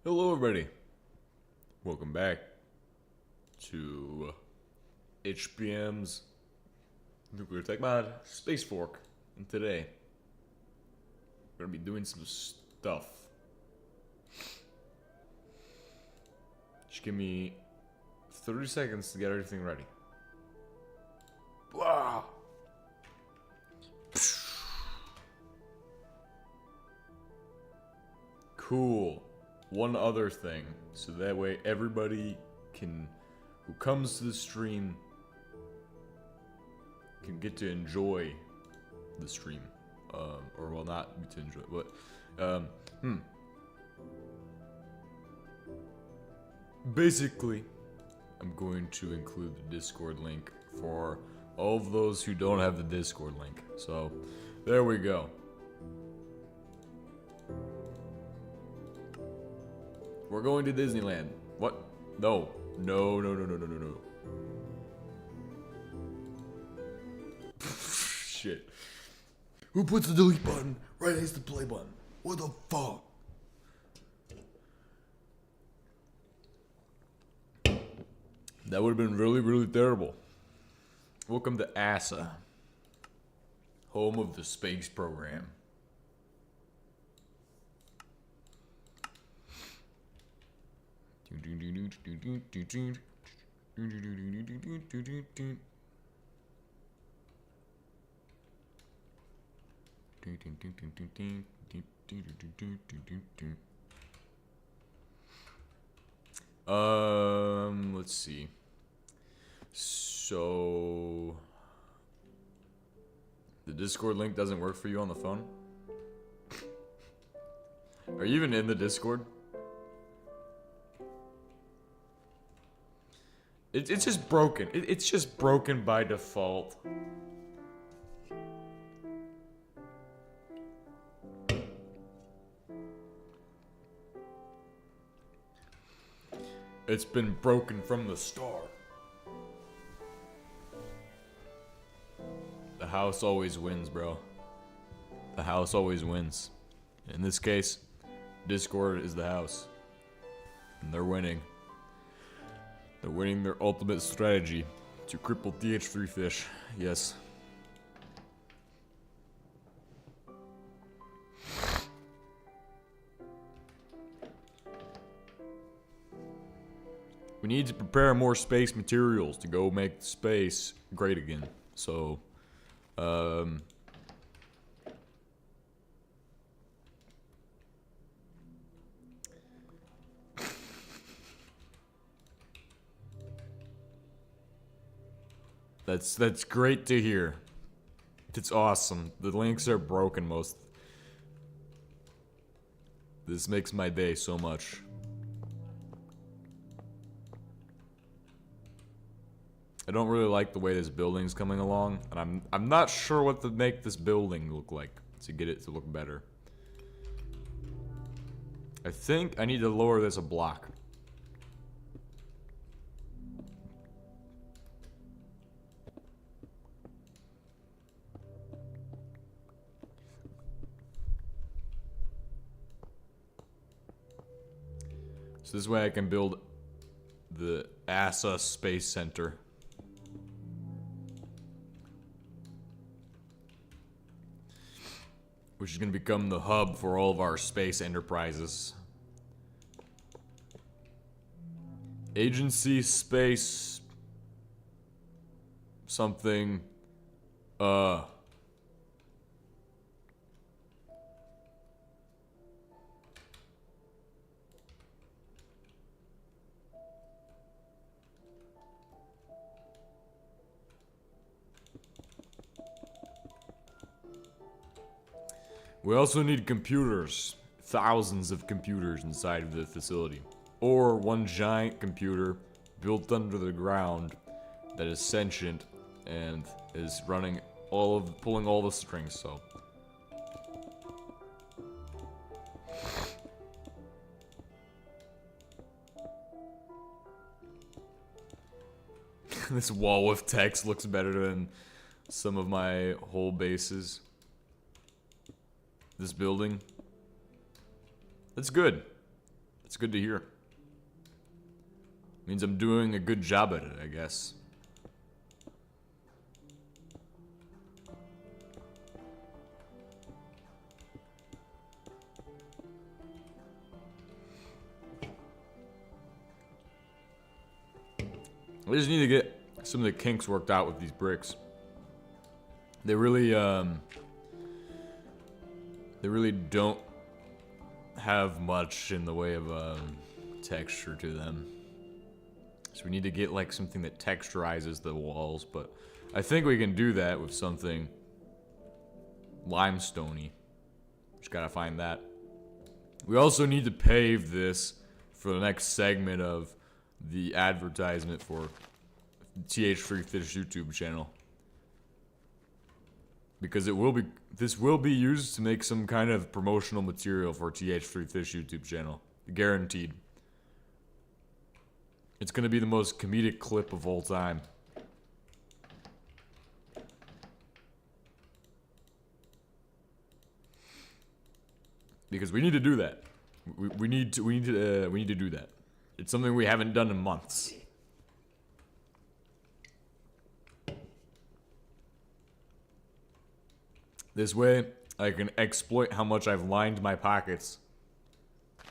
Hello everybody, welcome back to HBMs Nuclear Tech Mod Space Fork, and today we're going to be doing some stuff. Just give me 30 seconds to get everything ready. Blah! Cool. One other thing, so that way everybody who comes to the stream can get to enjoy the stream, or well, not get to enjoy, but basically, I'm going to include the Discord link for all of those who don't have the Discord link. So, there we go. We're going to Disneyland. What? No. No. Shit. Who puts the delete button right next to the play button? What the fuck? That would have been really, really terrible. Welcome to ASA, home of the space program. Let's see. So the Discord link doesn't work for you on the phone? Are you even in the Discord? It's just broken. It's just broken by default. It's been broken from the start. The house always wins, bro. The house always wins. In this case, Discord is the house. And they're winning. They're winning their ultimate strategy to cripple TH3 fish. Yes. We need to prepare more space materials to go make space great again. So, That's great to hear. It's awesome. The links are broken most. This makes my day so much. I don't really like the way this building's coming along, and I'm not sure what to make this building look like to get it to look better. I think I need to lower this a block. So this way I can build the ASA Space Center. Which is going to become the hub for all of our space enterprises. Agency Space... something... We also need computers. Thousands of computers inside of the facility. Or one giant computer built under the ground that is sentient and is running pulling all the strings, so. This wall with text looks better than some of my whole bases. This building. That's good. It's good to hear. Means I'm doing a good job at it, I guess. I just need to get some of the kinks worked out with these bricks. They really don't have much in the way of texture to them. So we need to get like something that texturizes the walls, but I think we can do that with something limestoney. Just gotta find that. We also need to pave this for the next segment of the advertisement for TH3 Fish YouTube channel. Because this will be used to make some kind of promotional material for TH3 Fish YouTube channel. Guaranteed. It's gonna be the most comedic clip of all time. Because we need to do that. We need to do that. It's something we haven't done in months. This way, I can exploit how much I've lined my pockets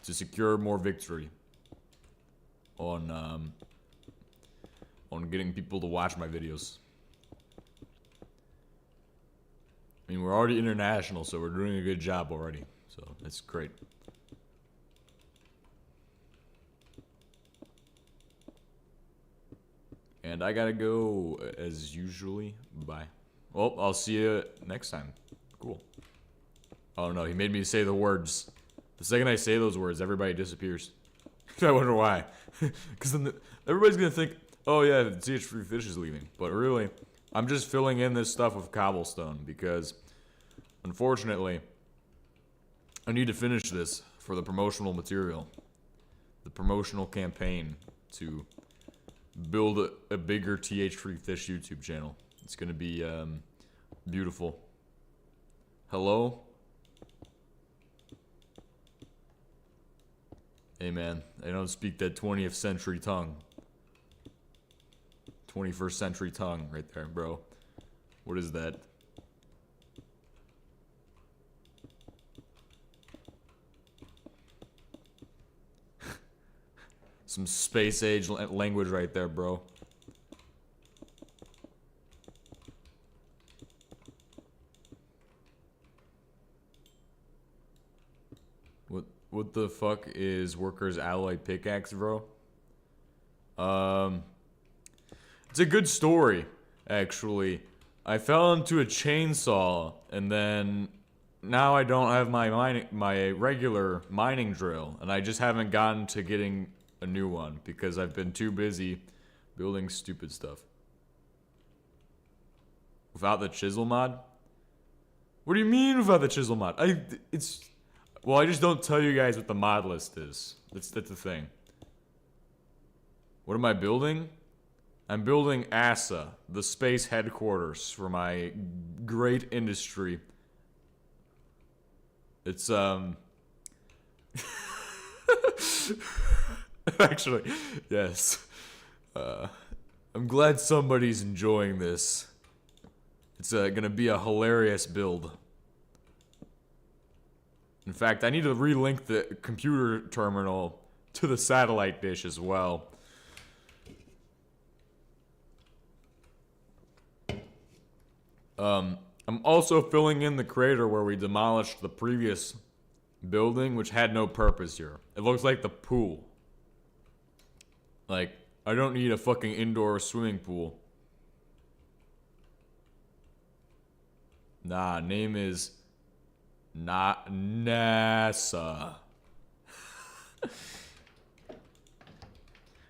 to secure more victory on getting people to watch my videos. I mean, we're already international, so we're doing a good job already. So that's great. And I gotta go as usually. Bye. Well, I'll see you next time. Cool. Oh no, he made me say the words. The second I say those words, everybody disappears. I wonder why. Because then everybody's gonna think, oh yeah, the TH3 Fish is leaving. But really, I'm just filling in this stuff with cobblestone because, unfortunately, I need to finish this for the promotional material. The promotional campaign to build a bigger TH3 Fish YouTube channel. It's gonna be beautiful. Hello? Hey man, I don't speak that 20th century tongue. 21st century tongue right there, bro. What is that? Some space age language right there, bro. What the fuck is Worker's Alloy Pickaxe, bro? It's a good story, actually. I fell into a chainsaw, and then now I don't have my regular mining drill, and I just haven't gotten to getting a new one because I've been too busy building stupid stuff. Without the chisel mod? What do you mean without the chisel mod? Well, I just don't tell you guys what the mod list is. That's the thing. What am I building? I'm building ASA, the space headquarters for my great industry. It's, actually, yes. I'm glad somebody's enjoying this. It's gonna be a hilarious build. In fact, I need to relink the computer terminal to the satellite dish as well. I'm also filling in the crater where we demolished the previous building, which had no purpose here. It looks like the pool. Like, I don't need a fucking indoor swimming pool. Nah, name is not NASA.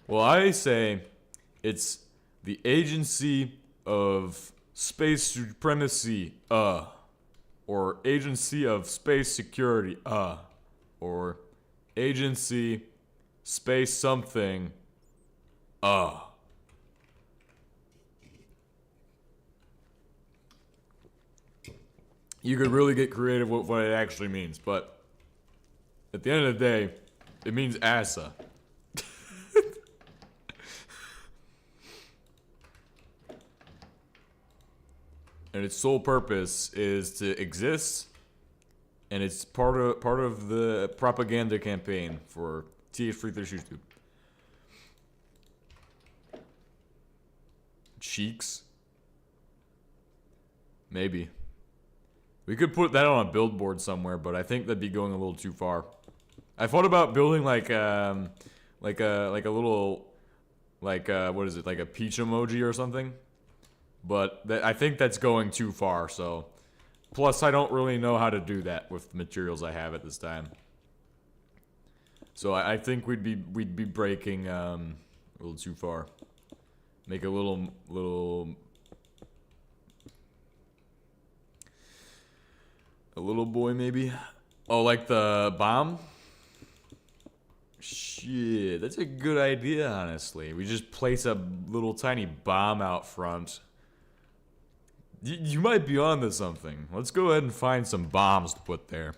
Well, I say it's the Agency of Space Supremacy, or Agency of Space Security, or Agency Space Something, You could really get creative with what it actually means, but at the end of the day, It means Asa. And its sole purpose is to exist, and it's part of the propaganda campaign for TH332. Cheeks? Maybe. We could put that on a billboard somewhere, but I think that'd be going a little too far. I thought about building like a little, what is it, like a peach emoji or something? But I think that's going too far, so. Plus, I don't really know how to do that with the materials I have at this time. So I think we'd be breaking a little too far. Make a little boy maybe. Oh, like the bomb? Shit, that's a good idea, honestly. We just place a little tiny bomb out front. You might be onto something. Let's go ahead and find some bombs to put there.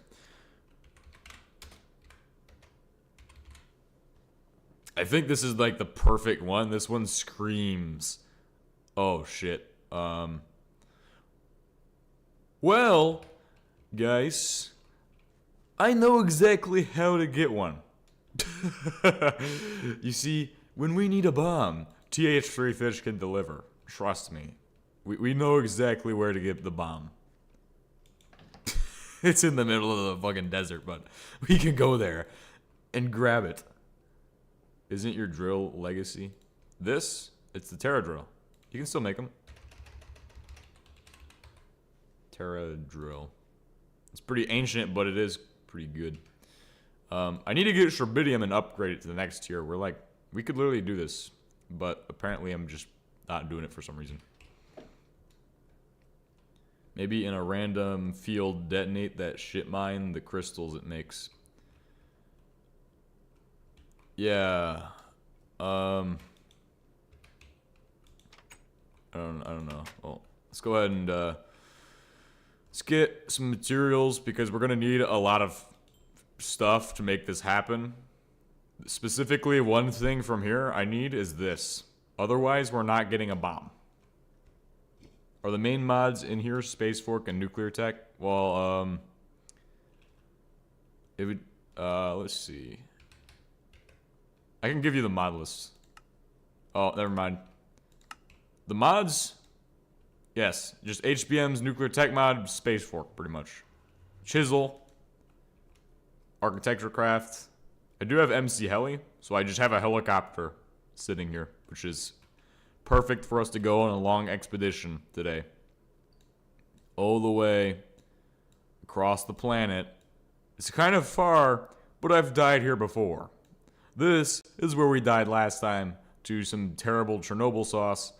I think this is like the perfect one. This one screams. Oh shit. Well, guys, I know exactly how to get one. You see, when we need a bomb, TH3 Fish can deliver. Trust me. We know exactly where to get the bomb. It's in the middle of the fucking desert, but we can go there and grab it. Isn't your drill legacy? This? It's the Terra drill. You can still make them. Terra drill. It's pretty ancient, but it is pretty good. I need to get Sherbidium and upgrade it to the next tier. We could literally do this, but apparently I'm just not doing it for some reason. Maybe in a random field detonate that shit mine the crystals it makes. Yeah. I don't know. Well, let's go ahead and let's get some materials because we're gonna need a lot of stuff to make this happen. Specifically, one thing from here I need is this. Otherwise, we're not getting a bomb. Are the main mods in here Space Fork and Nuclear Tech? Well, it would, let's see. I can give you the mod list. Oh, never mind. The mods, yes, just HBMs, Nuclear Tech mod, Space Fork, pretty much. Chisel, Architecture Craft. I do have MC Heli, so I just have a helicopter sitting here, which is perfect for us to go on a long expedition today. All the way across the planet. It's kind of far, but I've died here before. This is where we died last time to some terrible Chernobyl sauce.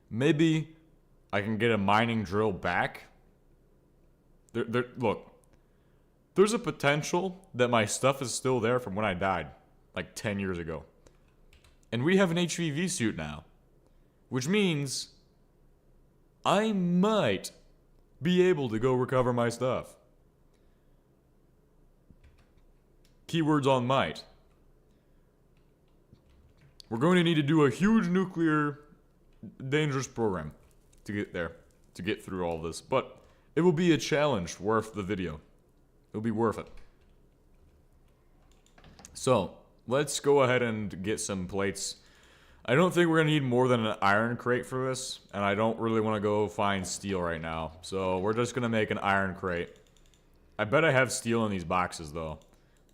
Maybe I can get a mining drill back. Look, there's a potential that my stuff is still there from when I died, like 10 years ago. And we have an HVV suit now, which means I might be able to go recover my stuff. Keywords on might. We're going to need to do a huge nuclear dangerous program to get there, to get through all this. But it will be a challenge worth the video. It'll be worth it. So, let's go ahead and get some plates. I don't think we're going to need more than an iron crate for this, and I don't really want to go find steel right now. So, we're just going to make an iron crate. I bet I have steel in these boxes, though.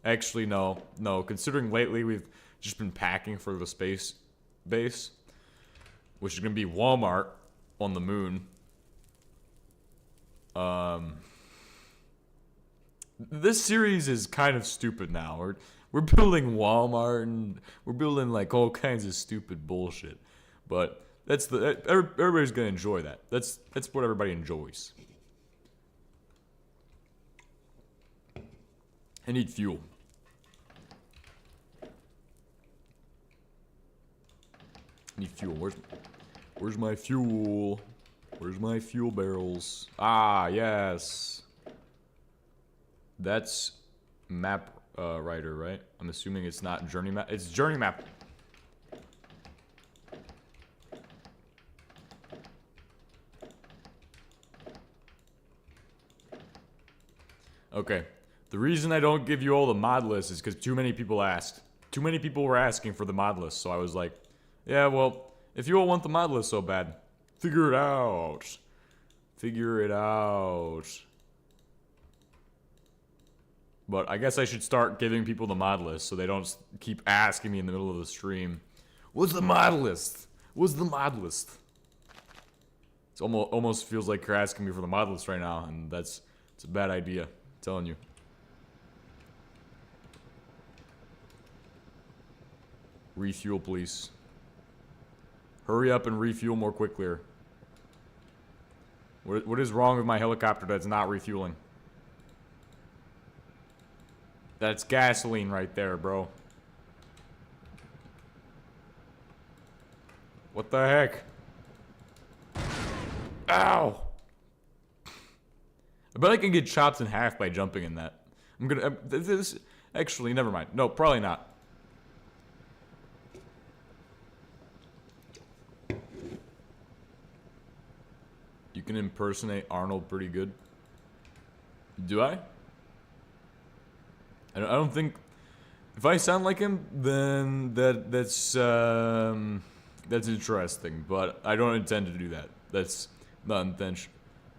Actually, no. No, considering lately we've just been packing for the space base, which is going to be Walmart on the moon. This series is kind of stupid now. We're building Walmart and we're building like all kinds of stupid bullshit. But everybody's gonna enjoy that. That's what everybody enjoys. I need fuel. I need fuel. Where's my fuel? Where's my fuel barrels? Ah, yes. That's map writer, right? I'm assuming it's not journey map. It's journey map. Okay. The reason I don't give you all the mod lists is because too many people asked. Too many people were asking for the mod list, so I was like, yeah, well, if you all want the mod list so bad, figure it out. Figure it out. But I guess I should start giving people the mod list so they don't keep asking me in the middle of the stream, what's the mod list? What's the mod list? It almost feels like you're asking me for the mod list right now, and it's a bad idea. I'm telling you. Refuel, please. Hurry up and refuel more quickly. What is wrong with my helicopter that's not refueling? That's gasoline right there, bro. What the heck? Ow! I bet I can get chopped in half by jumping in that. I'm gonna... this... Actually, never mind. No, probably not. You can impersonate Arnold pretty good. Do I? I don't think... If I sound like him, then that's interesting. But I don't intend to do that. That's not intention.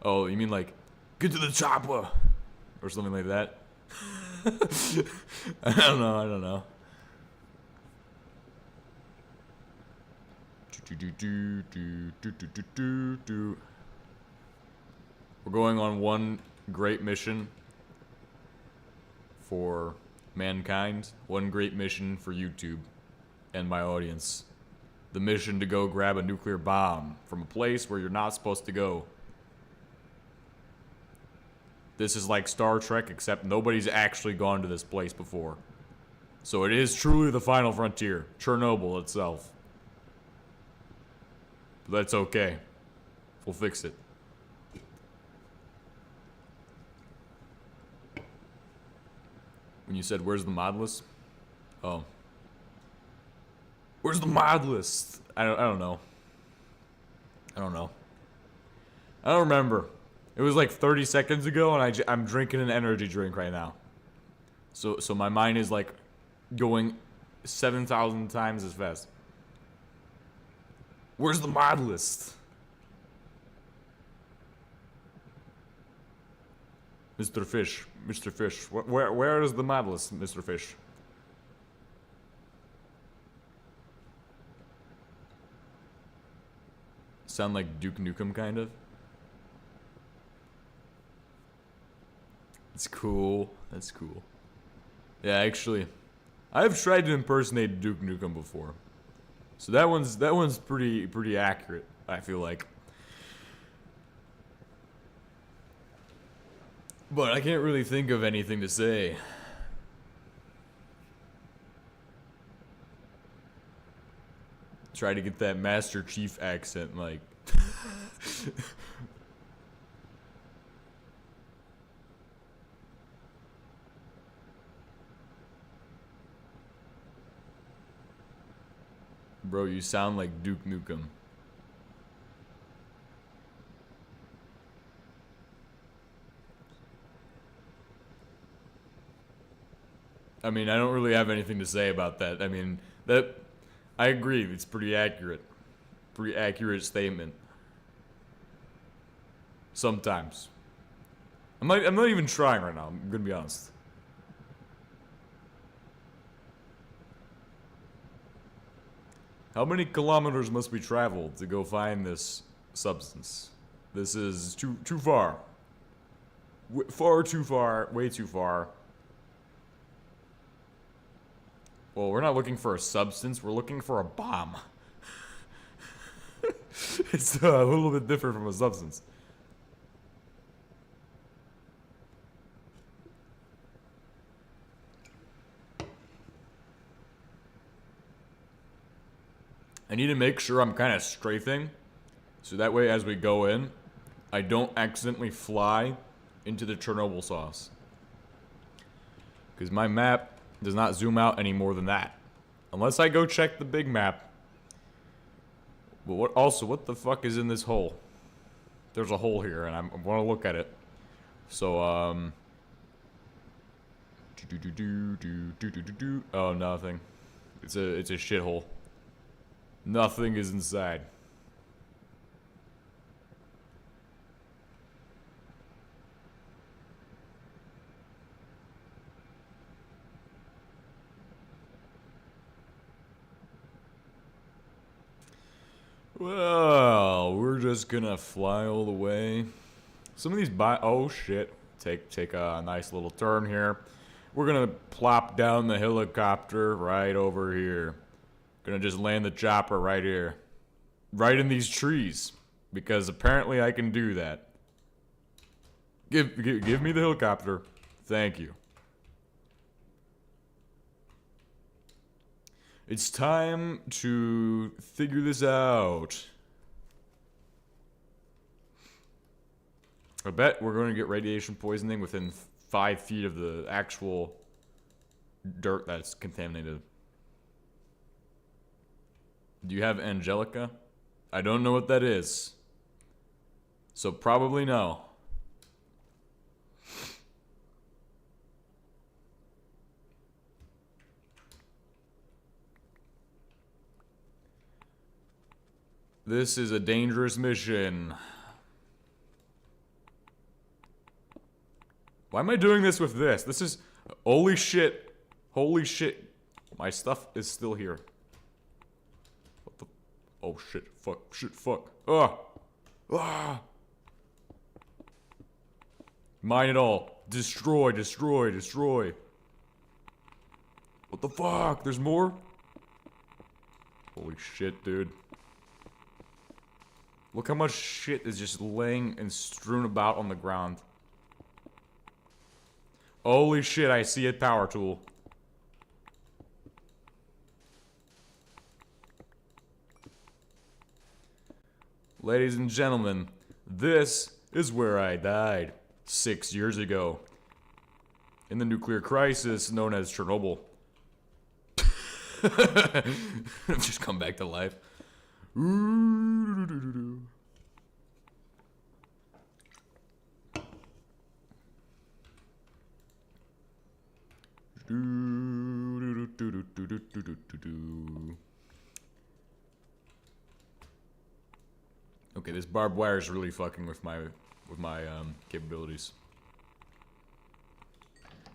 Oh, you mean like, get to the chopper! Or something like that? I don't know. We're going on one great mission for mankind, one great mission for YouTube and my audience. The mission to go grab a nuclear bomb from a place where you're not supposed to go. This is like Star Trek, except nobody's actually gone to this place before. So it is truly the final frontier, Chernobyl itself. But that's okay. We'll fix it. When you said, where's the mod list? Oh. Where's the mod list? I don't know. I don't remember. It was like 30 seconds ago, and I'm drinking an energy drink right now. So my mind is like going 7,000 times as fast. Where's the mod list? Mr. Fish, where is the mod list, Mr. Fish? Sound like Duke Nukem, kind of? It's cool. That's cool. Yeah, actually, I've tried to impersonate Duke Nukem before, so that one's pretty accurate, I feel like. But I can't really think of anything to say. Try to get that Master Chief accent, like. Bro, you sound like Duke Nukem. I mean, I don't really have anything to say about that. I mean, I agree. It's pretty accurate. Pretty accurate statement. Sometimes. I'm not even trying right now. I'm gonna be honest. How many kilometers must we travel to go find this substance? This is too far. Far too far. Way too far. Well, we're not looking for a substance, we're looking for a bomb. It's a little bit different from a substance. I need to make sure I'm kind of strafing, so that way as we go in, I don't accidentally fly into the Chernobyl sauce. Because my map does not zoom out any more than that. Unless I go check the big map. But what the fuck is in this hole? There's a hole here, and I want to look at it. So, oh, nothing. It's a shithole. Nothing is inside. Well, we're just gonna fly all the way. Some of these oh shit. Take a nice little turn here. We're gonna plop down the helicopter right over here. Gonna just land the chopper right here. Right in these trees. Because apparently I can do that. Give me the helicopter. Thank you. It's time to figure this out. I bet we're going to get radiation poisoning within 5 feet of the actual dirt that's contaminated. Do you have Angelica? I don't know what that is. So probably no. This is a dangerous mission. Why am I doing this with this? This is... Holy shit. Holy shit. My stuff is still here. What the... Oh shit. Fuck. Shit. Fuck. Ah. Ah. Mine it all. Destroy. Destroy. Destroy. What the fuck? There's more? Holy shit, dude. Look how much shit is just laying and strewn about on the ground. Holy shit, I see a power tool. Ladies and gentlemen, this is where I died 6 years ago. In the nuclear crisis known as Chernobyl. Just come back to life. Okay, this barbed wire is really fucking with my capabilities.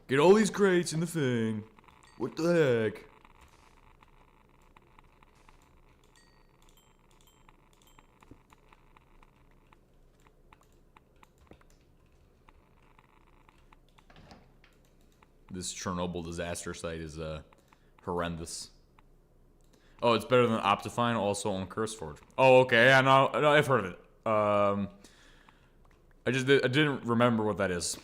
Get all these crates in the thing. What the heck? This Chernobyl disaster site is horrendous. Oh, it's better than Optifine, also on CurseForge. Oh, okay, yeah, no, I've heard of it. I didn't remember what that is.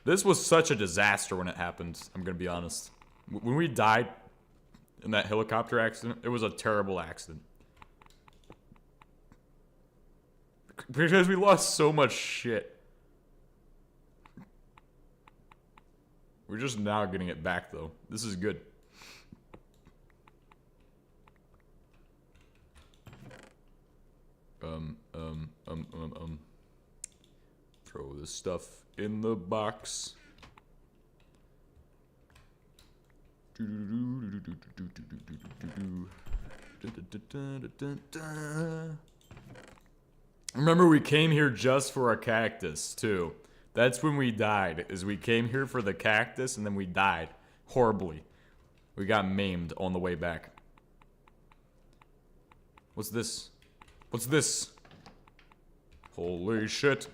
This was such a disaster when it happened, I'm gonna be honest. When we died in that helicopter accident, it was a terrible accident. Because we lost so much shit. We're just now getting it back, though. This is good. Throw this stuff in the box. Remember, we came here just for a cactus, too. That's when we died, is we came here for the cactus, and then we died. Horribly. We got maimed on the way back. What's this? What's this? Holy shit.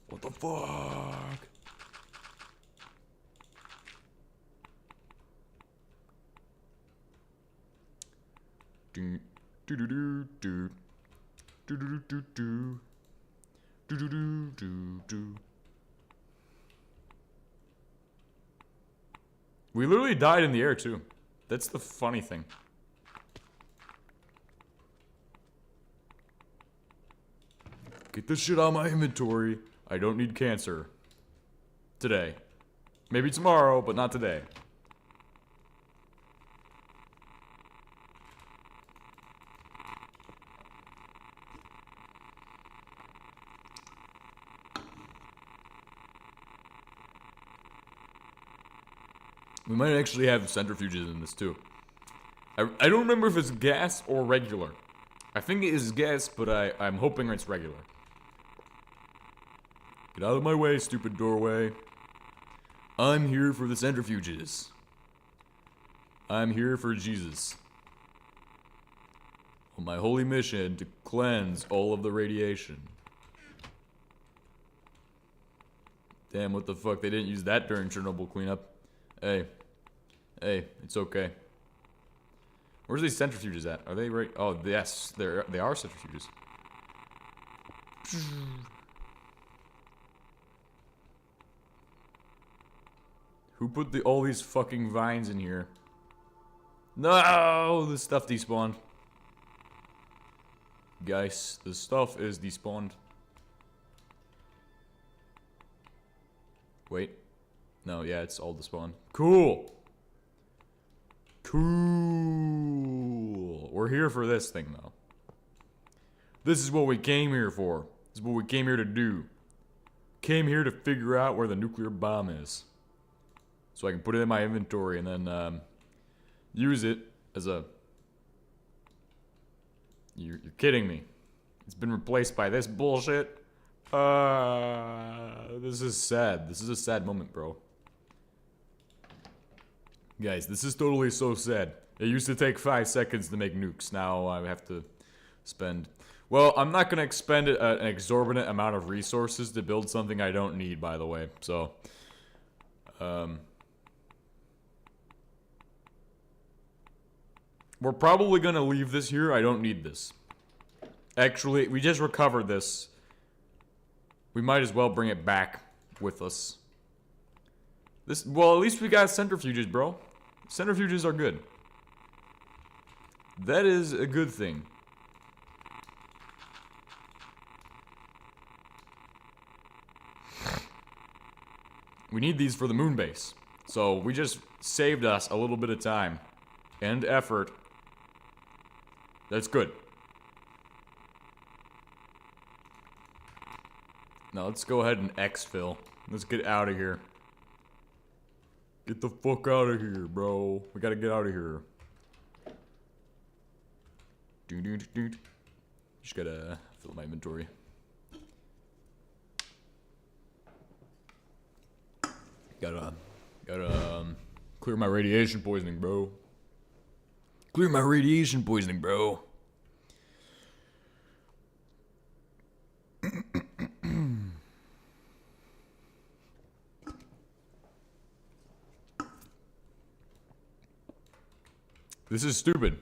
What the fuck? Do do do do do do do do do do do do do do. We literally died in the air too. That's the funny thing. Get this shit out of my inventory. I don't need cancer. Today. Maybe tomorrow, but not today. We might actually have centrifuges in this too. I don't remember if it's gas or regular. I think it is gas, but I'm hoping it's regular. Get out of my way, stupid doorway. I'm here for the centrifuges. I'm here for Jesus. On my holy mission to cleanse all of the radiation. Damn, what the fuck? They didn't use that during Chernobyl cleanup. Hey, it's okay. Where's these centrifuges at? Are they right? Oh, yes, they are centrifuges. Who put all these fucking vines in here? No, the stuff despawned. Guys, the stuff is despawned. Wait. No, yeah, it's all despawned. Cool. Cool. We're here for this thing, though. This is what we came here for. This is what we came here to do. Came here to figure out where the nuclear bomb is. So I can put it in my inventory and then use it as a... You're kidding me. It's been replaced by this bullshit. This is sad. This is a sad moment, bro. Guys, this is totally so sad. It used to take 5 seconds to make nukes. Now I have to spend... Well, I'm not going to expend an exorbitant amount of resources to build something I don't need, by the way. So, we're probably going to leave this here. I don't need this. Actually, we just recovered this. We might as well bring it back with us. Well, at least we got centrifuges, bro. Centrifuges are good. That is a good thing. We need these for the moon base. So we just saved us a little bit of time and effort. That's good. Now let's go ahead and exfil. Let's get out of here. Get the fuck out of here, bro. We gotta get out of here. Just gotta fill my inventory. Gotta clear my radiation poisoning, bro. Clear my radiation poisoning, bro. This is stupid.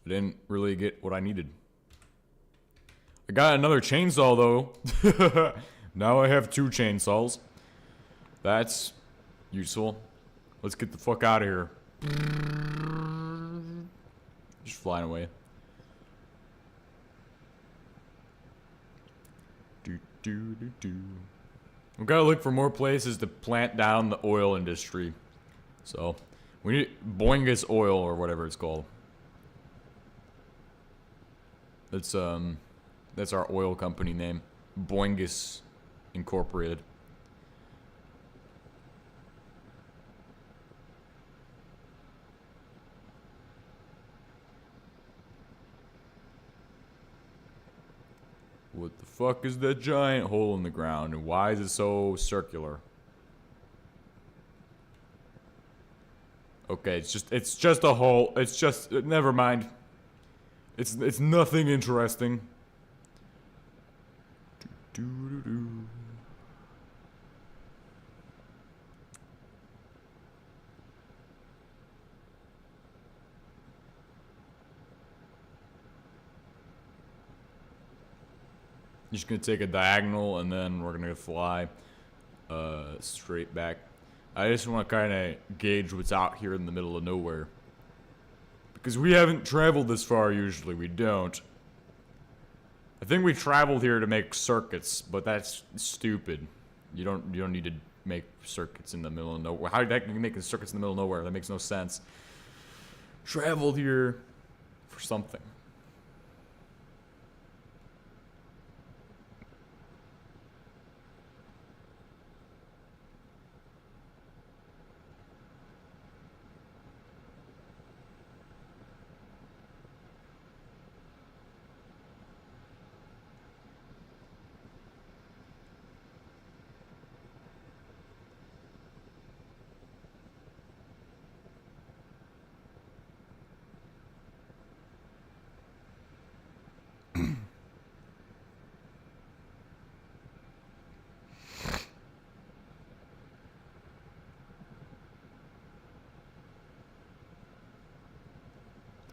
I didn't really get what I needed. I got another chainsaw, though. Now I have 2 chainsaws. That's useful. Let's get the fuck out of here. Just flying away. We gotta look for more places to plant down the oil industry. So, we need Boingus Oil or whatever it's called. That's our oil company name. Boingus Incorporated. What the fuck is that giant hole in the ground, and why is it so circular? Okay, it's just a hole. It's just never mind. It's nothing interesting. Just gonna take a diagonal and then we're gonna fly straight back. I just want to kind of gauge what's out here in the middle of nowhere. Because we haven't traveled this far usually, we don't. I think we traveled here to make circuits, but that's stupid. You don't need to make circuits in the middle of nowhere. How the heck are you making circuits in the middle of nowhere? That makes no sense. Traveled here for something.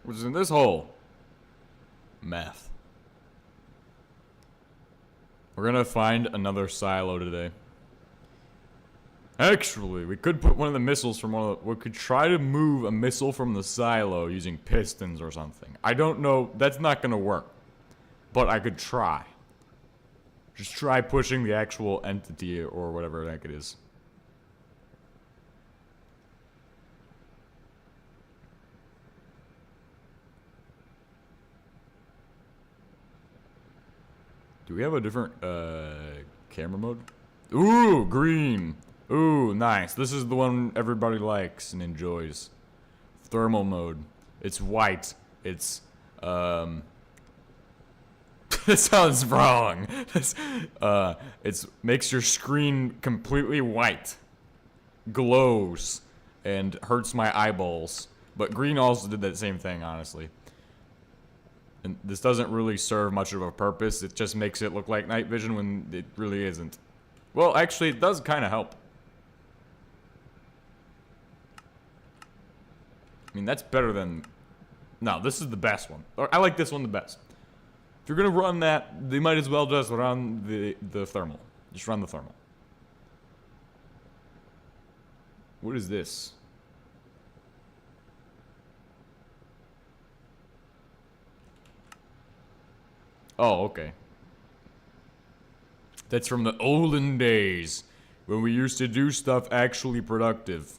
What's in this hole? Meth. We're gonna find another silo today. Actually, we could put one of the missiles from one of the... We could try to move a missile from the silo using pistons or something. I don't know. That's not gonna work. But I could try. Just try pushing the actual entity or whatever the heck it is. Do we have a different, camera mode? Ooh, green. Ooh, nice. This is the one everybody likes and enjoys. Thermal mode. It's white. It's, That sounds wrong. It's makes your screen completely white. Glows. And hurts my eyeballs. But green also did that same thing, honestly. And this doesn't really serve much of a purpose. It just makes it look like night vision when it really isn't. Well, actually, it does kind of help. I mean, that's better than... No, this is the best one. I like this one the best. If you're gonna run that, they might as well just run the thermal. Just run the thermal. What is this? Oh, okay. That's from the olden days, when we used to do stuff actually productive.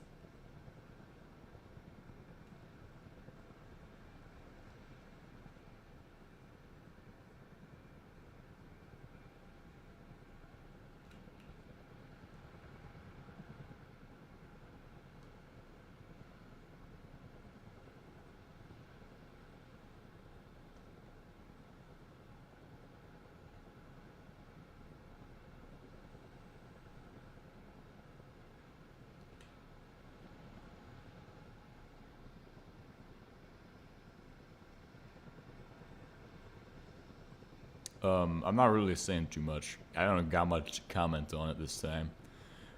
I'm not really saying too much. I don't got much to comment on it this time.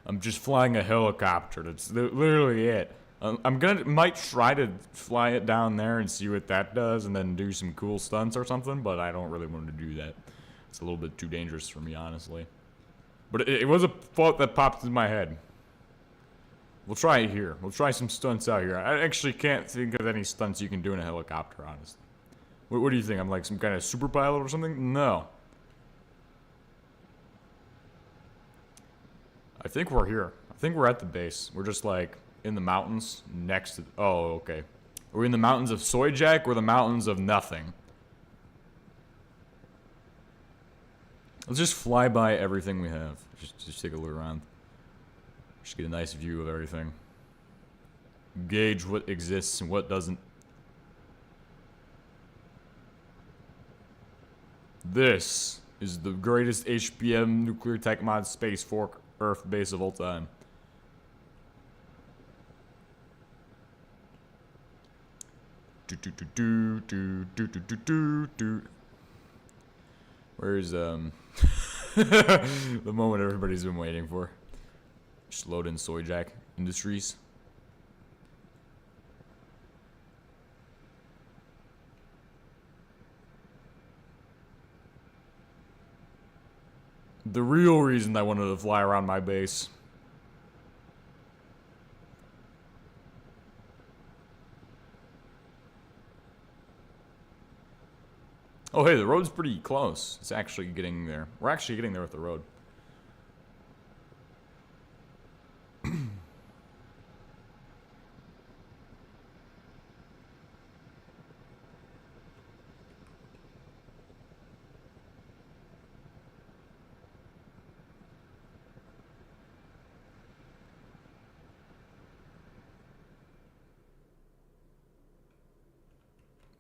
I'm just flying a helicopter. That's literally it. Might try to fly it down there and see what that does and then do some cool stunts or something, but I don't really want to do that. It's a little bit too dangerous for me, honestly. But it was a thought that popped in my head. We'll try it here. We'll try some stunts out here. I actually can't think of any stunts you can do in a helicopter, honestly. What do you think? I'm like some kind of super pilot or something? No. I think we're here. I think we're at the base. We're just like in the mountains next to... Oh, okay. Are we in the mountains of Soy Jack or the mountains of nothing? Let's just fly by everything we have. Just take a look around. Just get a nice view of everything. Gauge what exists and what doesn't. This is the greatest HBM nuclear tech mod space fork Earth base of all time. Where's the moment everybody's been waiting for? Just load in Soy Jack Industries. The real reason I wanted to fly around my base. Oh, hey, the road's pretty close. It's actually getting there. We're actually getting there with the road.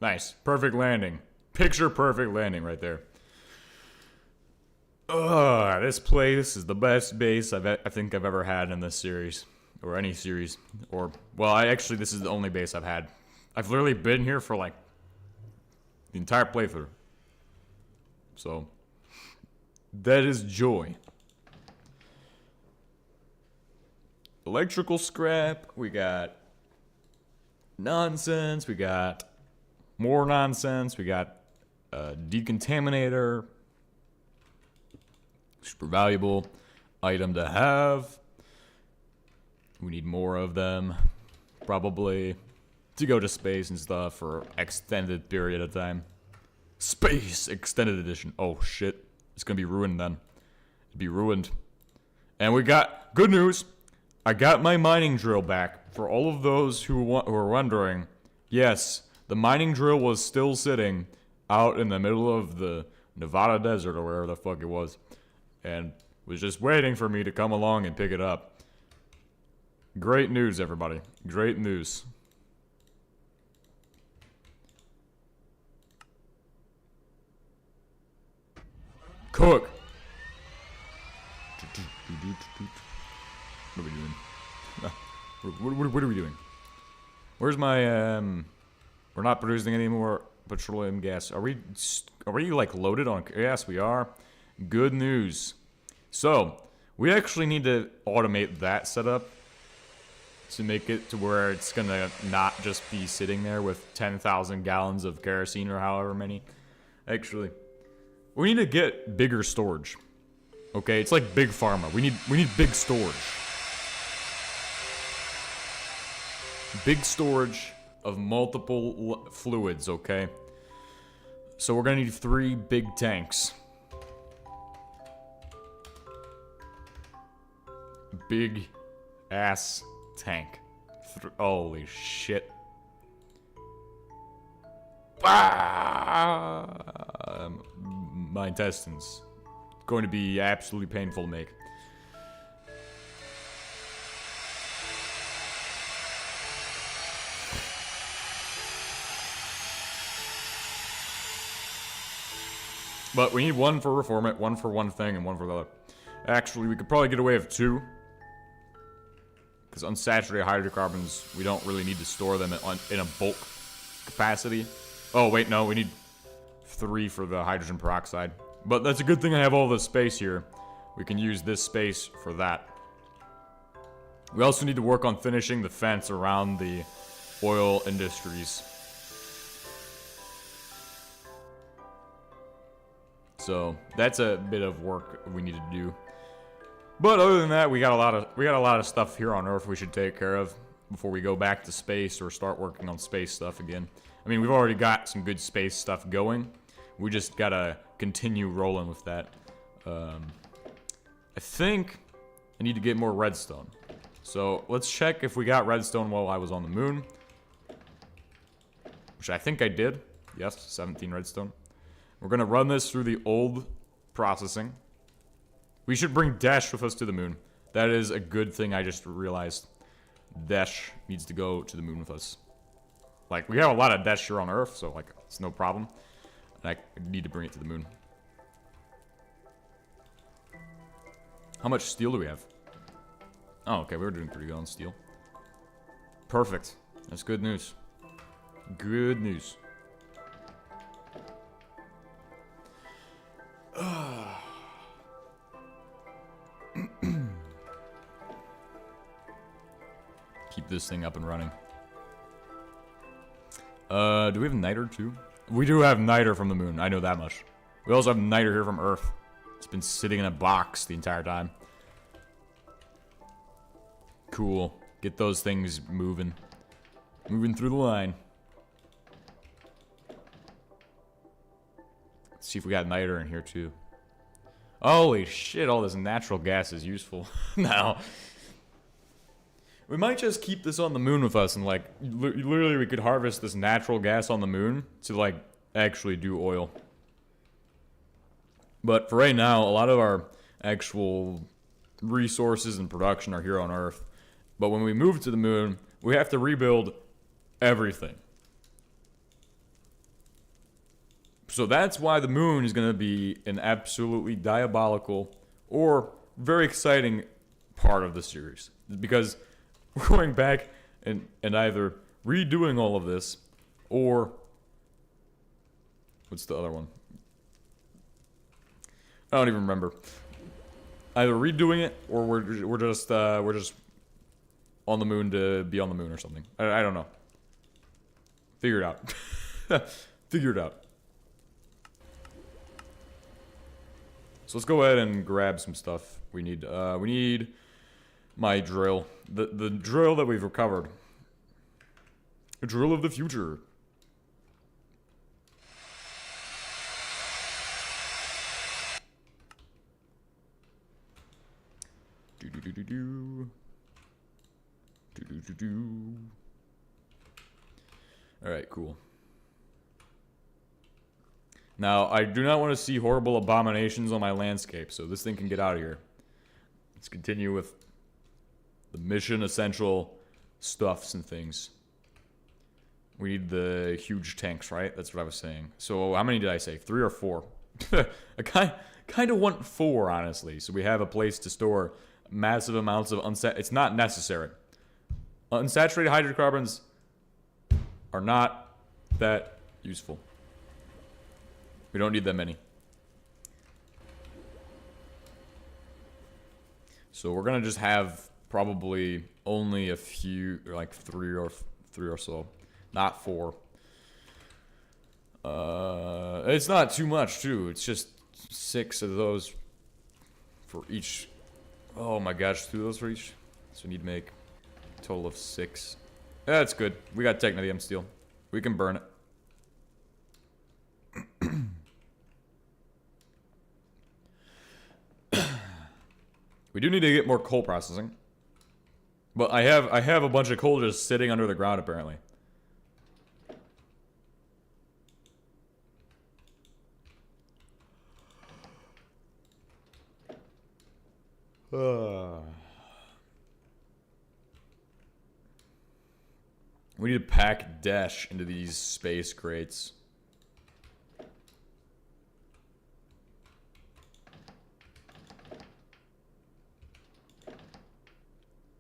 Nice. Perfect landing. Picture perfect landing right there. This place is the best base I think I've ever had in this series. Or any series. Or, well, actually, this is the only base I've had. I've literally been here for, like, the entire playthrough. So, that is joy. Electrical scrap. We got nonsense. We got more nonsense. We got a decontaminator. Super valuable item to have. We need more of them. Probably to go to space and stuff for extended period of time. Space Extended Edition. Oh shit. It's gonna be ruined then. It'd be ruined. And we got good news. I got my mining drill back. For all of those who are wondering, yes, the mining drill was still sitting out in the middle of the Nevada desert or wherever the fuck it was. And was just waiting for me to come along and pick it up. Great news, everybody. Great news. Cook! What are we doing? What are we doing? Where's my, we're not producing any more petroleum gas. Are we like loaded on? Yes, we are. Good news. So, we actually need to automate that setup to make it to where it's gonna not just be sitting there with 10,000 gallons of kerosene or however many. Actually, we need to get bigger storage. Okay, it's like big pharma. We need big storage. Big storage of multiple fluids, okay? So we're gonna need 3 big tanks. Big ass tank. Holy shit. My intestines. Going to be absolutely painful to make. But we need 1 for reformate, 1 for one thing, and 1 for the other. Actually, we could probably get away with 2. Because unsaturated hydrocarbons, we don't really need to store them in a bulk capacity. Oh, wait, no, we need 3 for the hydrogen peroxide. But that's a good thing I have all this space here. We can use this space for that. We also need to work on finishing the fence around the oil industries. So, that's a bit of work we need to do. But other than that, we got a lot of stuff here on Earth we should take care of before we go back to space or start working on space stuff again. I mean, we've already got some good space stuff going. We just gotta continue rolling with that. I think I need to get more redstone. So let's check if we got redstone while I was on the moon. Which I think I did. Yes, 17 redstone. We're gonna run this through the old processing. We should bring Dash with us to the moon. That is a good thing I just realized. Dash needs to go to the moon with us. Like, we have a lot of Dash here on Earth, so, like, it's no problem. And I need to bring it to the moon. How much steel do we have? Oh, okay, we were doing pretty good on steel. Perfect. That's good news. Good news. Keep this thing up and running. Do we have niter too? We do have niter from the moon. I know that much. We also have niter here from Earth. It's been sitting in a box the entire time. Cool. Get those things moving. Moving through the line. See if we got niter in here too. Holy shit, all this natural gas is useful now. We might just keep this on the moon with us and like, literally we could harvest this natural gas on the moon to like actually do oil. But for right now, a lot of our actual resources and production are here on Earth. But when we move to the moon, we have to rebuild everything. So that's why the moon is going to be an absolutely diabolical or very exciting part of the series. Because we're going back and either redoing all of this or... What's the other one? I don't even remember. Either redoing it or we're just on the moon to be on the moon or something. I don't know. Figure it out. Figure it out. So let's go ahead and grab some stuff we need. We need my drill. The drill that we've recovered. A drill of the future. Alright, cool. Now, I do not want to see horrible abominations on my landscape, so this thing can get out of here. Let's continue with the mission essential stuffs and things. We need the huge tanks, right? That's what I was saying. So, how many did I say? 3 or 4? I kind of want 4, honestly, so we have a place to store massive amounts of it's not necessary. Unsaturated hydrocarbons are not that useful. We don't need that many. So we're gonna just have probably only a few, like three or so, not 4. It's not too much too. It's just 6 of those for each. Oh my gosh, 2 of those for each. So we need to make a total of 6. Yeah, that's good. We got technetium steel. We can burn it. We do need to get more coal processing. But I have a bunch of coal just sitting under the ground apparently. We need to pack dash into these space crates.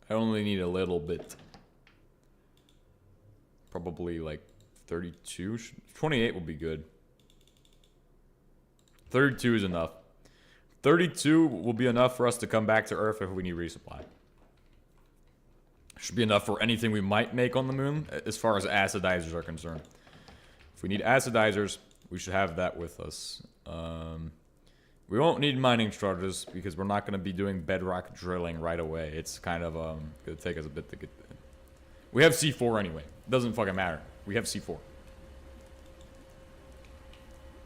I only need a little bit. Probably like 32. 28 will be good. 32 is enough. 32 will be enough for us to come back to Earth if we need resupply. Should be enough for anything we might make on the moon, as far as acidizers are concerned. If we need acidizers, we should have that with us. We won't need mining charges, because we're not going to be doing bedrock drilling right away. It's kind of going to take us a bit to get there. We have C4 anyway. It doesn't fucking matter. We have C4.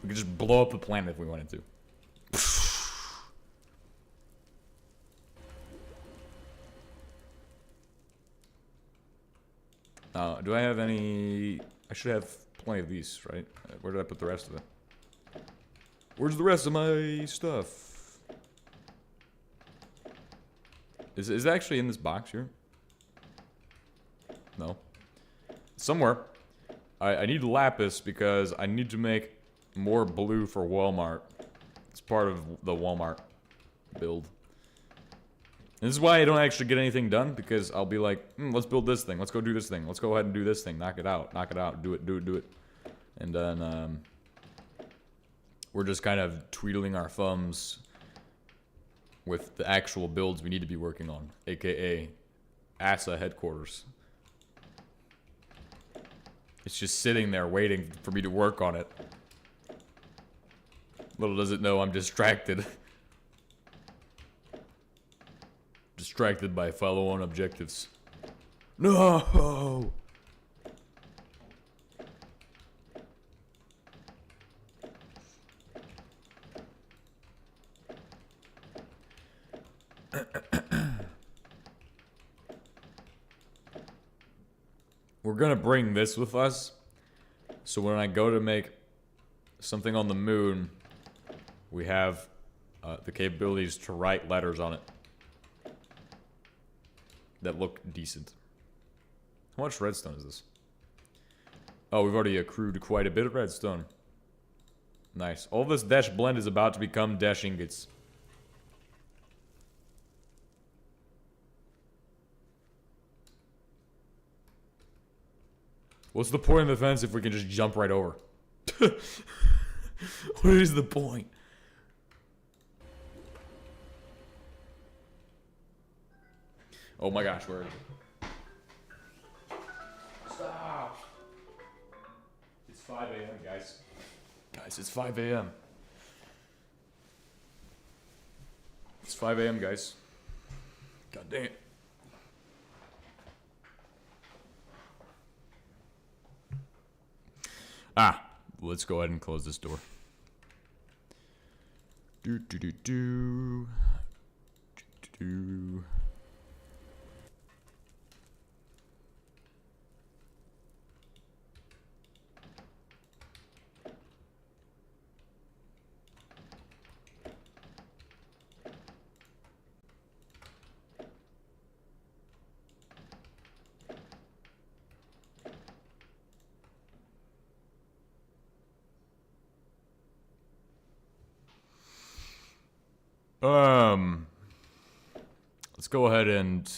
We could just blow up the planet if we wanted to. Do I have any... I should have plenty of these, right? Where did I put the rest of it? Where's the rest of my stuff? Is it actually in this box here? No. Somewhere. I need lapis because I need to make more blue for Walmart. It's part of the Walmart build. And this is why I don't actually get anything done, because I'll be like, let's build this thing, let's go do this thing, let's go ahead and do this thing, knock it out, do it. And then, we're just kind of tweedling our thumbs with the actual builds we need to be working on, aka ASA headquarters. It's just sitting there waiting for me to work on it. Little does it know I'm distracted. Distracted by follow-on objectives. No! We're gonna bring this with us, so when I go to make something on the moon, we have the capabilities to write letters on it that look decent. How much redstone is this? Oh, we've already accrued quite a bit of redstone. Nice. All this dash blend is about to become dash ingots. What's the point of the fence if we can just jump right over? What is the point? Oh my gosh, where is it? Stop! It's 5 a.m., guys. Guys, it's 5 a.m. It's 5 a.m., guys. God dang it. Let's go ahead and close this door. Do do do do. Do do. Let's go ahead and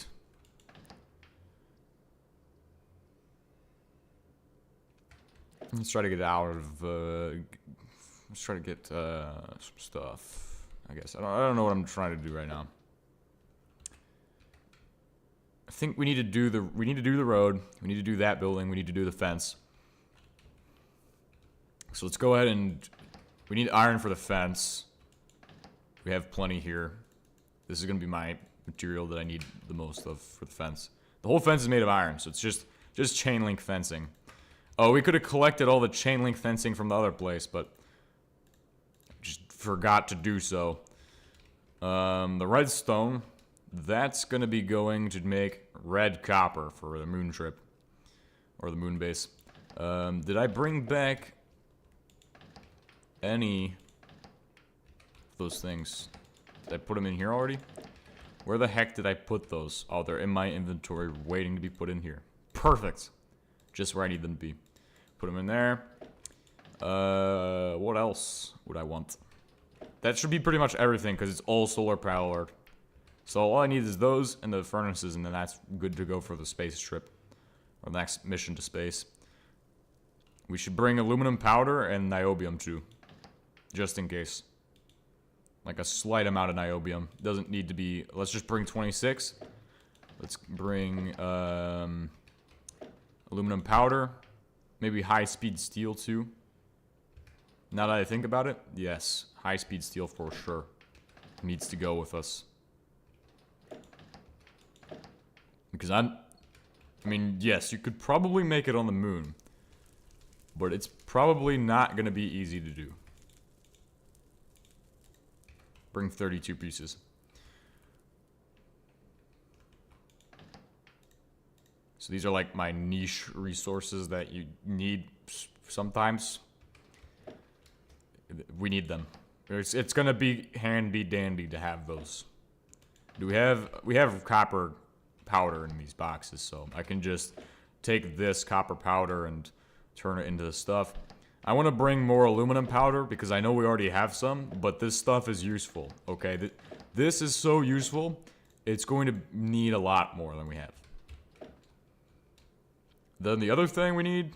let's try to get out of let's try to get some stuff. I guess I don't know what I'm trying to do right now. I think we need to do the road. We need to do that building. We need to do the fence. So let's go ahead and we need iron for the fence. We have plenty here. This is gonna be my material that I need the most of for the fence. The whole fence is made of iron, so it's just chain link fencing. Oh, we could have collected all the chain link fencing from the other place, but just forgot to do so. The redstone, that's gonna be going to make red copper for the moon trip or the moon base. Did I bring back any of those things? Did I put them in here already? Where the heck did I put those? Oh, they're in my inventory waiting to be put in here. Perfect. Just where I need them to be. Put them in there. What else would I want? That should be pretty much everything because it's all solar powered. So all I need is those and the furnaces, and then that's good to go for the space trip. Or the next mission to space. We should bring aluminum powder and niobium too. Just in case. Like a slight amount of niobium. Doesn't need to be... Let's just bring 26. Let's bring aluminum powder. Maybe high-speed steel too. Now that I think about it, yes. High-speed steel for sure. Needs to go with us. Because I mean, yes, you could probably make it on the moon. But it's probably not going to be easy to do. Bring 32 pieces. So these are like my niche resources that you need sometimes. We need them. It's gonna be handy dandy to have those. We have copper powder in these boxes, so I can just take this copper powder and turn it into the stuff. I want to bring more aluminum powder because I know we already have some, but this stuff is useful, okay? This is so useful, it's going to need a lot more than we have. Then the other thing we need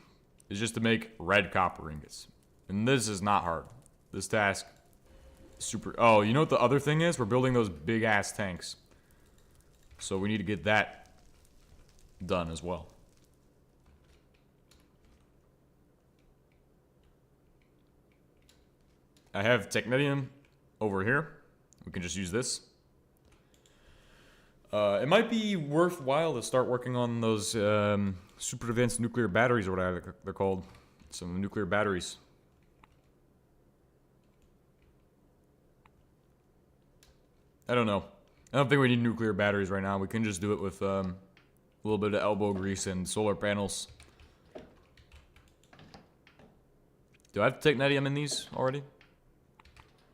is just to make red copper ingots. And this is not hard. This task is super... Oh, you know what the other thing is? We're building those big-ass tanks. So we need to get that done as well. I have technetium over here. We can just use this. It might be worthwhile to start working on those super advanced nuclear batteries or whatever they're called. Some nuclear batteries. I don't know. I don't think we need nuclear batteries right now. We can just do it with a little bit of elbow grease and solar panels. Do I have technetium in these already?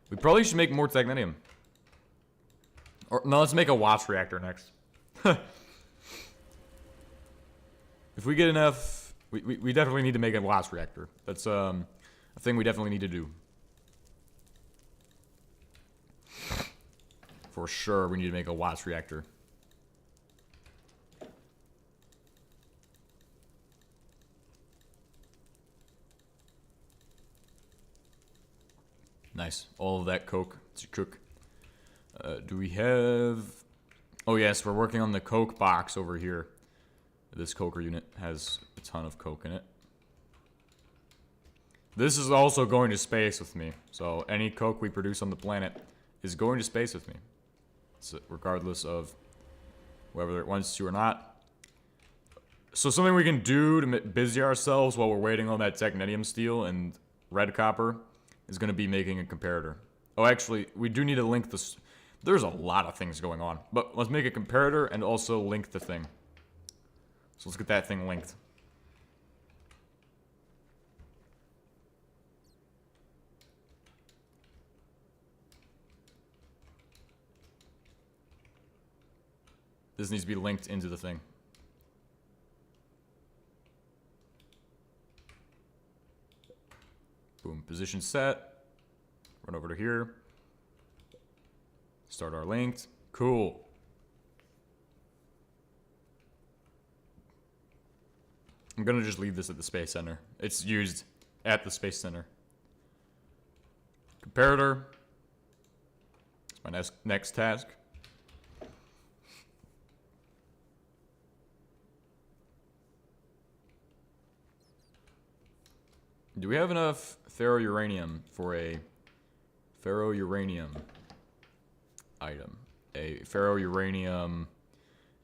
We probably should make more technetium. Or no, let's make a watts reactor next. If we get enough, we definitely need to make a watts reactor. That's a thing we definitely need to do. For sure, we need to make a watts reactor. Nice. All of that coke to cook. Do we have... Oh yes, we're working on the coke box over here. This coker unit has a ton of coke in it. This is also going to space with me. So any coke we produce on the planet is going to space with me. So regardless of whether it wants to or not. So something we can do to busy ourselves while we're waiting on that technetium steel and red copper is going to be making a comparator. Oh, actually, we do need to link this. There's a lot of things going on. But let's make a comparator and also link the thing. So let's get that thing linked. This needs to be linked into the thing. Boom, position set. Run over to here. Start our linked. Cool. I'm gonna just leave this at the Space Center. It's used at the Space Center. Comparator. It's my next task. Do we have enough ferrouranium for a ferrouranium item? A ferrouranium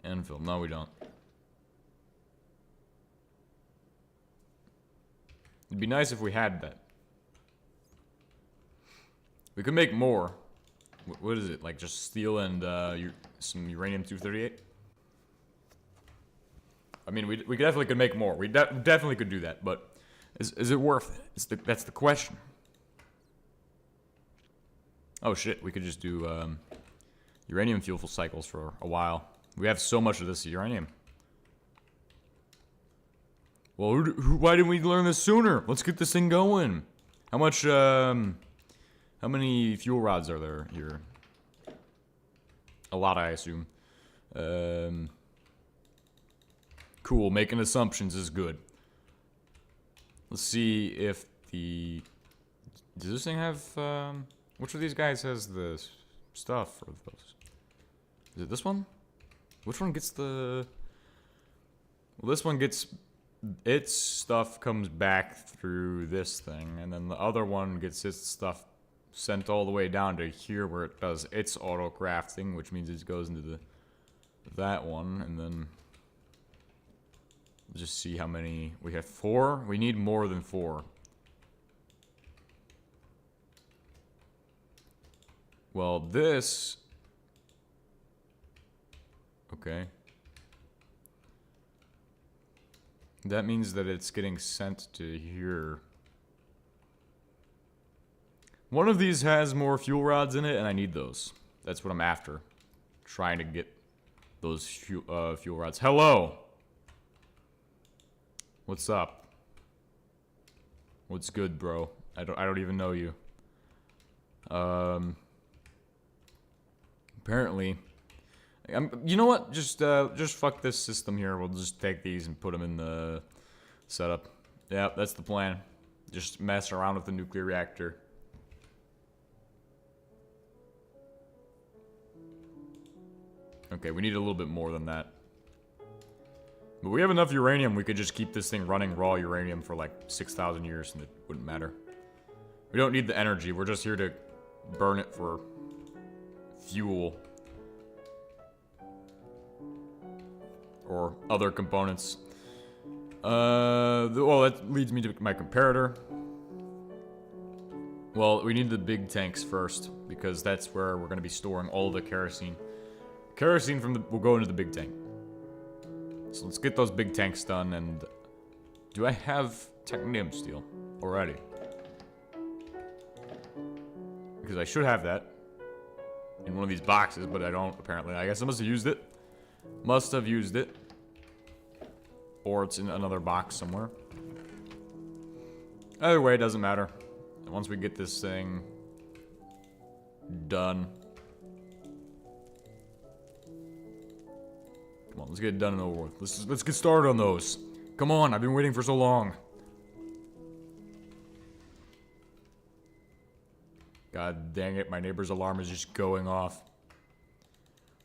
anvil? No, we don't. It'd be nice if we had that. We could make more. What is it? Like just steel and some uranium-238? I mean, we definitely could make more. We definitely could do that, but is it worth it? That's the question. Oh shit, we could just do uranium fuel cycles for a while. We have so much of this uranium. Well, why didn't we learn this sooner? Let's get this thing going. How much, how many fuel rods are there here? A lot, I assume. Cool, making assumptions is good. Let's see if the... Does this thing have, which of these guys has the stuff for those? Is it this one? Which one gets the... Well, this one gets... Its stuff comes back through this thing, and then the other one gets its stuff sent all the way down to here where it does its auto crafting, which means it goes into that one, and then just see how many we have. 4? We need more than 4. Well, this... Okay. That means that it's getting sent to here. One of these has more fuel rods in it, and I need those. That's what I'm after. Trying to get those fuel rods. Hello! What's up? What's good, bro? I don't even know you. Apparently... you know what? Just fuck this system here. We'll just take these and put them in the setup. Yeah, that's the plan. Just mess around with the nuclear reactor. Okay, we need a little bit more than that. But we have enough uranium. We could just keep this thing running raw uranium for like 6,000 years and it wouldn't matter. We don't need the energy. We're just here to burn it for fuel. Or other components. Well, that leads me to my comparator. Well, we need the big tanks first, because that's where we're going to be storing all the kerosene. Kerosene will go into the big tank. So let's get those big tanks done, and... Do I have titanium steel already? Because I should have that in one of these boxes, but I don't, apparently. I guess I must have used it. Must have used it. Or it's in another box somewhere. Either way, it doesn't matter. Once we get this thing done. Come on, let's get it done and over with. Let's get started on those. Come on, I've been waiting for so long. God dang it, my neighbor's alarm is just going off.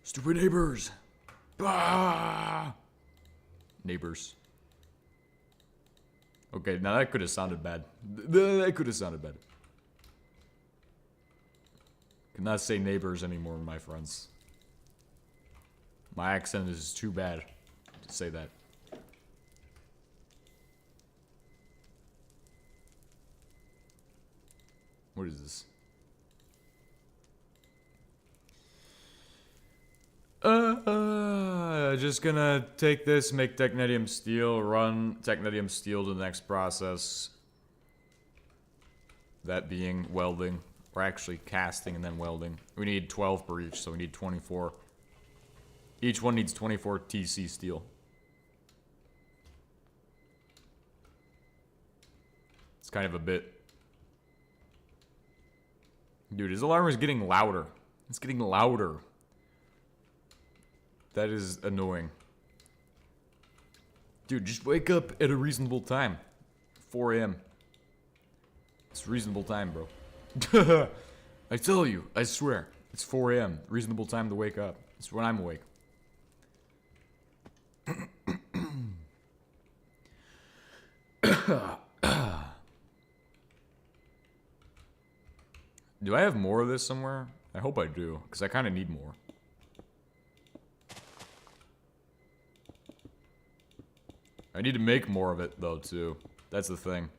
Stupid neighbors! Ah! Neighbors. Okay, now that could have sounded bad. That could have sounded bad. Cannot say neighbors anymore, my friends. My accent is too bad to say that. What is this? Just gonna take this, make technetium steel, run technetium steel to the next process. That being welding, or actually casting and then welding. We need 12 per each, so we need 24. Each one needs 24 TC steel. It's kind of a bit. Dude, his alarm is getting louder. It's getting louder. That is annoying. Dude, just wake up at a reasonable time. 4 AM. It's reasonable time, bro. I tell you, I swear. It's 4 AM. Reasonable time to wake up. It's when I'm awake. Do I have more of this somewhere? I hope I do, because I kind of need more. I need to make more of it, though, too. That's the thing.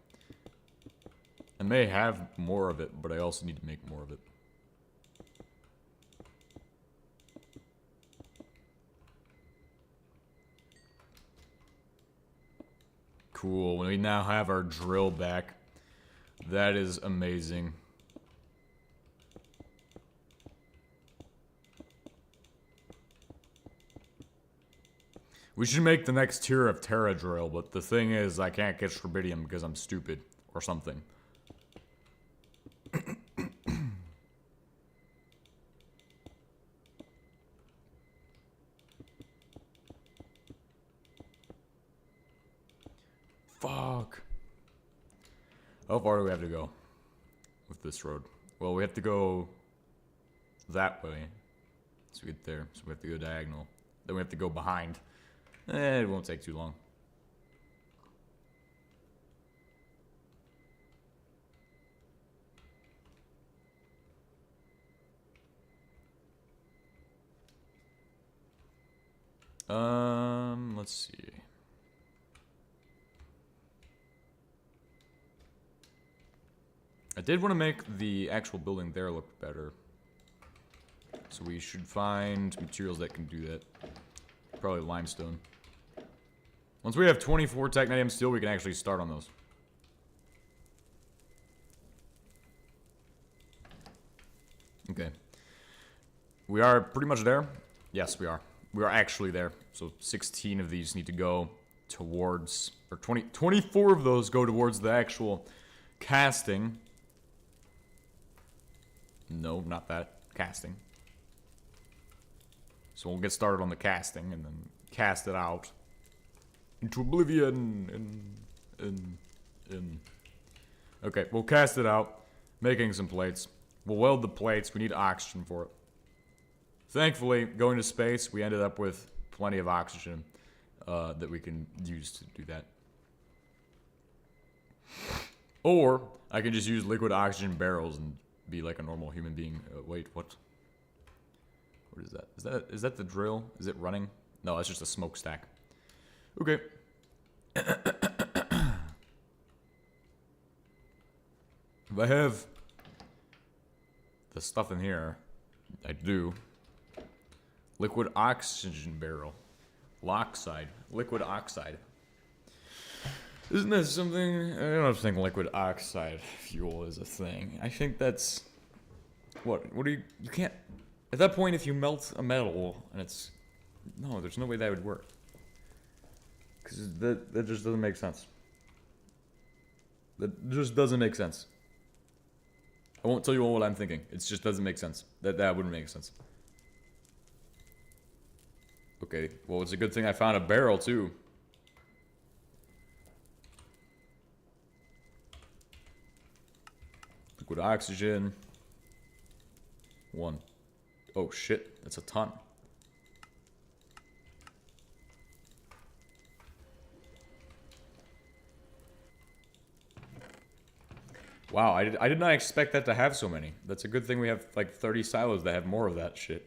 I may have more of it, but I also need to make more of it. Cool. We now have our drill back. That is amazing. We should make the next tier of Terra drill, but the thing is, I can't get Rubidium because I'm stupid or something. Fuck. How far do we have to go with this road? Well, we have to go that way. So we get there. So we have to go diagonal. Then we have to go behind. It won't take too long. Let's see. I did want to make the actual building there look better. So we should find materials that can do that. Probably limestone. Once we have 24 technetium steel, we can actually start on those. Okay. We are pretty much there. Yes, we are. We are actually there. So 16 of these need to go towards, or 24 of those go towards the actual casting. No, not that. Casting. So we'll get started on the casting and then cast it out into oblivion. Okay, we'll cast it out, making some plates. We'll weld the plates. We need oxygen for it. Thankfully, going to space, we ended up with plenty of oxygen that we can use to do that. Or I can just use liquid oxygen barrels and be like a normal human being. Wait, what? What is that? Is that the drill? Is it running? No, that's just a smokestack. Okay. If I have the stuff in here, I do. Liquid oxygen barrel. Loxide. Liquid oxide. Isn't that something? I don't think liquid oxide fuel is a thing. I think that's... What do you... You can't... At that point, if you melt a metal and it's... No, there's no way that would work. Because that just doesn't make sense. That just doesn't make sense. I won't tell you all what I'm thinking. It just doesn't make sense. That wouldn't make sense. Okay, well, it's a good thing I found a barrel, too. Liquid oxygen. 1. Oh, shit. That's a ton. Wow, I did not expect that to have so many. That's a good thing we have, like, 30 silos that have more of that shit.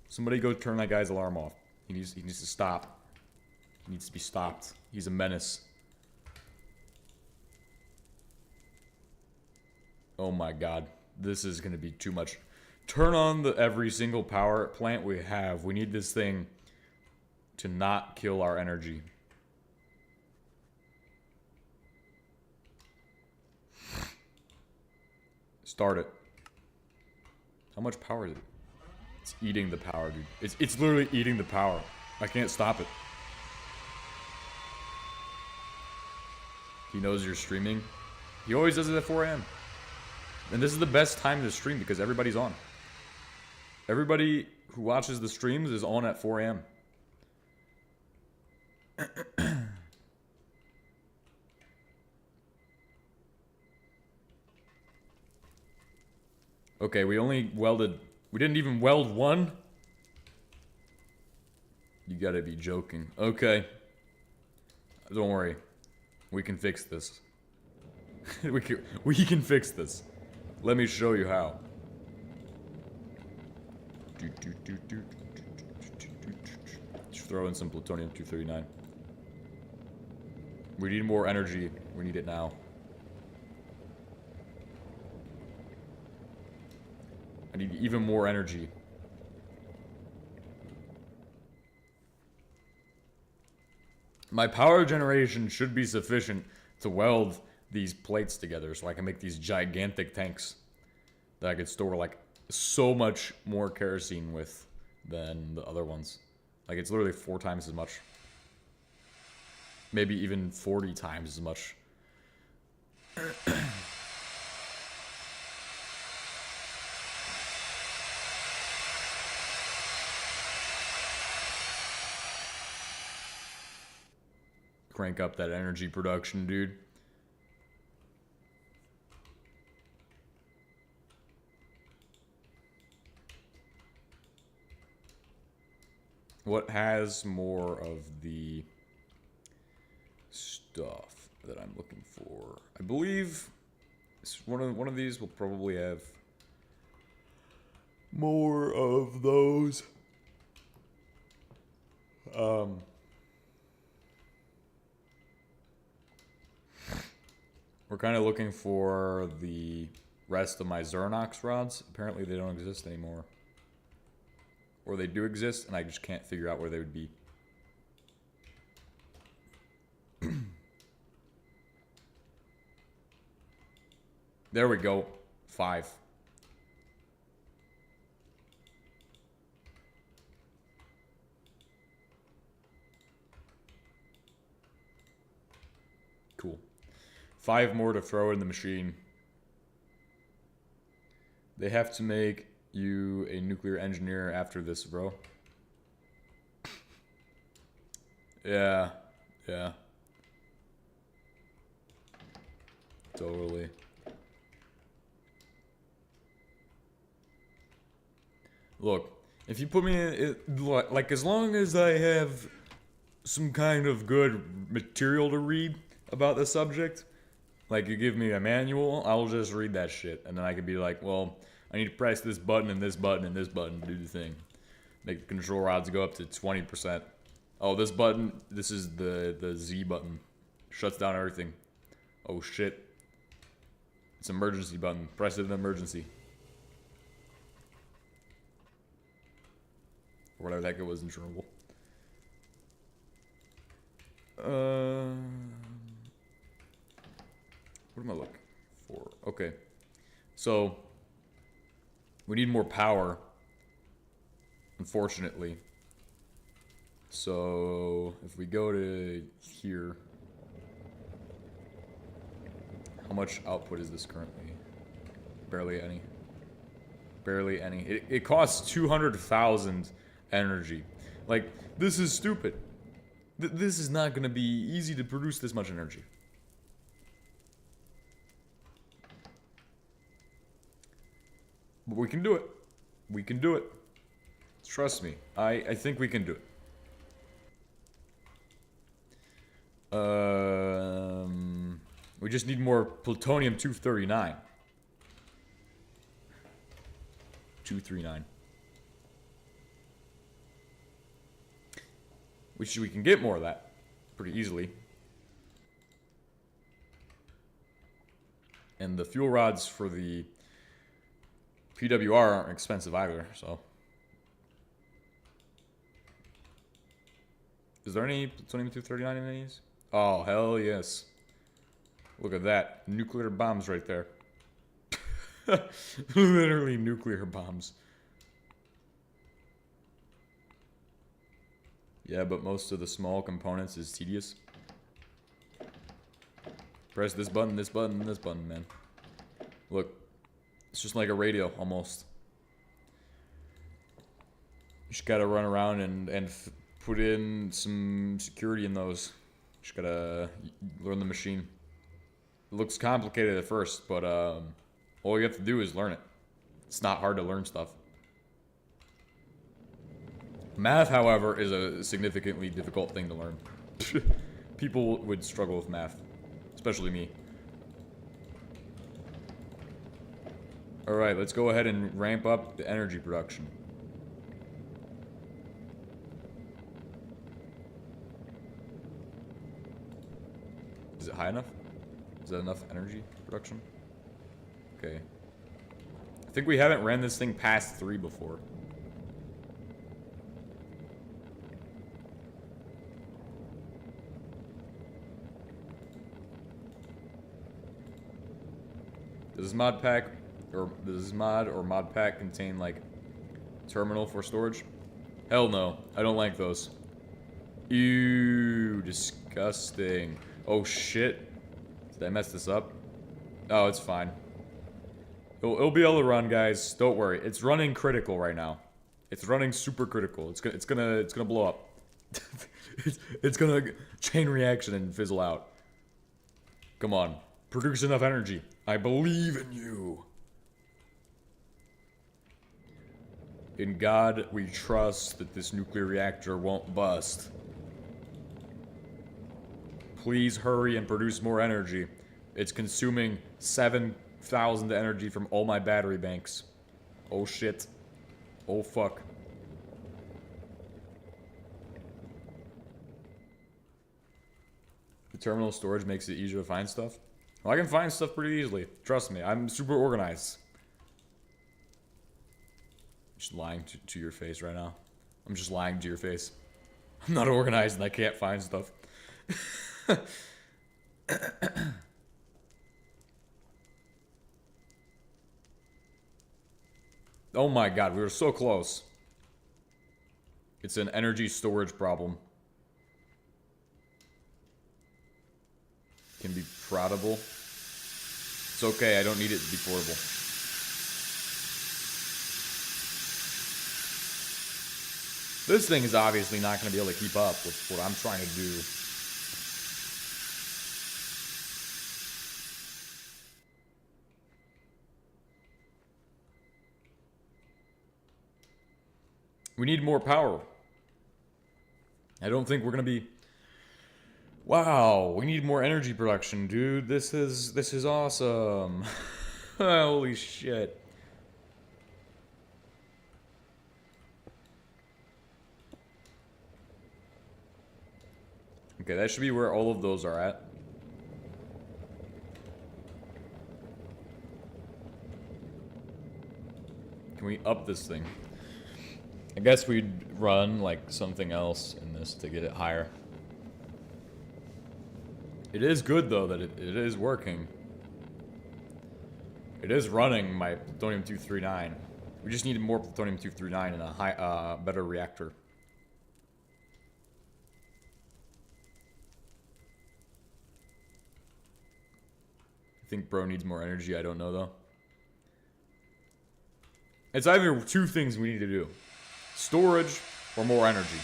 Somebody go turn that guy's alarm off. He needs to stop. He needs to be stopped. He's a menace. Oh my god. This is gonna be too much. Turn on every single power plant we have. We need this thing to not kill our energy. Start it. How much power is it? It's eating the power, dude. It's literally eating the power. I can't stop it. He knows you're streaming. He always does it at 4 a.m. And this is the best time to stream because everybody's on. Everybody who watches the streams is on at 4 a.m. Okay, we only welded... We didn't even weld one? You gotta be joking. Okay. Don't worry. We can fix this. we can fix this. Let me show you how. Just throw in some plutonium-239. We need more energy. We need it now. I need even more energy. My power generation should be sufficient to weld these plates together so I can make these gigantic tanks that I could store like so much more kerosene with than the other ones. Like it's literally 4 times as much. Maybe even 40 times as much. Crank up that energy production, dude. What has more of the stuff that I'm looking for? I believe one of these will probably have more of those. We're kind of looking for the rest of my Xernox rods. Apparently they don't exist anymore. Or they do exist, and I just can't figure out where they would be. There we go. 5. Cool. 5 more to throw in the machine. They have to make you a nuclear engineer after this, bro. Yeah. Totally. Look, if you put me in, like, as long as I have some kind of good material to read about the subject, like, you give me a manual, I'll just read that shit, and then I can be like, well, I need to press this button and this button and this button to do the thing. Make the control rods go up to 20%. Oh, this button, this is the Z button. Shuts down everything. Oh, shit. It's an emergency button. Press it in emergency. Or whatever the heck it was in Chernobyl. What am I looking for? Okay. So, we need more power. Unfortunately. So, if we go to here... How much output is this currently? Barely any. Barely any. It costs 200,000 energy. Like, this is stupid. This is not gonna be easy to produce this much energy. But we can do it. We can do it. Trust me. I think we can do it. We just need more plutonium-239. 239. Which we can get more of that pretty easily. And the fuel rods for the PWR aren't expensive either, so. Is there any plutonium-239 in these? Oh, hell yes. Look at that. Nuclear bombs right there. Literally nuclear bombs. Yeah, but most of the small components is tedious. Press this button, this button, this button, man. Look. It's just like a radio, almost. You just gotta run around and put in some security in those. Just gotta learn the machine. It looks complicated at first, but all you have to do is learn it. It's not hard to learn stuff. Math, however, is a significantly difficult thing to learn. People would struggle with math, especially me. Alright, let's go ahead and ramp up the energy production. Is it high enough? Is that enough energy production? Okay. I think we haven't ran this thing past 3 before. Does this mod pack, or does this mod or mod pack contain, like, terminal for storage? Hell no. I don't like those. Ew, disgusting. Oh shit. Did I mess this up? Oh, it's fine. It'll be able to run, guys. Don't worry. It's running critical right now. It's running super critical. It's gonna blow up. it's gonna chain reaction and fizzle out. Come on. Produce enough energy. I believe in you. In God, we trust that this nuclear reactor won't bust. Please hurry and produce more energy. It's consuming 7,000 energy from all my battery banks. Oh shit. Oh fuck. The terminal storage makes it easier to find stuff. Well, I can find stuff pretty easily. Trust me, I'm super organized. Just lying to your face right now. I'm just lying to your face. I'm not organized and I can't find stuff. Oh my god, we were so close. It's an energy storage problem. Can be portable. It's okay, I don't need it to be portable. This thing is obviously not going to be able to keep up with what I'm trying to do. We need more power. I don't think we're going to be... Wow, we need more energy production, dude. This is awesome. Holy shit. Okay, that should be where all of those are at. Can we up this thing? I guess we'd run like something else in this to get it higher. It is good though that it is working. It is running my plutonium-239. We just needed more plutonium-239 and a better reactor. I think bro needs more energy, I don't know though. It's either two things we need to do. Storage or more energy.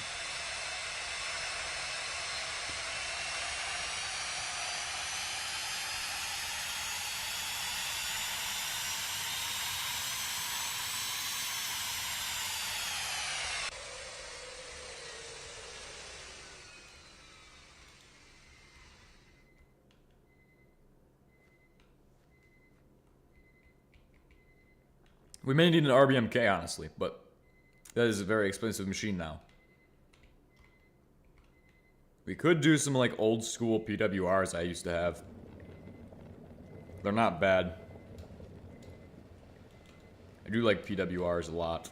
We may need an RBMK, honestly, but that is a very expensive machine now. We could do some, like, old school PWRs I used to have. They're not bad. I do like PWRs a lot.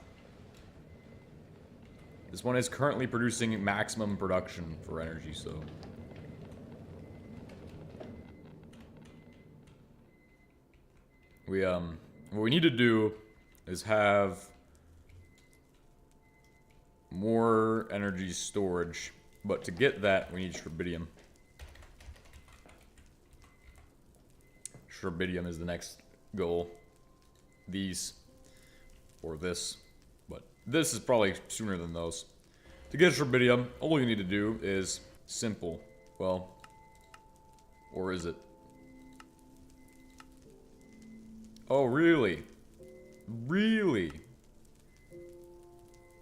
This one is currently producing maximum production for energy, so... what we need to do is have more energy storage, but to get that we need Sherbidium. Sherbidium is the next goal. These or this, but this is probably sooner than those. To get Sherbidium, all you need to do is simple. Well, or is it? Oh, really? Really?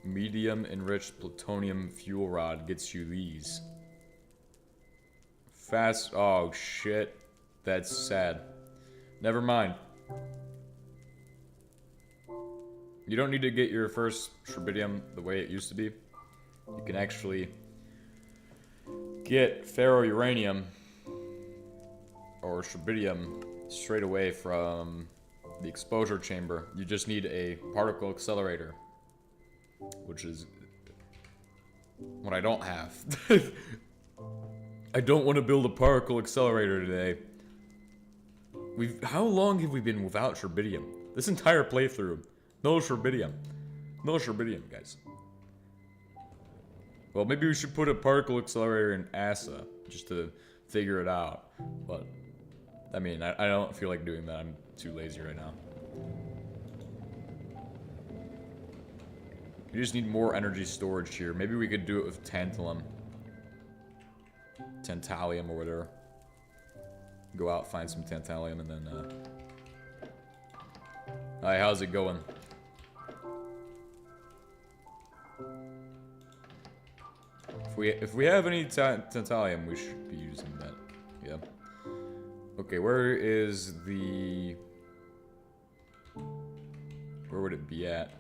Medium enriched plutonium fuel rod gets you these. Fast. Oh, shit. That's sad. Never mind. You don't need to get your first Sherbidium the way it used to be. You can actually get ferrouranium or Sherbidium straight away from the exposure chamber. You just need a particle accelerator, which is what I don't have. I don't want to build a particle accelerator today. How long have we been without Sherbidium? This entire playthrough. No Sherbidium. No Sherbidium, guys. Well, maybe we should put a particle accelerator in ASA just to figure it out. But, I mean, I don't feel like doing that. I'm too lazy right now. You just need more energy storage here. Maybe we could do it with tantalum. Tantalium or whatever. Go out, find some tantalium, and then, Hi, how's it going? If we have any tantalium, we should be using that. Yeah. Okay, where is the... Where would it be at?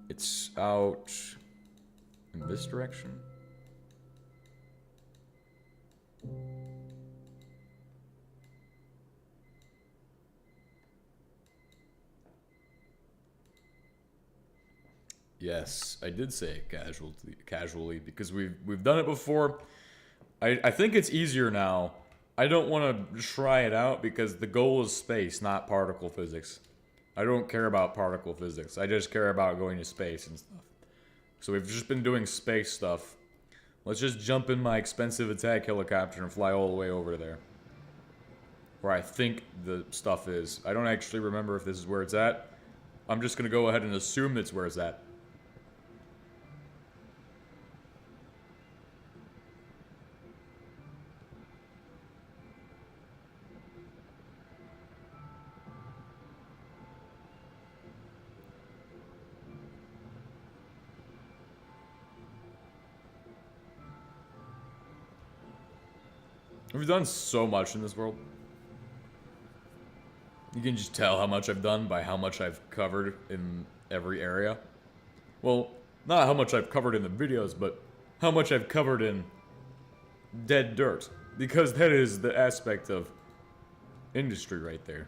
It's out in this direction. Yes, I did say it casually because we've done it before. I think it's easier now. I don't want to try it out because the goal is space, not particle physics. I don't care about particle physics. I just care about going to space and stuff. So we've just been doing space stuff. Let's just jump in my expensive attack helicopter and fly all the way over there. Where I think the stuff is. I don't actually remember if this is where it's at. I'm just going to go ahead and assume that's where it's at. We've done so much in this world. You can just tell how much I've done by how much I've covered in every area. Well, not how much I've covered in the videos, but how much I've covered in dead dirt. Because that is the aspect of industry right there.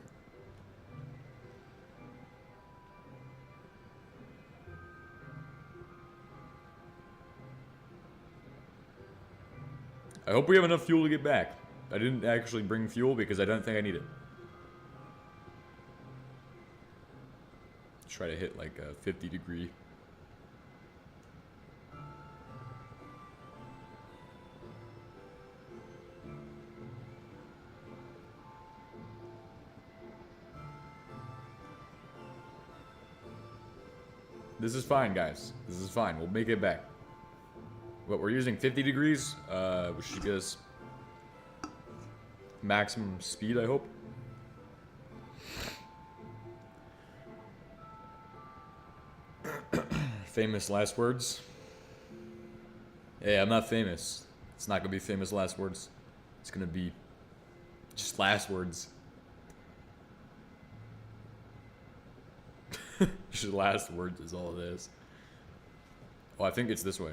I hope we have enough fuel to get back. I didn't actually bring fuel because I don't think I need it. Try to hit like a 50-degree. This is fine, guys. This is fine. We'll make it back. But we're using 50 degrees, which should get us maximum speed, I hope. Famous last words. Hey, I'm not famous. It's not gonna be famous last words. It's gonna be just last words. Just last words is all it is. Oh, I think it's this way.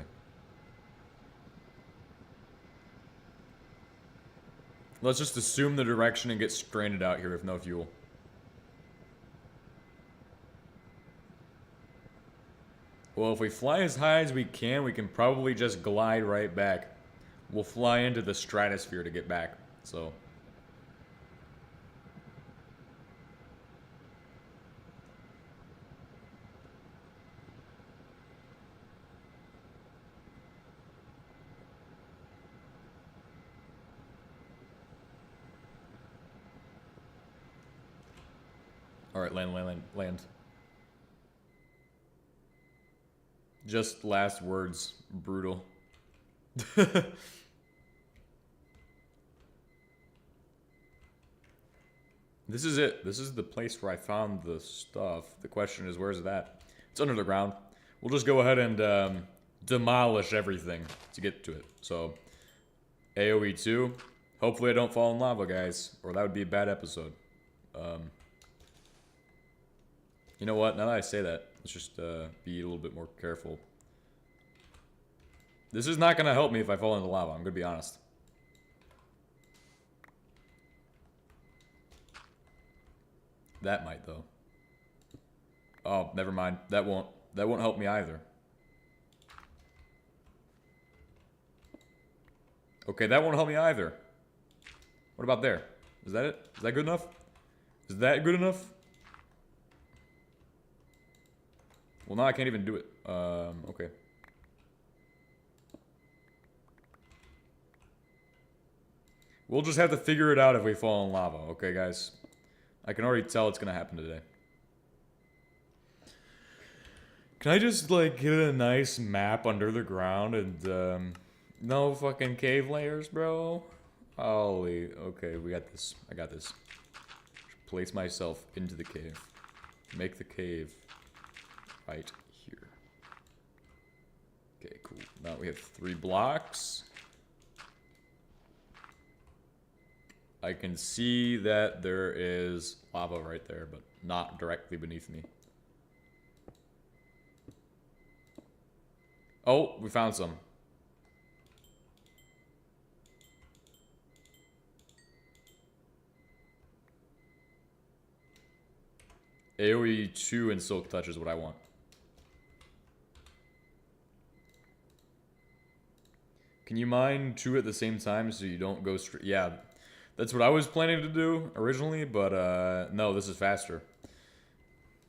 Let's just assume the direction and get stranded out here with no fuel. Well, if we fly as high as we can probably just glide right back. We'll fly into the stratosphere to get back, so. Alright, land. Just last words. Brutal. This is it. This is the place where I found the stuff. The question is, where's that? It's under the ground. We'll just go ahead and demolish everything to get to it. So, AoE 2. Hopefully I don't fall in lava, guys. Or that would be a bad episode. You know what? Now that I say that, let's just be a little bit more careful. This is not going to help me if I fall into lava. I'm going to be honest. That might, though. Oh, never mind. That won't help me either. Okay, that won't help me either. What about there? Is that it? Is that good enough? Is that good enough? Well, now I can't even do it. Okay. We'll just have to figure it out if we fall in lava, okay, guys? I can already tell it's gonna happen today. Can I just, like, get a nice map under the ground and, no fucking cave layers, bro? Holy, okay, we got this. I got this. Place myself into the cave. Make the cave right here. Okay, cool. Now we have 3 blocks. I can see that there is lava right there, but not directly beneath me. Oh, we found some. AoE 2 and Silk Touch is what I want. Can you mine 2 at the same time so you don't go straight? Yeah, that's what I was planning to do originally, but no, this is faster.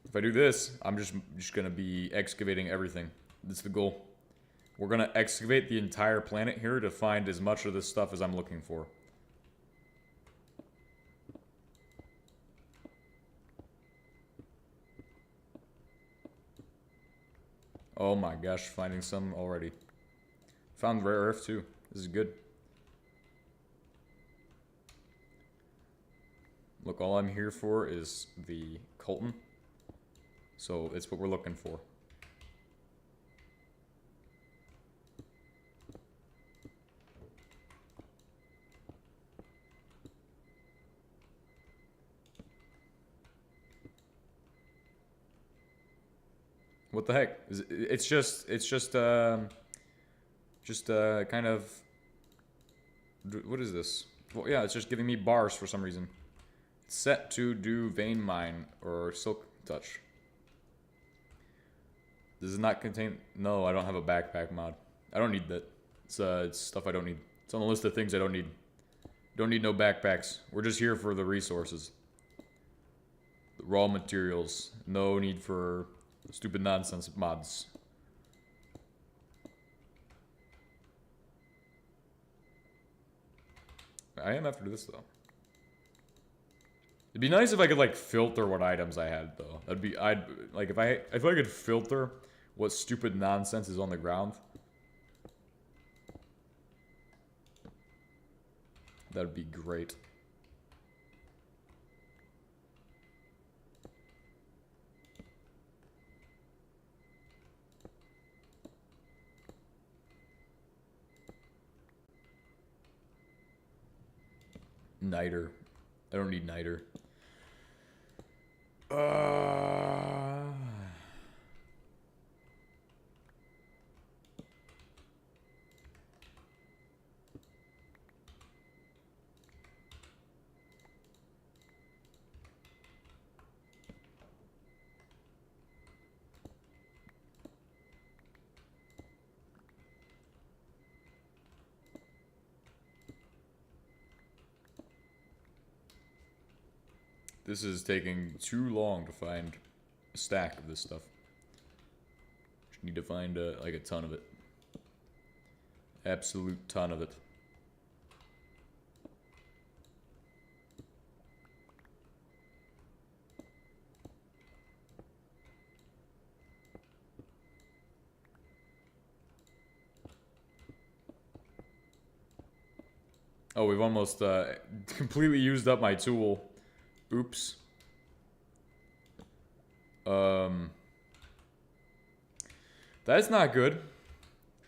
If I do this, I'm just gonna be excavating everything. That's the goal. We're gonna excavate the entire planet here to find as much of this stuff as I'm looking for. Oh my gosh, finding some already. Found rare earth too. This is good. Look, all I'm here for is the coltan. So it's what we're looking for. What the heck? It's just kind of, what is this? Well, yeah, it's just giving me bars for some reason. It's set to do vein mine or silk touch. Does it not contain? No, I don't have a backpack mod. I don't need that. It's stuff I don't need. It's on the list of things I don't need. Don't need no backpacks. We're just here for the resources. The raw materials. No need for stupid nonsense mods. I am after this, though. It'd be nice if I could, like, filter what items I had, though. That'd be, like, if I could filter what stupid nonsense is on the ground. That'd be great. Niter. I don't need niter. This is taking too long to find a stack of this stuff. Just need to find like a ton of it. Absolute ton of it. Oh, we've almost completely used up my tool. Oops. That's not good.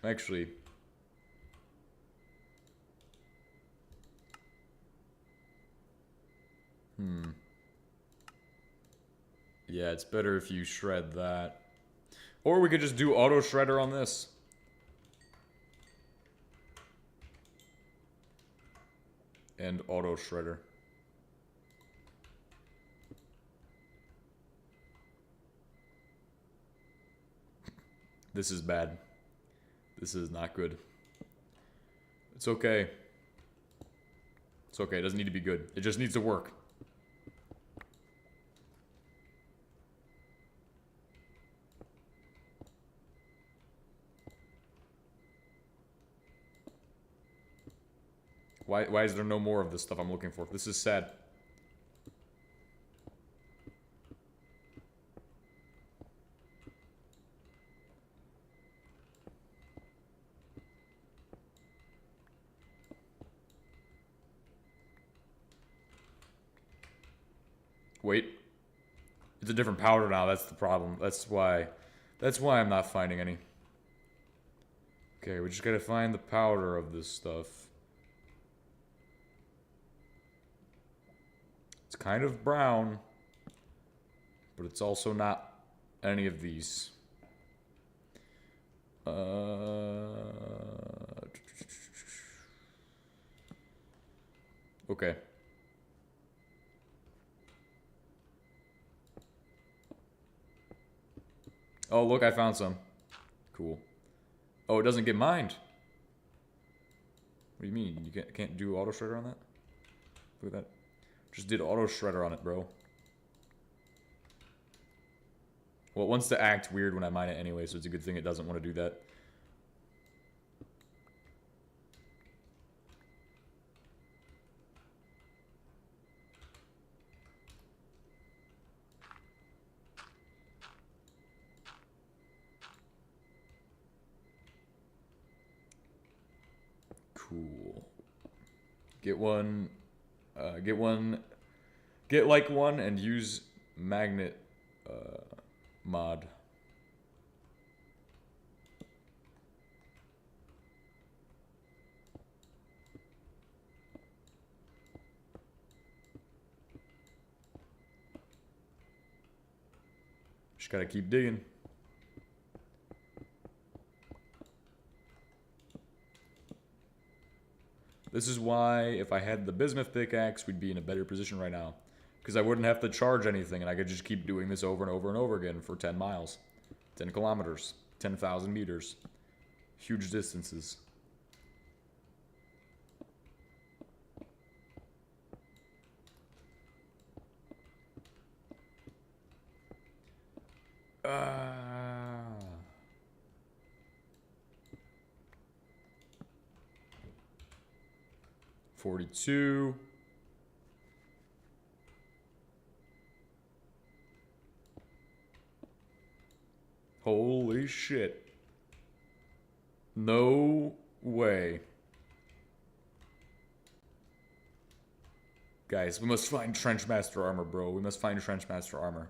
Actually. Yeah, it's better if you shred that. Or we could just do auto shredder on this. And auto shredder. This is bad. This is not good. It's okay. It's okay. It doesn't need to be good. It just needs to work. Why is there no more of this stuff I'm looking for? This is sad. Wait. It's a different powder now, that's the problem. That's why I'm not finding any. Okay, we just gotta find the powder of this stuff. It's kind of brown, but it's also not any of these. Okay. Oh, look, I found some. Cool. Oh, it doesn't get mined. What do you mean? You can't do auto shredder on that? Look at that. Just did auto shredder on it, bro. Well, it wants to act weird when I mine it anyway, so it's a good thing it doesn't want to do that. Cool. Get one, get like one, and use magnet mod. Just gotta keep digging. This is why, if I had the bismuth pickaxe, we'd be in a better position right now. Because I wouldn't have to charge anything, and I could just keep doing this over and over and over again for 10 miles. 10 kilometers. 10,000 meters. Huge distances. Uh, 42. Holy shit. No way. Guys, we must find Trenchmaster armor, bro. We must find Trenchmaster armor.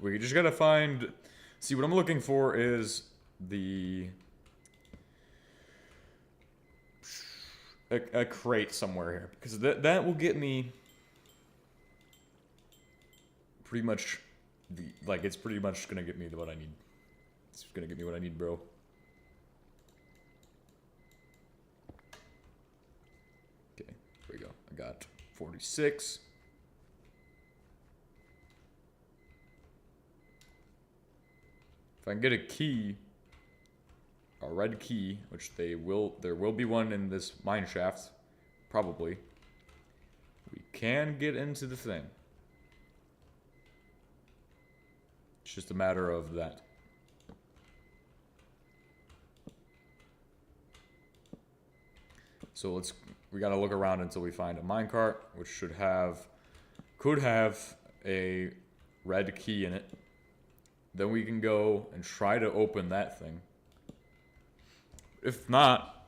We just gotta find... See, what I'm looking for is the... A crate somewhere here. Because that will get me... Pretty much... Like, it's pretty much gonna get me what I need. It's gonna get me what I need, bro. Okay, here we go. I got 46. If I can get a key, a red key, which there will be one in this mine shaft, probably, we can get into the thing. It's just a matter of that. So we gotta look around until we find a minecart, which could have a red key in it. Then we can go and try to open that thing. If not,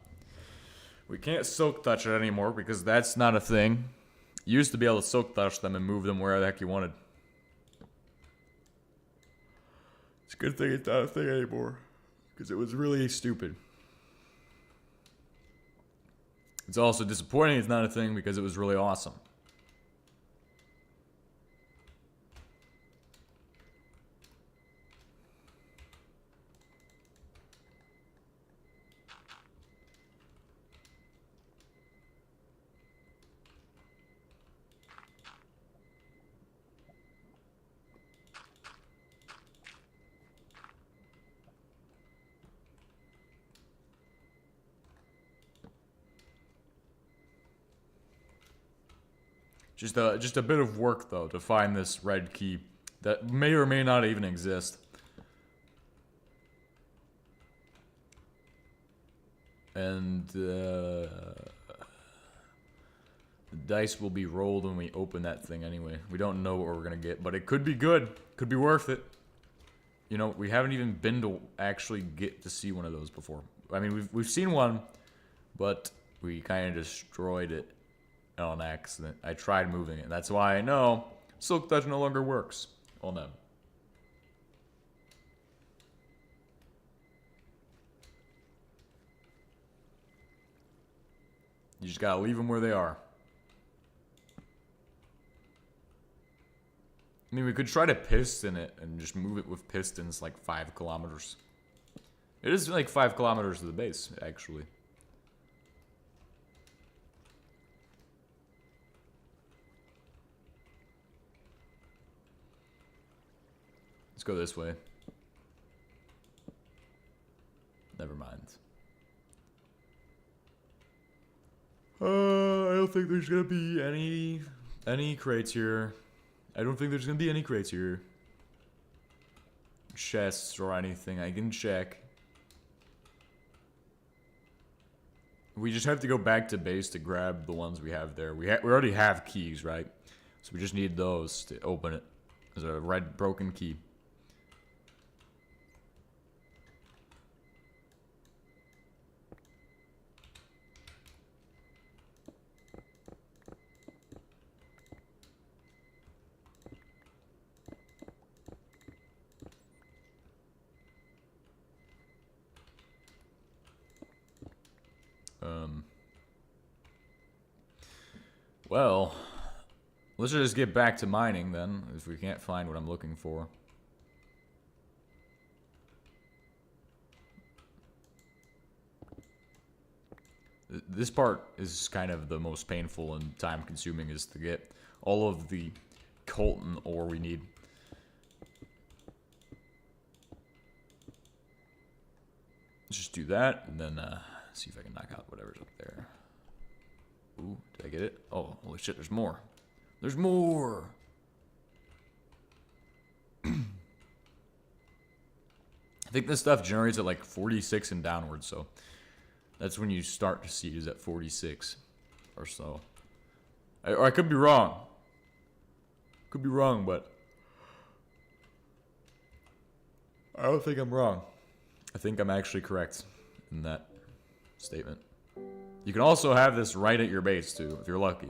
we can't silk touch it anymore because that's not a thing. You used to be able to silk touch them and move them wherever the heck you wanted. It's a good thing it's not a thing anymore because it was really stupid. It's also disappointing it's not a thing because it was really awesome. Just a bit of work, though, to find this red key that may or may not even exist. And the dice will be rolled when we open that thing anyway. We don't know what we're gonna get, but it could be good. Could be worth it. You know, we haven't even been to actually get to see one of those before. I mean, we've seen one, but we kind of destroyed it on accident. I tried moving it. That's why I know silk touch no longer works on them. You just gotta leave them where they are. I mean, we could try to piston it and just move it with pistons like 5 kilometers. It is like 5 kilometers to the base, actually. Let's go this way. Never mind. I don't think there's gonna be any crates here. I don't think there's gonna be any crates here. Chests or anything. I can check. We just have to go back to base to grab the ones we have there. We already have keys, right? So we just need those to open it. There's a red broken key. Well, let's just get back to mining then, if we can't find what I'm looking for. This part is kind of the most painful and time-consuming, is to get all of the coltan ore we need. Let's just do that, and then see if I can knock out whatever's up there. Ooh, did I get it? Oh, holy shit, there's more. There's more! I think this stuff generates at like 46 and downwards, so that's when you start to see it is at 46 or so. Or I could be wrong. Could be wrong, but I don't think I'm wrong. I think I'm actually correct in that statement. You can also have this right at your base, too, if you're lucky.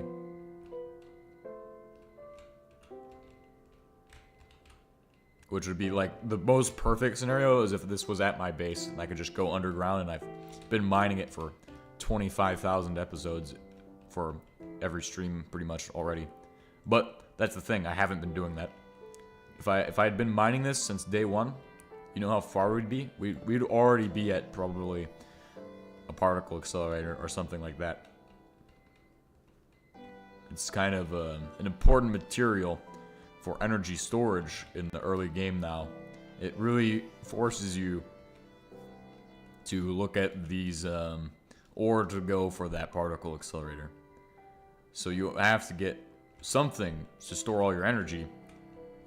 Which would be, like, the most perfect scenario is if this was at my base and I could just go underground, and I've been mining it for 25,000 episodes for every stream pretty much already. But that's the thing, I haven't been doing that. If I had been mining this since day one, you know how far we'd be? We'd already be at probably a particle accelerator or something like that. It's kind of an important material for energy storage in the early game now. It really forces you to look at these ore to go for that particle accelerator. So you have to get something to store all your energy,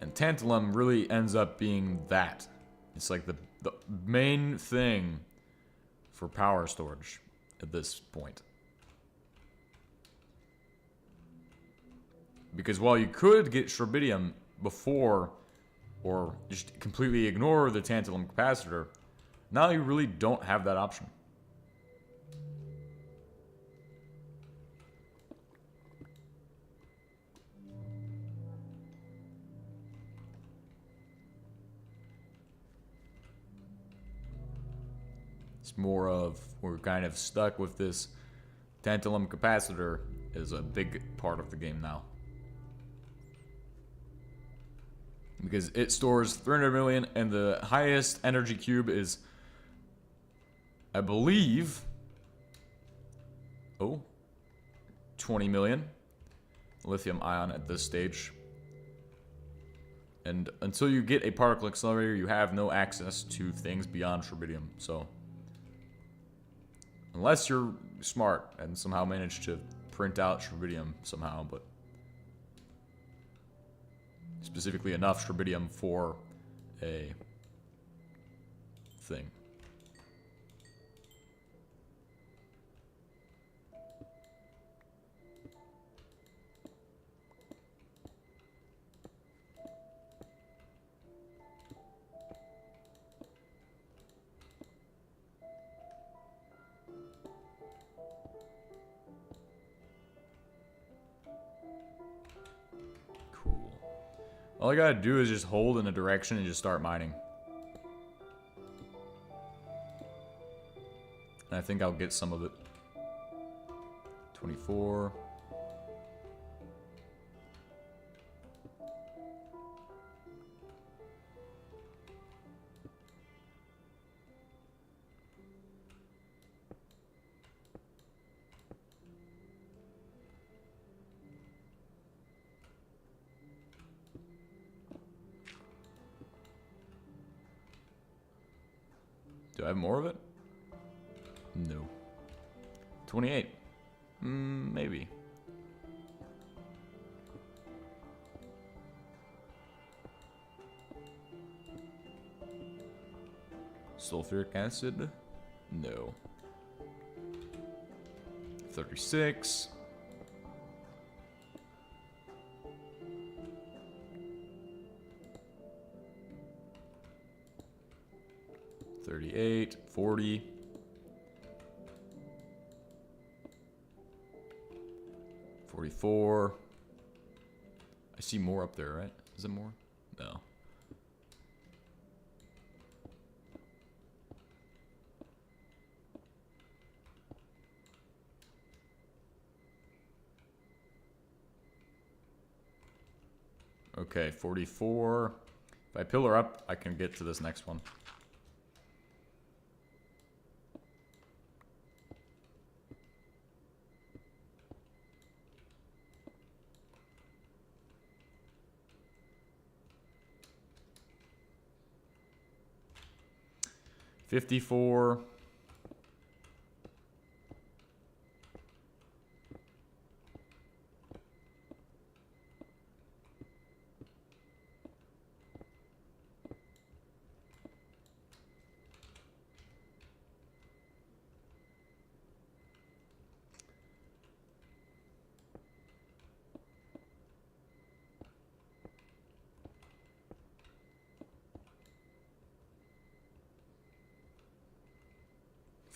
and tantalum really ends up being that. It's like the main thing for power storage at this point. Because while you could get Sherbidium before, or just completely ignore the tantalum capacitor, now you really don't have that option. It's more of, we're kind of stuck with this tantalum capacitor is a big part of the game now. Because it stores 300 million, and the highest energy cube is, I believe, 20 million lithium ion at this stage. And until you get a particle accelerator, you have no access to things beyond Sherbidium. So, unless you're smart and somehow manage to print out Sherbidium somehow, but specifically enough Sherbidium for a thing. All I gotta do is just hold in a direction and just start mining. And I think I'll get some of it. 24. Do I have more of it? No. 28. Maybe. Sulfuric acid? No. 36. $38, $40. $44. I see more up there, right? Is it more? No. Okay, 44. If I pillar up, I can get to this next one. 54.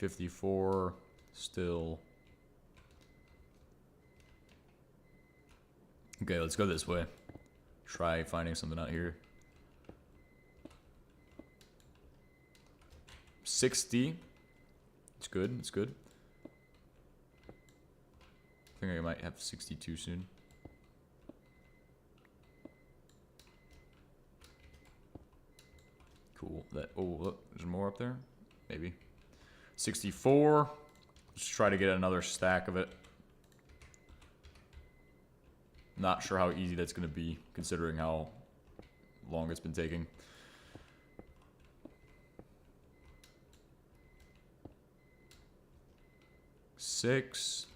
$54 still. Okay, let's go this way. Try finding something out here. 60. It's good. It's good. I think I might have 62 soon. Cool. That. Oh, look, there's more up there. Maybe. 64. Let's try to get another stack of it. Not sure how easy that's going to be, considering how long it's been taking. Six.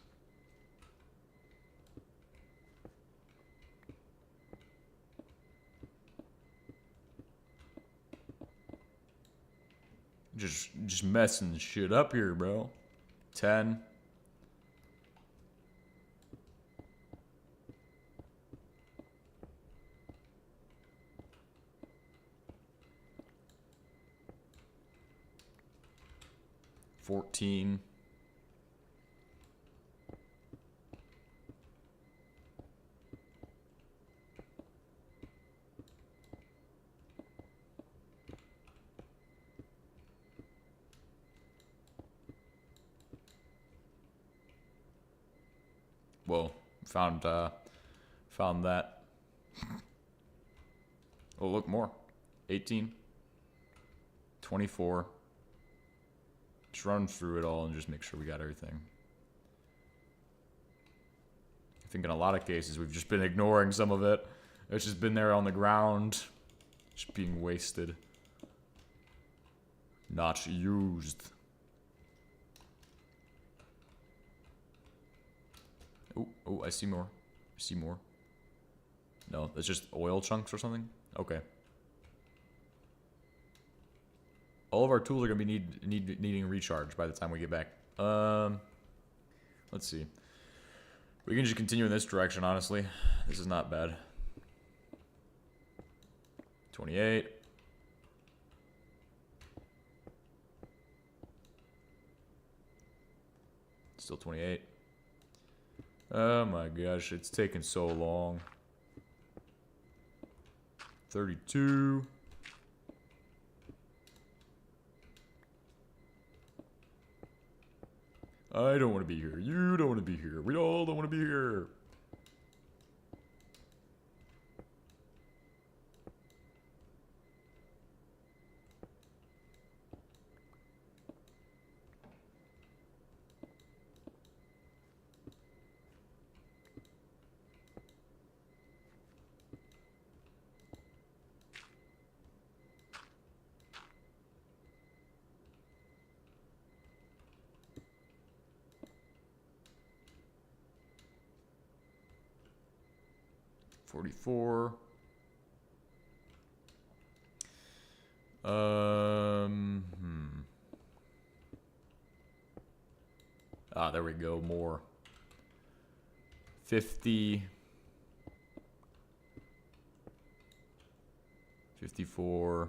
Just messing shit up here, bro. 10. $14. Whoa, found that. Oh, look, more. 18. 24. Just run through it all and just make sure we got everything. I think in a lot of cases we've just been ignoring some of it. It's just been there on the ground, just being wasted. Not used. Oh, I see more. I see more. No, that's just oil chunks or something? Okay. All of our tools are going to be needing recharge by the time we get back. Let's see. We can just continue in this direction, honestly. This is not bad. 28. Still 28. Oh my gosh, it's taking so long. 32. I don't want to be here. You don't want to be here. We all don't want to be here. $44. Ah, there we go. More. 50. 54.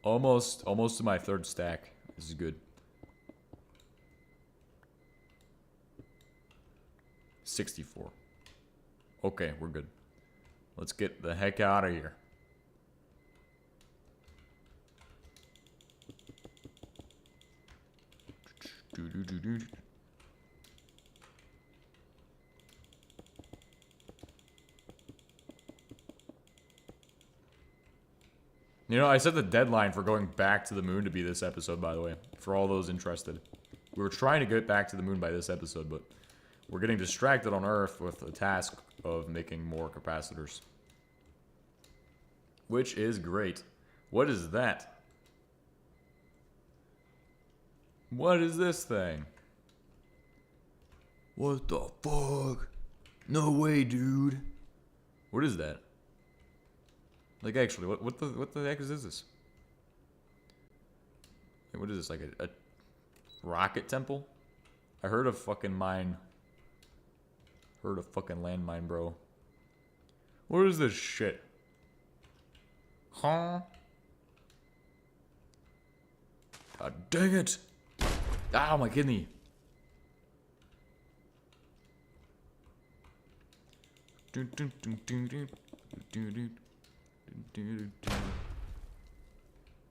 Almost to my third stack. This is good. 64. Okay, we're good. Let's get the heck out of here. You know, I set the deadline for going back to the moon to be this episode, by the way, for all those interested. We were trying to get back to the moon by this episode, but we're getting distracted on Earth with the task of making more capacitors. Which is great. What is that? What is this thing? What the fuck? No way, dude. What is that? Like, actually, what the heck is this? Hey, what is this? Like a rocket temple? I heard a fucking mine. Heard a fucking landmine, bro. What is this shit? Huh? God dang it! Ow, my kidney!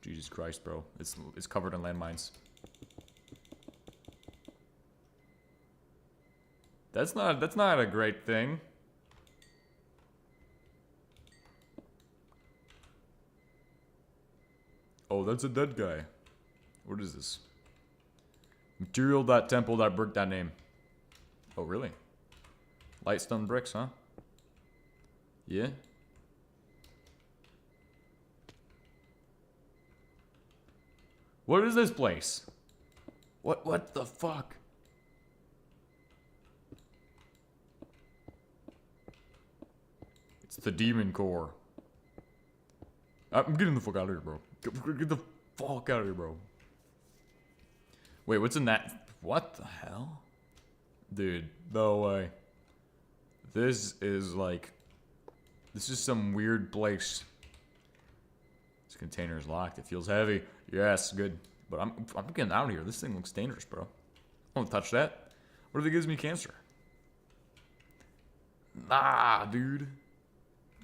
Jesus Christ, bro. It's covered in landmines. That's not a great thing. Oh, that's a dead guy. What is this? Material.temple.brick.name. Oh, really? Lightstone bricks, huh? Yeah? What is this place? What the fuck? It's the demon core. I'm getting the fuck out of here, bro. Get the fuck out of here, bro. Wait, what's in that? What the hell? Dude, no way. This is like... This is some weird place. This container is locked. It feels heavy. Yes, good. But I'm getting out of here. This thing looks dangerous, bro. I won't touch that. What if it gives me cancer? Nah, dude.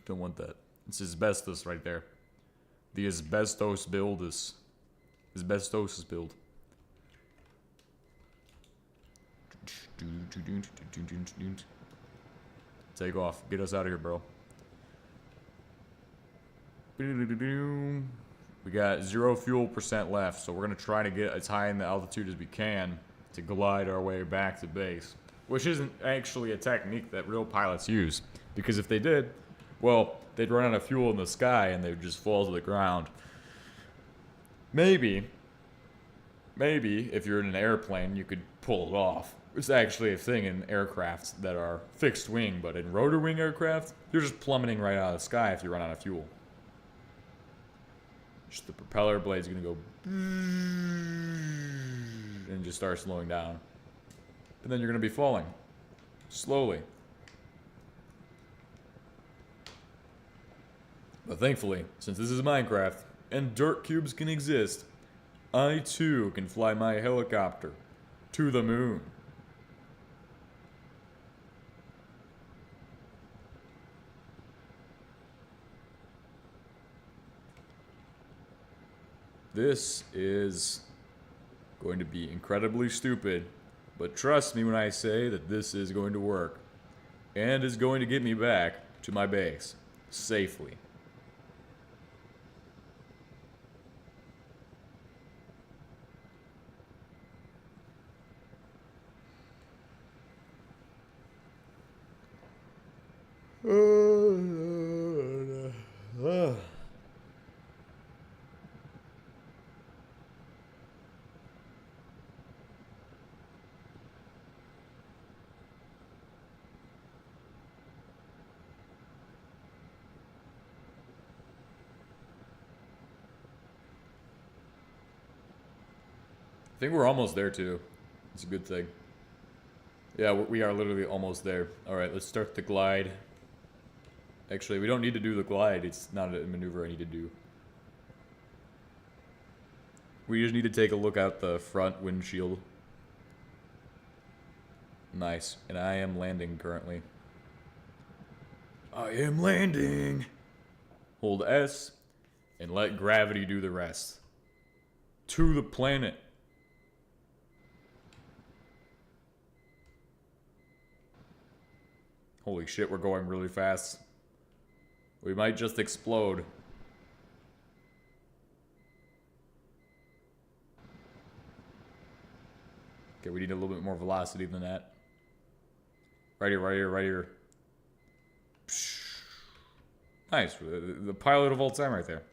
Don't want that. It's asbestos right there. The asbestos build is... Asbestosis build. Take off. Get us out of here, bro. We got 0 fuel % left, so we're gonna try to get as high in the altitude as we can to glide our way back to base. Which isn't actually a technique that real pilots use. Because if they did, well, they'd run out of fuel in the sky and they'd just fall to the ground. Maybe, if you're in an airplane, you could pull it off. It's actually a thing in aircrafts that are fixed wing, but in rotor wing aircraft, you're just plummeting right out of the sky if you run out of fuel. Just the propeller blade's gonna go and just start slowing down. And then you're gonna be falling. Slowly. But thankfully, since this is Minecraft, and dirt cubes can exist, I too can fly my helicopter to the moon. This is going to be incredibly stupid, but trust me when I say that this is going to work, and is going to get me back to my base safely. I think we're almost there too. It's a good thing. Yeah, we are literally almost there. Alright, let's start the glide. Actually, we don't need to do the glide. It's not a maneuver I need to do. We just need to take a look out the front windshield. Nice. And I am landing currently. I am landing! Hold S and let gravity do the rest. To the planet. Holy shit, we're going really fast. We might just explode. Okay, we need a little bit more velocity than that. Right here, right here, right here. Nice, the pilot of all time right there.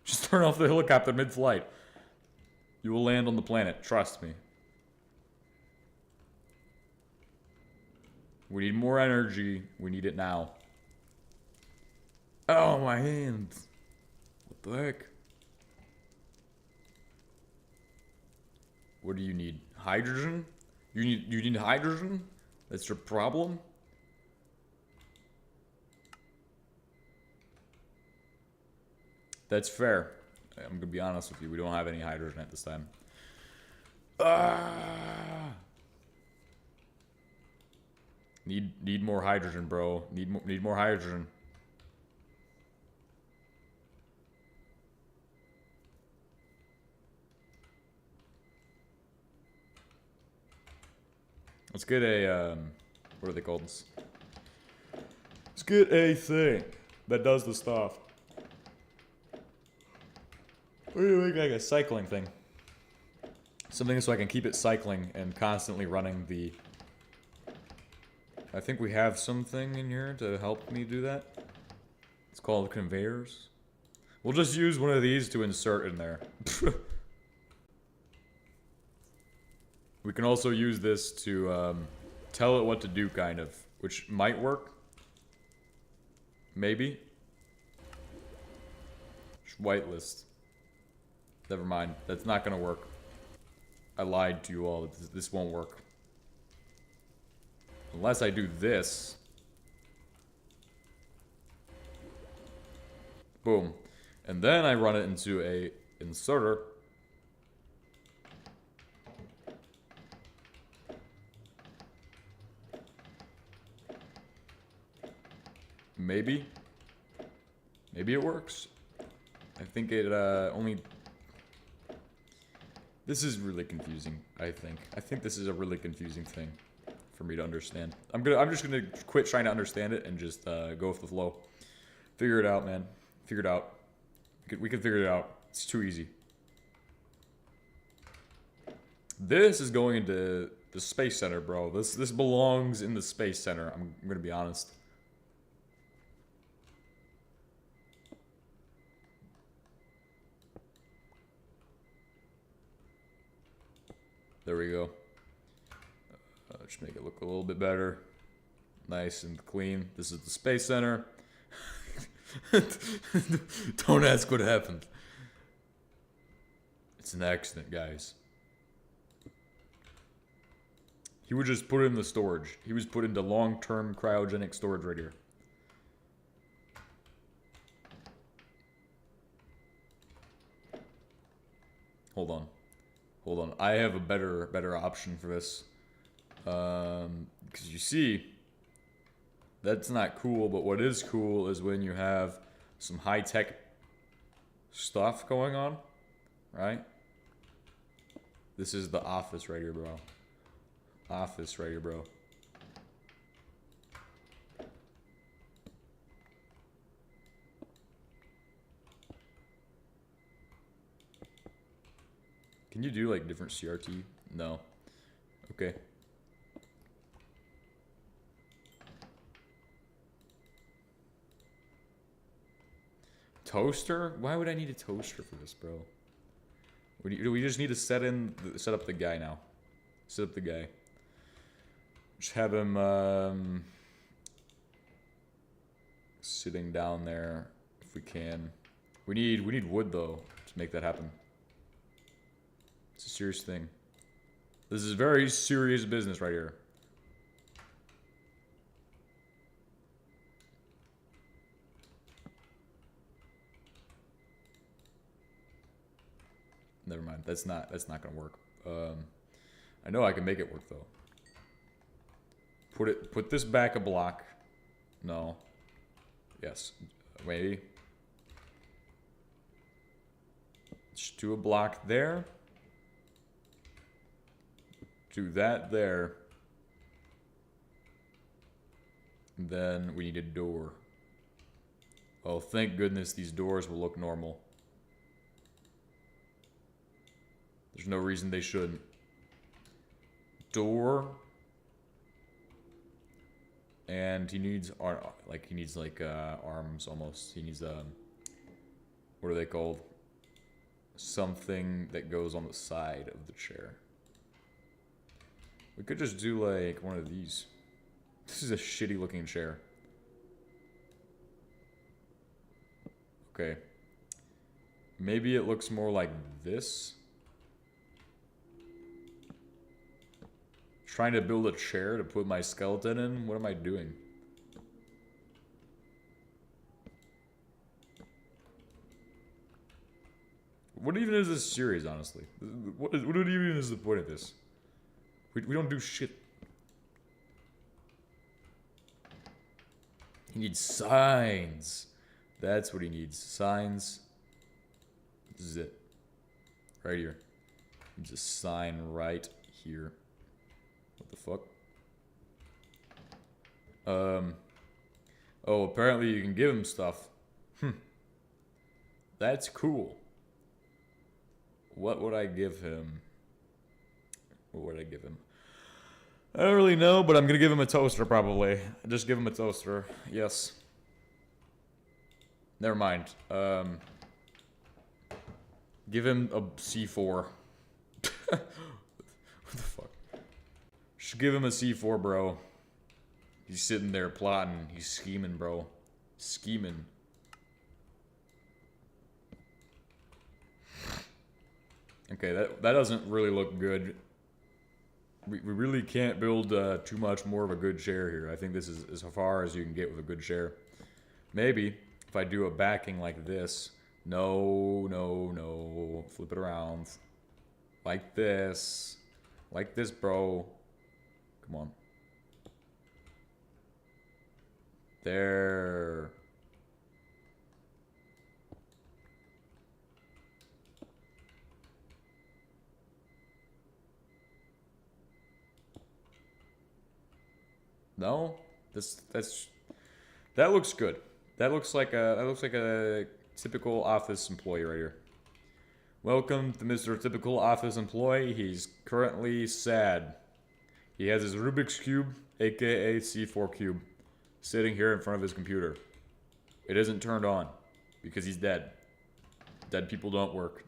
Just turn off the helicopter mid-flight. You will land on the planet, trust me. We need more energy. We need it now. Oh, my hands. What the heck? What do you need? Hydrogen? You need hydrogen? That's your problem? That's fair. I'm gonna be honest with you. We don't have any hydrogen at this time. Ah! Need more hydrogen, bro. Need more hydrogen. Let's get a what are they called? Let's get a thing that does the stuff. What do you make like a cycling thing? Something so I can keep it cycling and constantly running the... I think we have something in here to help me do that. It's called conveyors. We'll just use one of these to insert in there. We can also use this to tell it what to do, kind of. Which might work. Maybe. Just whitelist. Never mind. That's not gonna work. I lied to you all. This won't work. Unless I do this. Boom. And then I run it into a inserter. Maybe. Maybe it works. I think it only... This is really confusing, I think. I think this is a really confusing thing for me to understand. I'm just gonna quit trying to understand it and just go with the flow. Figure it out, man. Figure it out. We can figure it out. It's too easy. This is going into the Space Center, bro. This belongs in the Space Center. I'm gonna be honest. There we go. Just make it look a little bit better. Nice and clean. This is the Space Center. Don't ask what happened. It's an accident, guys. He would just put it in the storage. He was put into long-term cryogenic storage right here. Hold on. Hold on. I have a better option for this. Because you see, that's not cool, but what is cool is when you have some high-tech stuff going on, right? This is the office right here, bro. Office right here, bro. Can you do like different CRT? No. Okay. Toaster? Why would I need a toaster for this, bro? Do we just need to set up the guy now? Set up the guy. Just have him sitting down there if we can. We need wood though to make that happen. It's a serious thing. This is very serious business right here. Never mind. That's not gonna work. I know I can make it work though. Put this back a block. No. Yes. Maybe. Just do a block there. Do that there. And then we need a door. Oh, thank goodness these doors will look normal. There's no reason they shouldn't. Door. And he needs arms almost. He needs what are they called? Something that goes on the side of the chair. We could just do like one of these. This is a shitty looking chair. Okay. Maybe it looks more like this. Trying to build a chair to put my skeleton in? What am I doing? What even is this series, honestly? What even is the point of this? We don't do shit. He needs signs. That's what he needs. Signs. This is it. Right here. He needs a sign right here. What the fuck? Oh, apparently you can give him stuff. That's cool. What would I give him? What would I give him? I don't really know, but I'm gonna give him a toaster probably. Just give him a toaster. Yes. Never mind. Give him a C4. What the fuck? Should give him a C4, bro. He's sitting there plotting. He's scheming, bro. Scheming. Okay, that doesn't really look good. We really can't build too much more of a good chair here. I think this is as far as you can get with a good chair. Maybe if I do a backing like this. No, no, no. Flip it around. Like this. Like this, bro. Come on. There. No? That looks good. That looks like a typical office employee right here. Welcome to Mr. Typical Office Employee. He's currently sad. He has his Rubik's Cube, aka C4 Cube, sitting here in front of his computer. It isn't turned on because he's dead. Dead people don't work.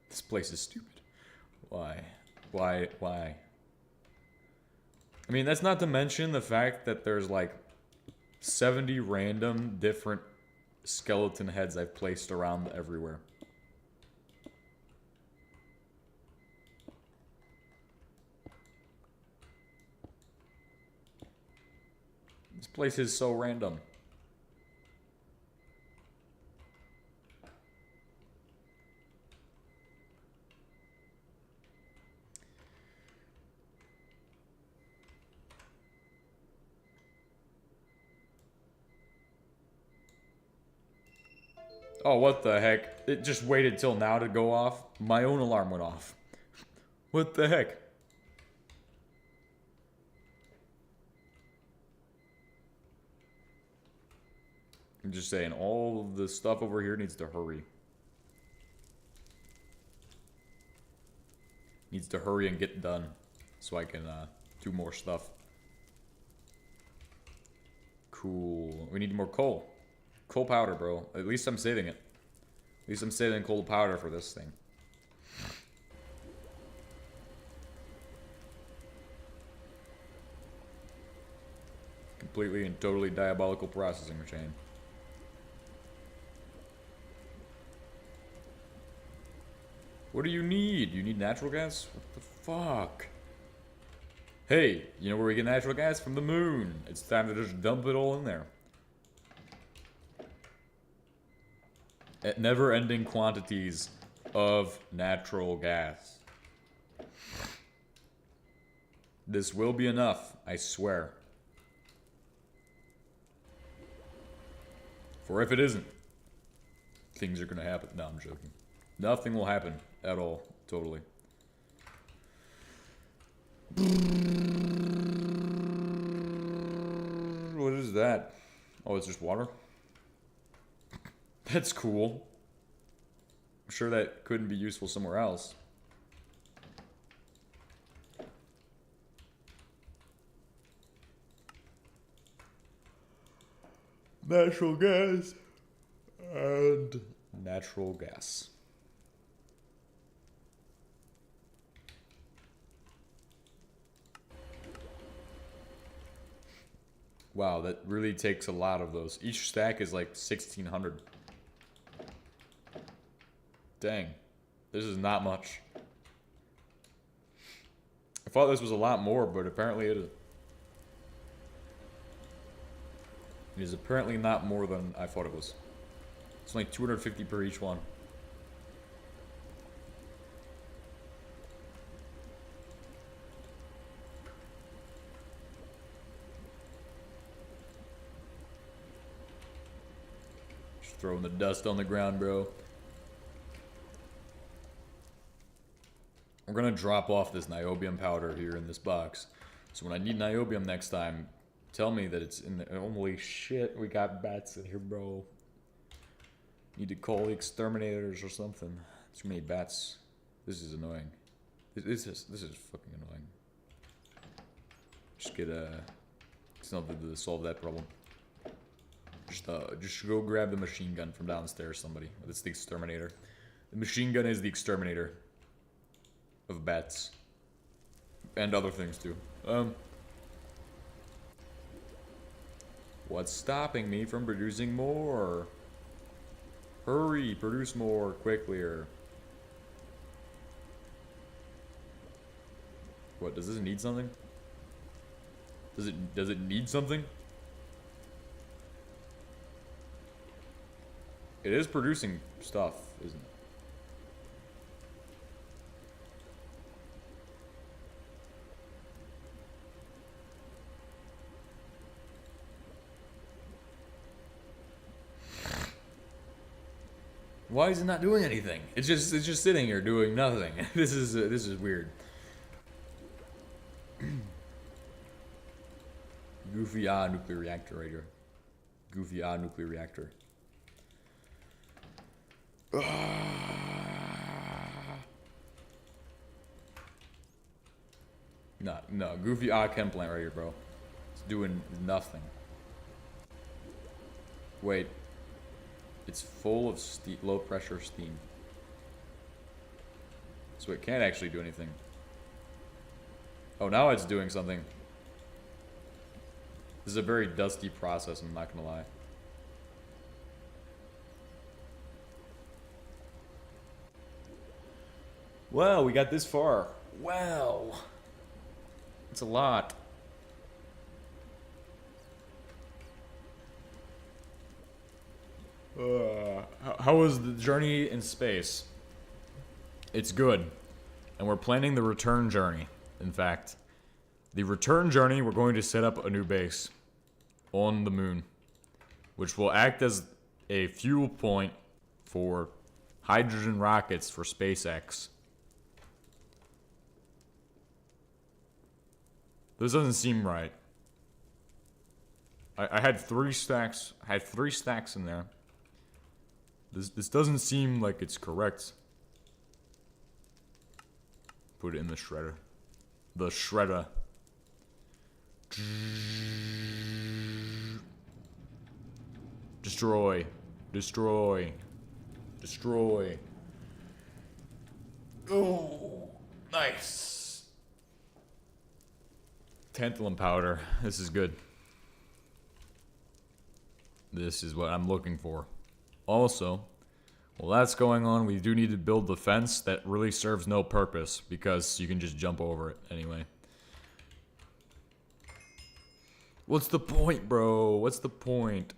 This place is stupid. Why? Why? I mean, that's not to mention the fact that there's like 70 random different skeleton heads I've placed around everywhere. This place is so random. Oh, what the heck? It just waited till now to go off. My own alarm went off. What the heck? I'm just saying, all of the stuff over here needs to hurry. Needs to hurry and get done. So I can do more stuff. Cool. We need more coal. Coal powder, bro. At least I'm saving it. At least I'm saving coal powder for this thing. Completely and totally diabolical processing chain. What do you need? You need natural gas? What the fuck? Hey, you know where we get natural gas? From the moon. It's time to just dump it all in there. At never-ending quantities of natural gas. This will be enough, I swear. For if it isn't, things are gonna happen. No, I'm joking. Nothing will happen at all, totally. What is that? Oh, it's just water? That's cool. I'm sure that couldn't be useful somewhere else. Natural gas. And natural gas. Wow, that really takes a lot of those. Each stack is like 1,600. Dang. This is not much. I thought this was a lot more, but apparently it is. It is apparently not more than I thought it was. It's only 250 per each one. Just throwing the dust on the ground, bro. We're gonna drop off this niobium powder here in this box. So when I need niobium next time, tell me that it's in the... Holy shit, we got bats in here, bro. Need to call the exterminators or something. Too many bats. This is annoying. This is fucking annoying. Just get something to solve that problem. Just go grab the machine gun from downstairs, somebody. That's the exterminator. The machine gun is the exterminator of bats. And other things too. What's stopping me from producing more? Hurry, produce more quicklier. What, does this need something? Does it need something? It is producing stuff, isn't it? Why is it not doing anything? It's just sitting here doing nothing. This is weird. Goofy nuclear reactor right here. Goofy nuclear reactor. No, goofy chem plant right here, bro. It's doing nothing. Wait. It's full of low pressure steam. So it can't actually do anything. Oh, now it's doing something. This is a very dusty process, I'm not gonna lie. Well, we got this far. Wow. It's a lot. How was the journey in space? It's good. And we're planning the return journey. In fact, the return journey, we're going to set up a new base on the moon, which will act as a fuel point for hydrogen rockets for SpaceX. This doesn't seem right. I had 3 stacks. I had 3 stacks in there. This doesn't seem like it's correct. Put it in the shredder. The shredder. Destroy. Destroy. Destroy. Oh, nice. Tantalum powder. This is good. This is what I'm looking for. Also, while that's going on, we do need to build the fence that really serves no purpose because you can just jump over it anyway. What's the point, bro? What's the point?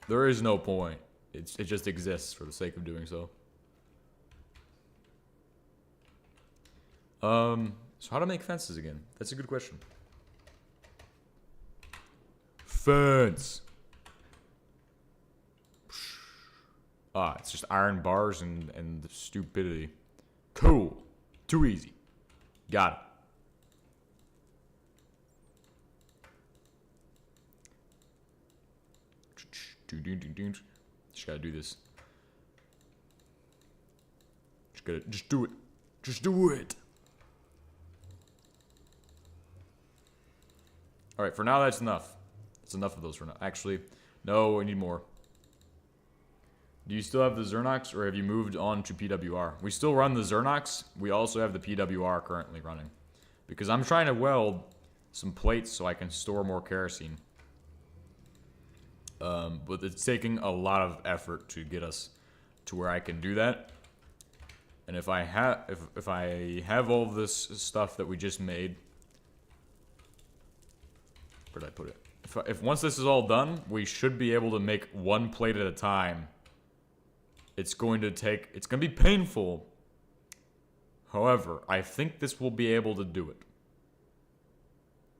There is no point. It just exists for the sake of doing so. So how to make fences again? That's a good question. Fence. It's just iron bars and stupidity. Cool. Too easy. Got it. Just gotta do this. Just do it. Just do it. Alright, for now that's enough. That's enough of those for now. Actually, no, we need more. Do you still have the Xernox, or have you moved on to PWR? We still run the Xernox. We also have the PWR currently running. Because I'm trying to weld some plates so I can store more kerosene. But it's taking a lot of effort to get us to where I can do that. And if I have all this stuff that we just made, where did I put it? If once this is all done, we should be able to make one plate at a time. It's going to be painful. However, I think this will be able to do it.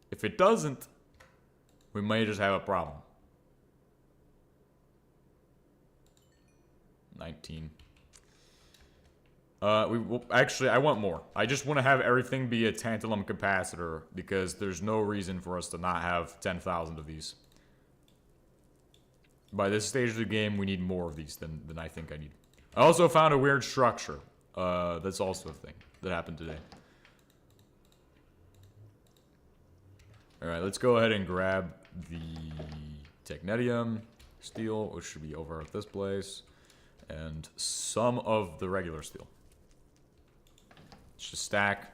If it doesn't, we may just have a problem. 19. Actually, I want more. I just want to have everything be a tantalum capacitor because there's no reason for us to not have 10,000 of these. By this stage of the game, we need more of these than I think I need. I also found a weird structure. That's also a thing that happened today. Alright, let's go ahead and grab the technetium steel, which should be over at this place, and some of the regular steel. Let's just stack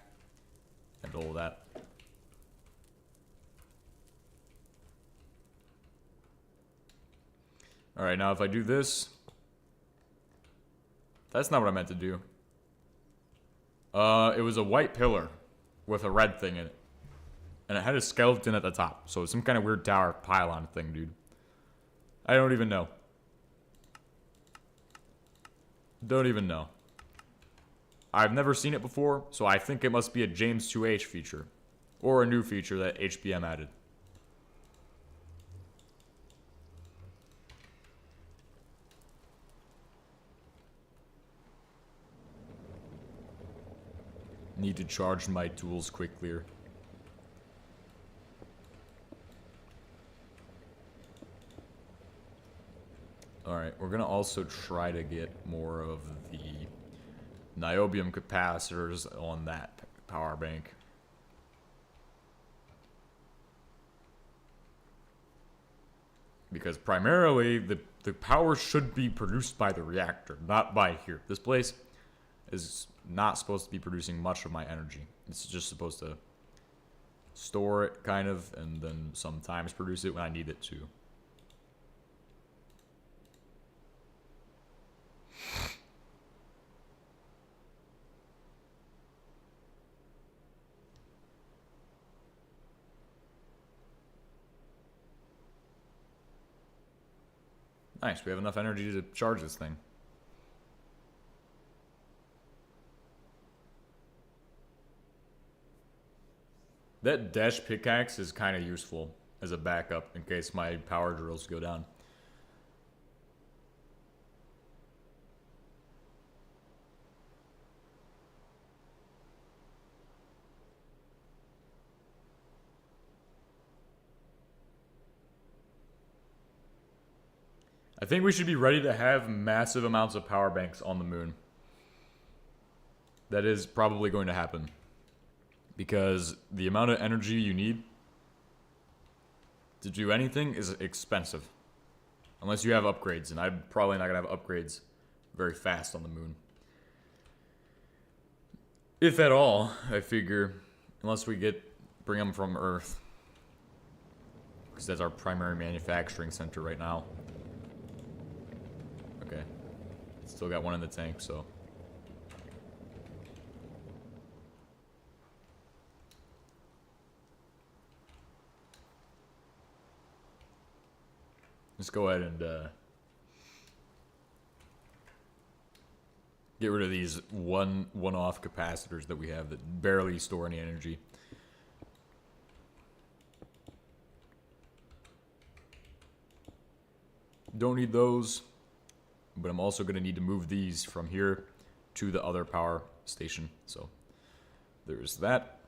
and all of that. Alright, now if I do this, that's not what I meant to do. It was a white pillar with a red thing in it. And it had a skeleton at the top. So it's some kind of weird tower pylon thing, dude. I don't even know. Don't even know. I've never seen it before, so I think it must be a James 2H feature. Or a new feature that HBM added. Need to charge my tools quickly. Alright, we're gonna also try to get more of the niobium capacitors on that power bank. Because primarily, the power should be produced by the reactor, not by here. This place is not supposed to be producing much of my energy. It's just supposed to store it, kind of, and then sometimes produce it when I need it to. Nice, we have enough energy to charge this thing. That dash pickaxe is kind of useful as a backup in case my power drills go down. I think we should be ready to have massive amounts of power banks on the moon. That is probably going to happen. Because the amount of energy you need to do anything is expensive. Unless you have upgrades, and I'm probably not going to have upgrades very fast on the moon. If at all, I figure. Unless we bring them from Earth. Because that's our primary manufacturing center right now. Okay. Still got one in the tank, so. Let's go ahead and get rid of these one-off capacitors that we have that barely store any energy. Don't need those, but I'm also going to need to move these from here to the other power station. So there's that.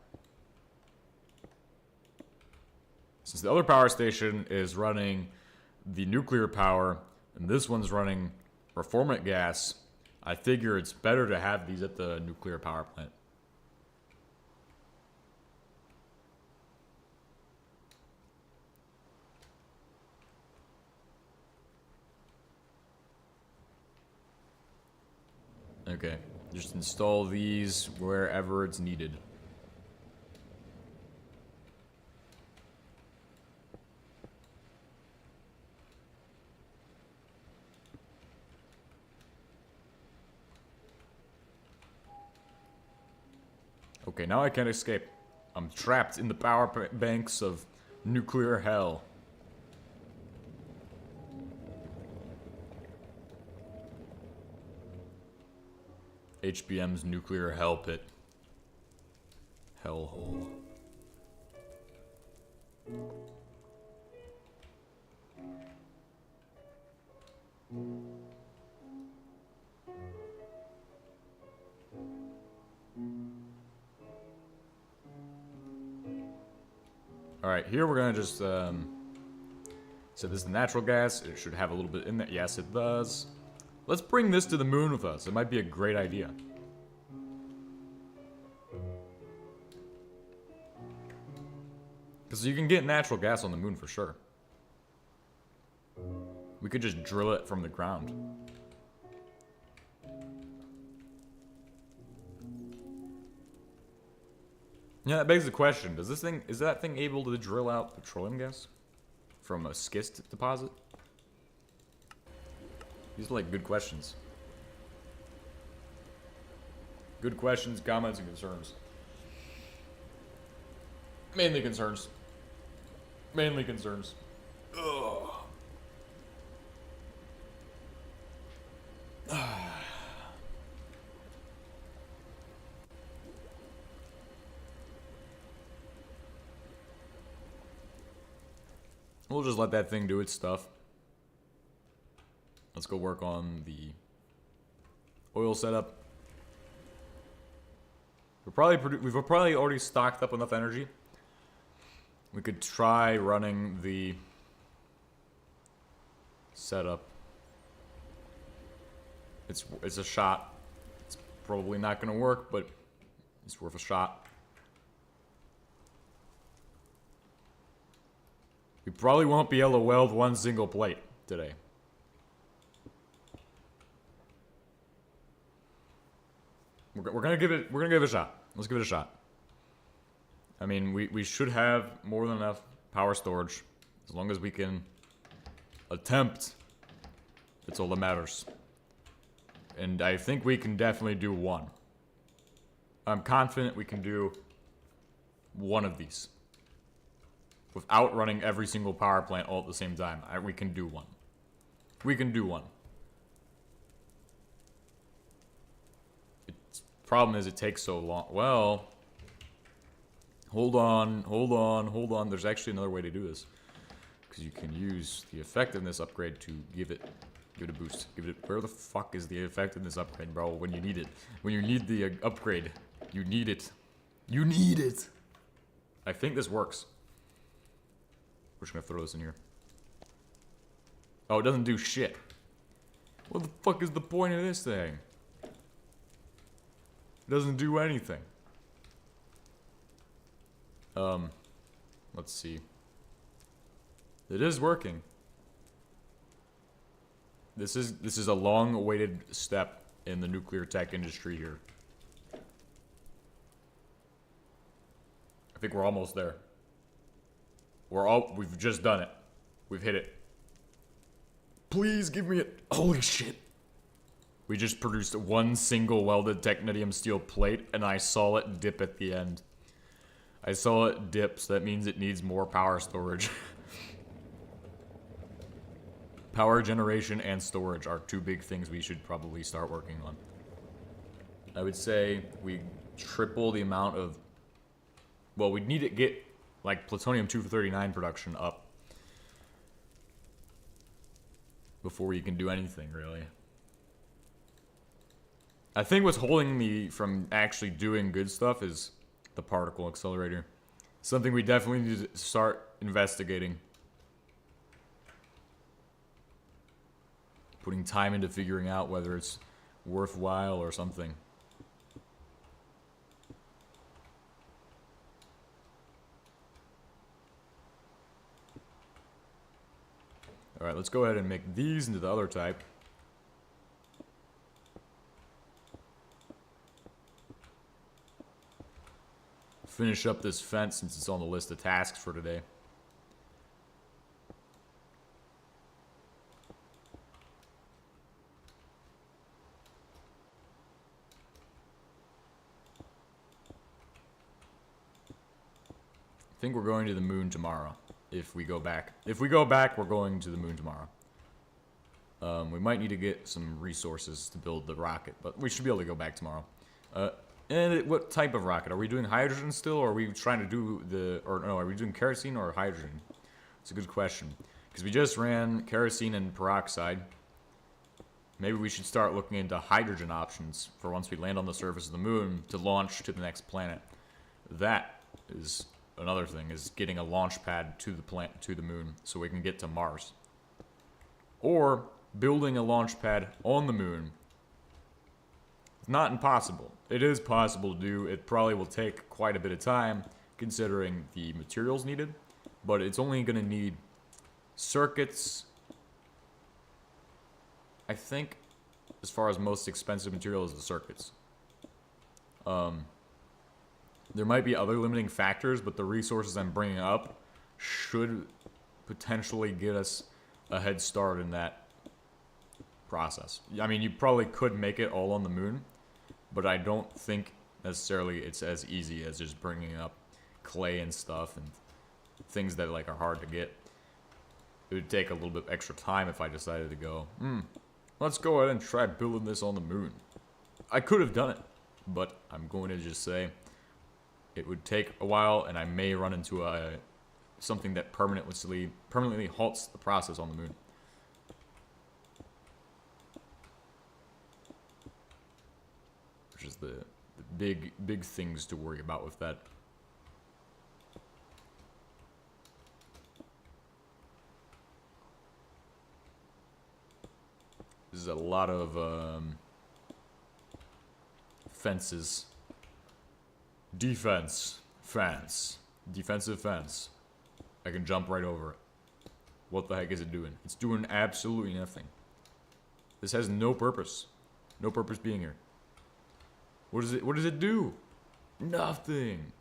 Since the other power station is running the nuclear power, and this one's running reformant gas, I figure it's better to have these at the nuclear power plant. Okay, just install these wherever it's needed. Okay, now I can't escape. I'm trapped in the power banks of nuclear hell. HBM's nuclear hell pit. Hellhole. Alright, here we're gonna just, so this is the natural gas. It should have a little bit in there. Yes, it does. Let's bring this to the moon with us. It might be a great idea. Because you can get natural gas on the moon for sure. We could just drill it from the ground. Yeah, that begs the question. Is that thing able to drill out petroleum gas? From a schist deposit? These are like good questions. Good questions, comments, and concerns. Mainly concerns. Mainly concerns. Ugh. We'll just let that thing do its stuff. Let's go work on the oil setup. We've probably already stocked up enough energy. We could try running the setup. It's a shot. It's probably not gonna work, but it's worth a shot. We probably won't be able to weld one single plate today. We're gonna give it a shot. Let's give it a shot. I mean, we should have more than enough power storage. As long as we can attempt. That's all that matters. And I think we can definitely do one. I'm confident we can do one of these. Without running every single power plant all at the same time. We can do one. We can do one. The problem is it takes so long. Well, hold on. There's actually another way to do this. Because you can use the effectiveness upgrade to give it a boost. Where the fuck is the effectiveness upgrade, bro? When you need it. When you need the upgrade, you need it. You need it. I think this works. We're just gonna throw this in here. Oh, it doesn't do shit. What the fuck is the point of this thing? It doesn't do anything. Let's see. It is working. This is a long-awaited step in the nuclear tech industry here. I think we're almost there. We've just done it. We've hit it. Please give me it. Holy shit. We just produced one single welded technetium steel plate, and I saw it dip at the end. I saw it dip, so that means it needs more power storage. Power generation and storage are two big things we should probably start working on. I would say we triple the amount of... Well, we'd need to get, like, plutonium-239 production up before you can do anything, really. I think what's holding me from actually doing good stuff is the particle accelerator. Something we definitely need to start investigating. Putting time into figuring out whether it's worthwhile or something. Alright, let's go ahead and make these into the other type. Finish up this fence since it's on the list of tasks for today. think we're going to the moon tomorrow. If we go back. If we go back, we're going to the moon tomorrow. We might need to get some resources to build the rocket, but we should be able to go back tomorrow. What type of rocket? Are we doing hydrogen still, or are we trying to do are we doing kerosene or hydrogen? It's a good question. Because we just ran kerosene and peroxide. Maybe we should start looking into hydrogen options for once we land on the surface of the moon to launch to the next planet. That is another thing, is getting a launch pad to the moon so we can get to Mars. Or building a launch pad on the moon. It's not impossible. It is possible to do. It probably will take quite a bit of time considering the materials needed, but it's only going to need circuits. I think as far as most expensive material is the circuits. There might be other limiting factors, but the resources I'm bringing up should potentially get us a head start in that process. I mean, you probably could make it all on the moon, but I don't think necessarily it's as easy as just bringing up clay and stuff and things that like are hard to get. It would take a little bit extra time if I decided to go, let's go ahead and try building this on the moon. I could have done it, but I'm going to just say it would take a while, and I may run into something that permanently halts the process on the moon. Which is the big things to worry about with that. This is a lot of fences. Defensive fence. I can jump right over it. What the heck is it doing? It's doing absolutely nothing. This has no purpose. No purpose being here. What does it do? Nothing.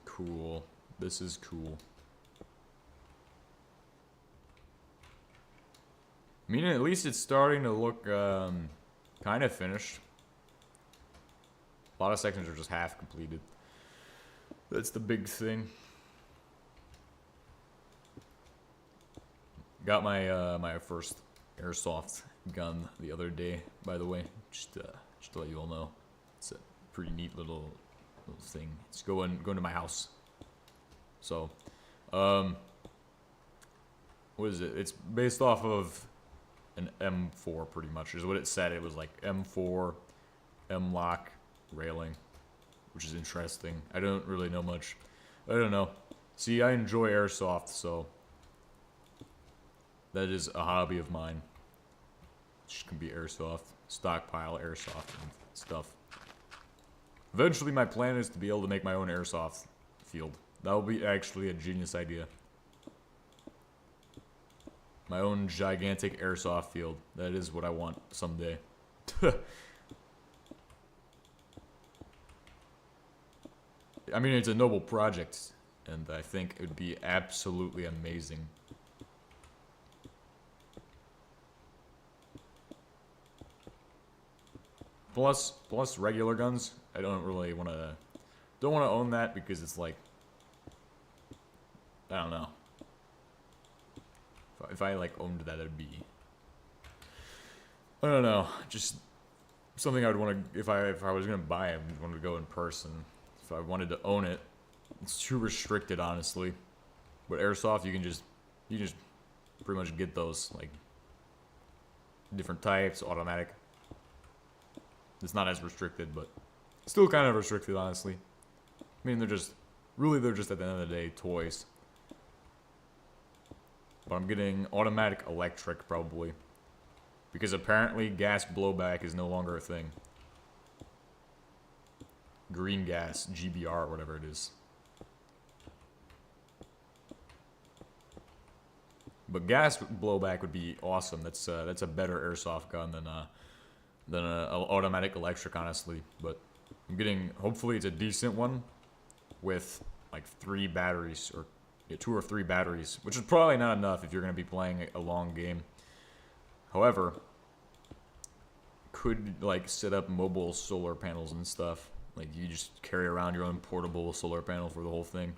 Cool. This is cool. I mean, at least it's starting to look kind of finished. A lot of sections are just half completed. That's the big thing. Got my my first airsoft gun the other day, by the way. Just to let you all know, it's a pretty neat little thing. It's going to my house. So, what is it? It's based off of an M4, pretty much, is what it said. It was like M4, M-lock, railing, which is interesting. I don't really know much. I don't know. See, I enjoy airsoft, so that is a hobby of mine. Which can be airsoft, stockpile airsoft and stuff. Eventually, my plan is to be able to make my own airsoft field. That will be actually a genius idea. My own gigantic airsoft field. That is what I want someday. I mean, it's a noble project, and I think it would be absolutely amazing. Plus regular guns. I don't really want to own that because it's like, I don't know. If I like owned that, it'd be, I don't know, just something I would want to, if I was gonna buy it, I wanted to go in person. If I wanted to own it, it's too restricted, honestly. But airsoft, you just pretty much get those, like, different types, automatic. It's not as restricted, but still kind of restricted, honestly. I mean, they're just at the end of the day, toys. But I'm getting automatic electric, probably. Because apparently gas blowback is no longer a thing. Green gas, GBR, whatever it is. But gas blowback would be awesome. That's a better airsoft gun than an automatic electric, honestly. But I'm getting, hopefully it's a decent one with like 3 batteries, or 2 or 3 batteries, which is probably not enough if you're going to be playing a long game. However, could like set up mobile solar panels and stuff. Like you just carry around your own portable solar panel for the whole thing.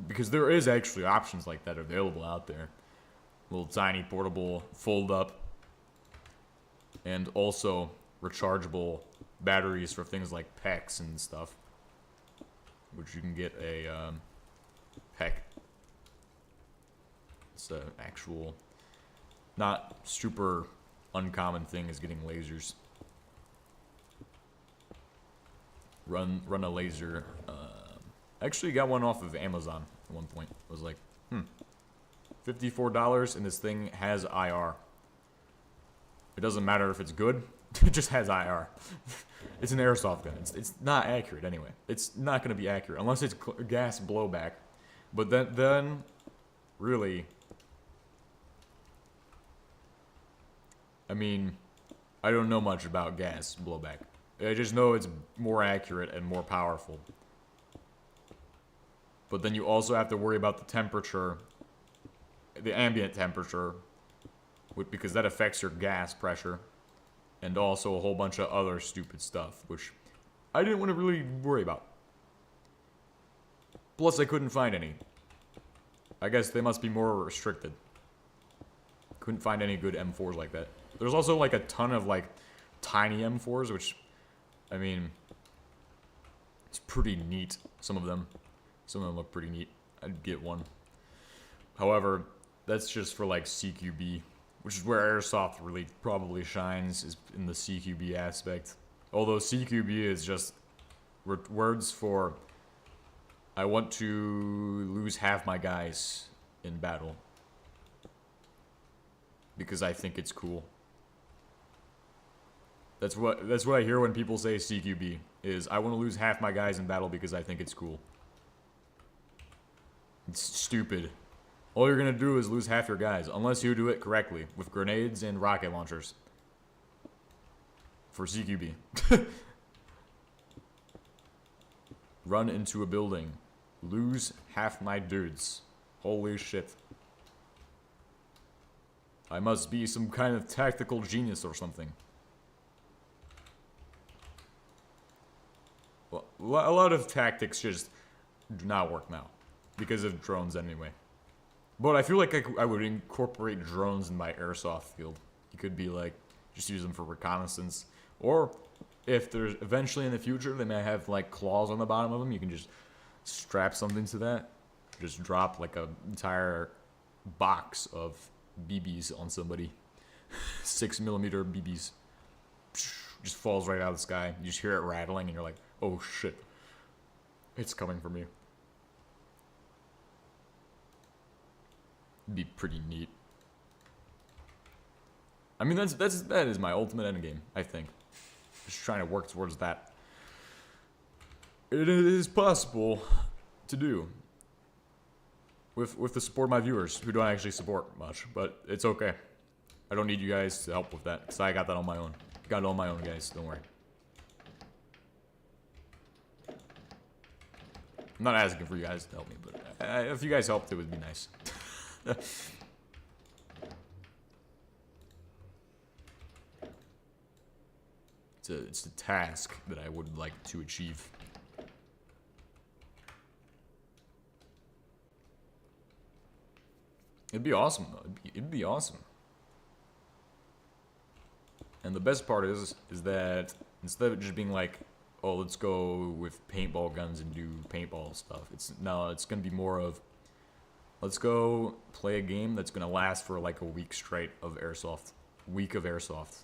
Because there is actually options like that available out there. Little tiny portable fold up and also rechargeable batteries for things like PECs and stuff. Which you can get a PEC. It's an actual, not super uncommon thing is getting lasers. Run a laser. Actually got one off of Amazon at one point. I was like, $54 and this thing has IR. It doesn't matter if it's good. It just has IR. It's an airsoft gun. It's not accurate anyway. It's not going to be accurate unless it's gas blowback. But then really, I mean, I don't know much about gas blowback. I just know it's more accurate and more powerful. But then you also have to worry about the temperature, the ambient temperature, because that affects your gas pressure. And also a whole bunch of other stupid stuff, which I didn't want to really worry about. Plus, I couldn't find any. I guess they must be more restricted. Couldn't find any good M4s like that. There's also like a ton of like tiny M4s, which, I mean, it's pretty neat. Some of them look pretty neat. I'd get one. However, that's just for like CQB. Which is where airsoft really probably shines, is in the CQB aspect. Although CQB is just words for, I want to lose half my guys in battle. Because I think it's cool. That's what I hear when people say CQB, is I want to lose half my guys in battle because I think it's cool. It's stupid. All you're going to do is lose half your guys, unless you do it correctly, with grenades and rocket launchers. For CQB. Run into a building. Lose half my dudes. Holy shit. I must be some kind of tactical genius or something. Well, a lot of tactics just do not work now. Because of drones anyway. But I feel like I would incorporate drones in my airsoft field. You could be like, just use them for reconnaissance. Or, if there's eventually in the future, they may have like claws on the bottom of them. You can just strap something to that. Just drop like an entire box of BBs on somebody. 6mm BBs. Just falls right out of the sky. You just hear it rattling and you're like, oh shit. It's coming for me. Be pretty neat. I mean, that is my ultimate end game, I think. Just trying to work towards that. It is possible to do with the support of my viewers, who don't actually support much, but it's okay. I don't need you guys to help with that, because I got that on my own. Got it on my own, guys. Don't worry. I'm not asking for you guys to help me, but if you guys helped, it would be nice. It's a task that I would like to achieve. It'd be awesome, though. It'd be awesome. And the best part is that instead of just being like, oh, let's go with paintball guns and do paintball stuff, it's gonna be more of, let's go play a game that's gonna last for like a week straight of airsoft. Week of airsoft.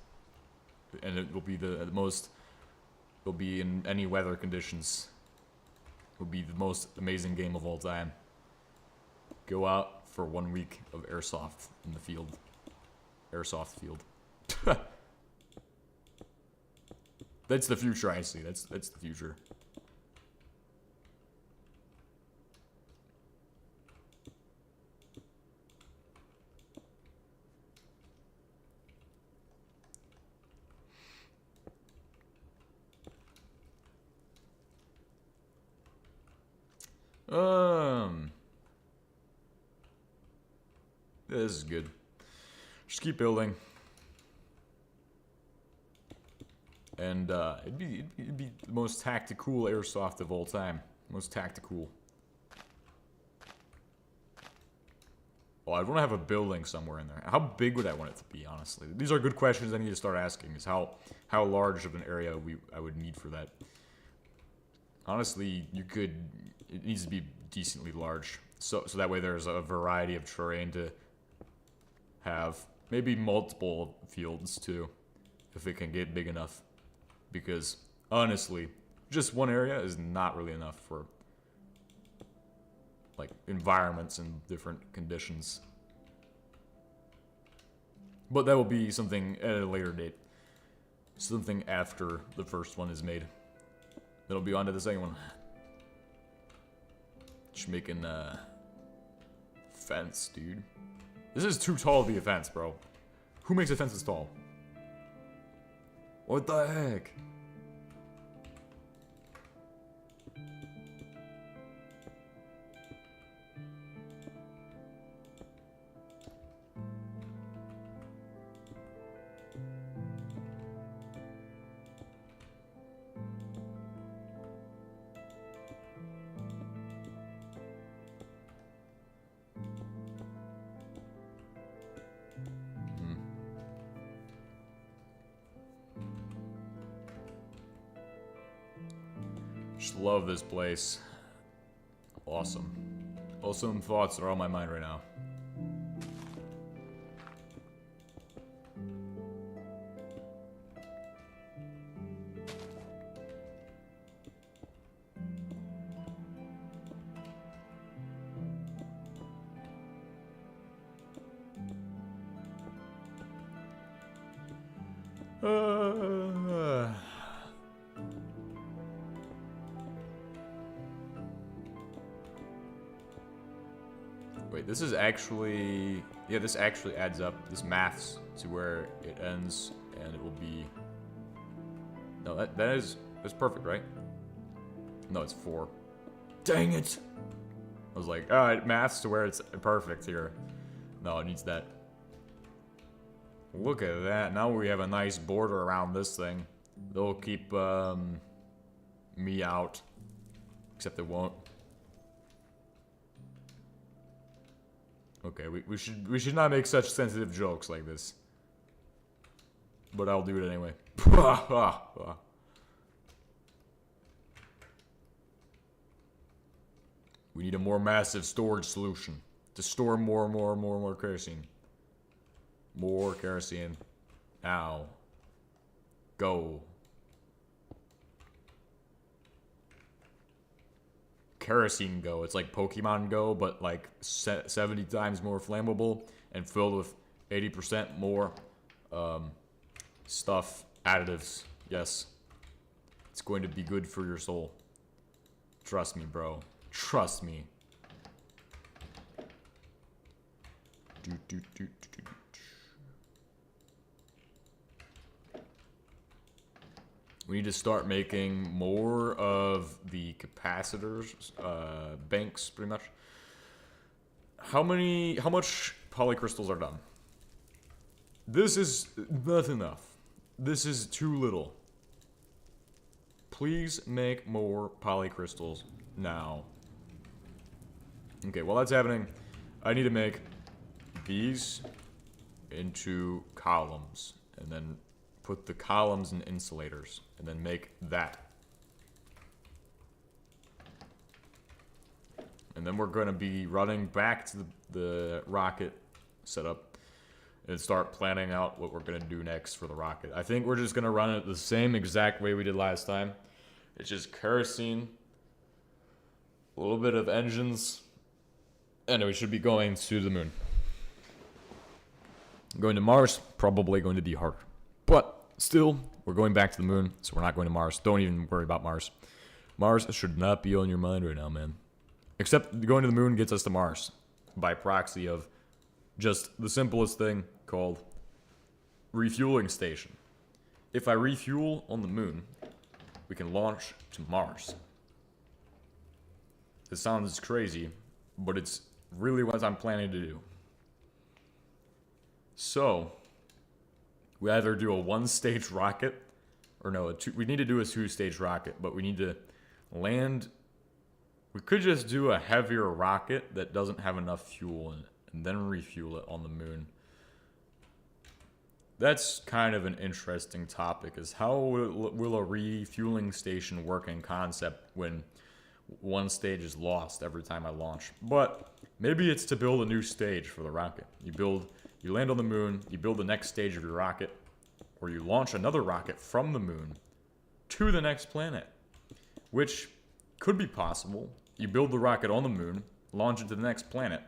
And it will be the most, it'll be in any weather conditions. It'll be the most amazing game of all time. Go out for 1 week of airsoft in the field. Airsoft field. That's the future I see. That's the future. This is good. Just keep building. And it'd be the most tactical airsoft of all time. Most tactical. Well, I'd want to have a building somewhere in there. How big would I want it to be, honestly? These are good questions I need to start asking, is how large of an area I would need for that. Honestly, it needs to be decently large. So that way there's a variety of terrain to have. Maybe multiple fields, too, if it can get big enough. Because, honestly, just one area is not really enough for, like, environments and different conditions. But that will be something at a later date. Something after the first one is made. Then I'll be on to the second one. Just making a fence, dude. This is too tall to be a fence, bro. Who makes a fence this tall? What the heck? Just love this place. Awesome. Awesome thoughts are on my mind right now. Wait, this is actually... Yeah, this actually adds up. This maths to where it ends, and it will be... No, that's perfect, right? No, it's 4. Dang it! I was like, alright, maths to where it's perfect here. No, it needs that. Look at that. Now we have a nice border around this thing. They'll keep me out. Except it won't. Okay, we should not make such sensitive jokes like this. But I'll do it anyway. We need a more massive storage solution to store more kerosene. More kerosene. Now. Go. Kerosene Go. It's like Pokemon Go, but like 70 times more flammable and filled with 80% more stuff, additives. Yes. It's going to be good for your soul. Trust me, bro. Trust me. We need to start making more of the capacitors, banks, pretty much. How much polycrystals are done? This is not enough. This is too little. Please make more polycrystals now. Okay, while that's happening, I need to make these into columns, and then put the columns in insulators, and then make that. And then we're going to be running back to the rocket setup and start planning out what we're going to do next for the rocket. I think we're just going to run it the same exact way we did last time. It's just kerosene, a little bit of engines, and we should be going to the moon. Going to Mars, probably going to be harder. But still, we're going back to the moon, so we're not going to Mars. Don't even worry about Mars. Mars should not be on your mind right now, man. Except going to the moon gets us to Mars by proxy of just the simplest thing called refueling station. If I refuel on the moon, we can launch to Mars. This sounds crazy, but it's really what I'm planning to do. So, we either do a one-stage rocket, or no, we need to do a two-stage rocket, but we need to land. We could just do a heavier rocket that doesn't have enough fuel in it, and then refuel it on the moon. That's kind of an interesting topic, is how will a refueling station work in concept when one stage is lost every time I launch? But maybe it's to build a new stage for the rocket. You land on the moon, you build the next stage of your rocket, or you launch another rocket from the moon to the next planet, which could be possible. You build the rocket on the moon, launch it to the next planet.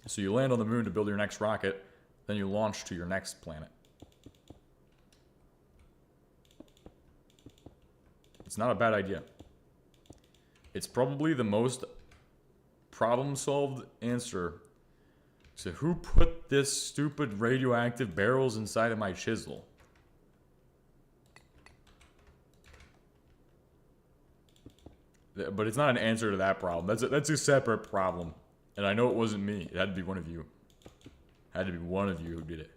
So you land on the moon to build your next rocket, then you launch to your next planet. It's not a bad idea. It's probably the most problem-solved answer to who put this stupid radioactive barrels inside of my chisel. But it's not an answer to that problem. That's a separate problem. And I know it wasn't me. It had to be one of you. It had to be one of you who did it.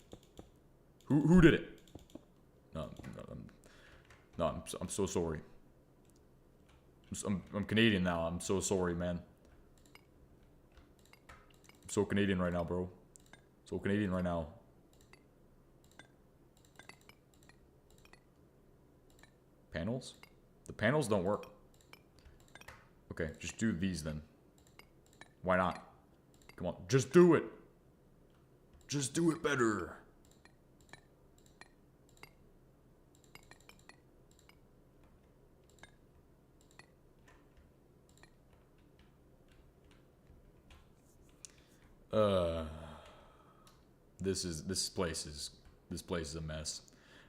Who did it? No, I'm so sorry. I'm Canadian now. I'm so sorry, man. I'm so Canadian right now, bro. So Canadian right now. Panels? The panels don't work. Okay, just do these then. Why not? Come on, just do it. Just do it better. This place is a mess.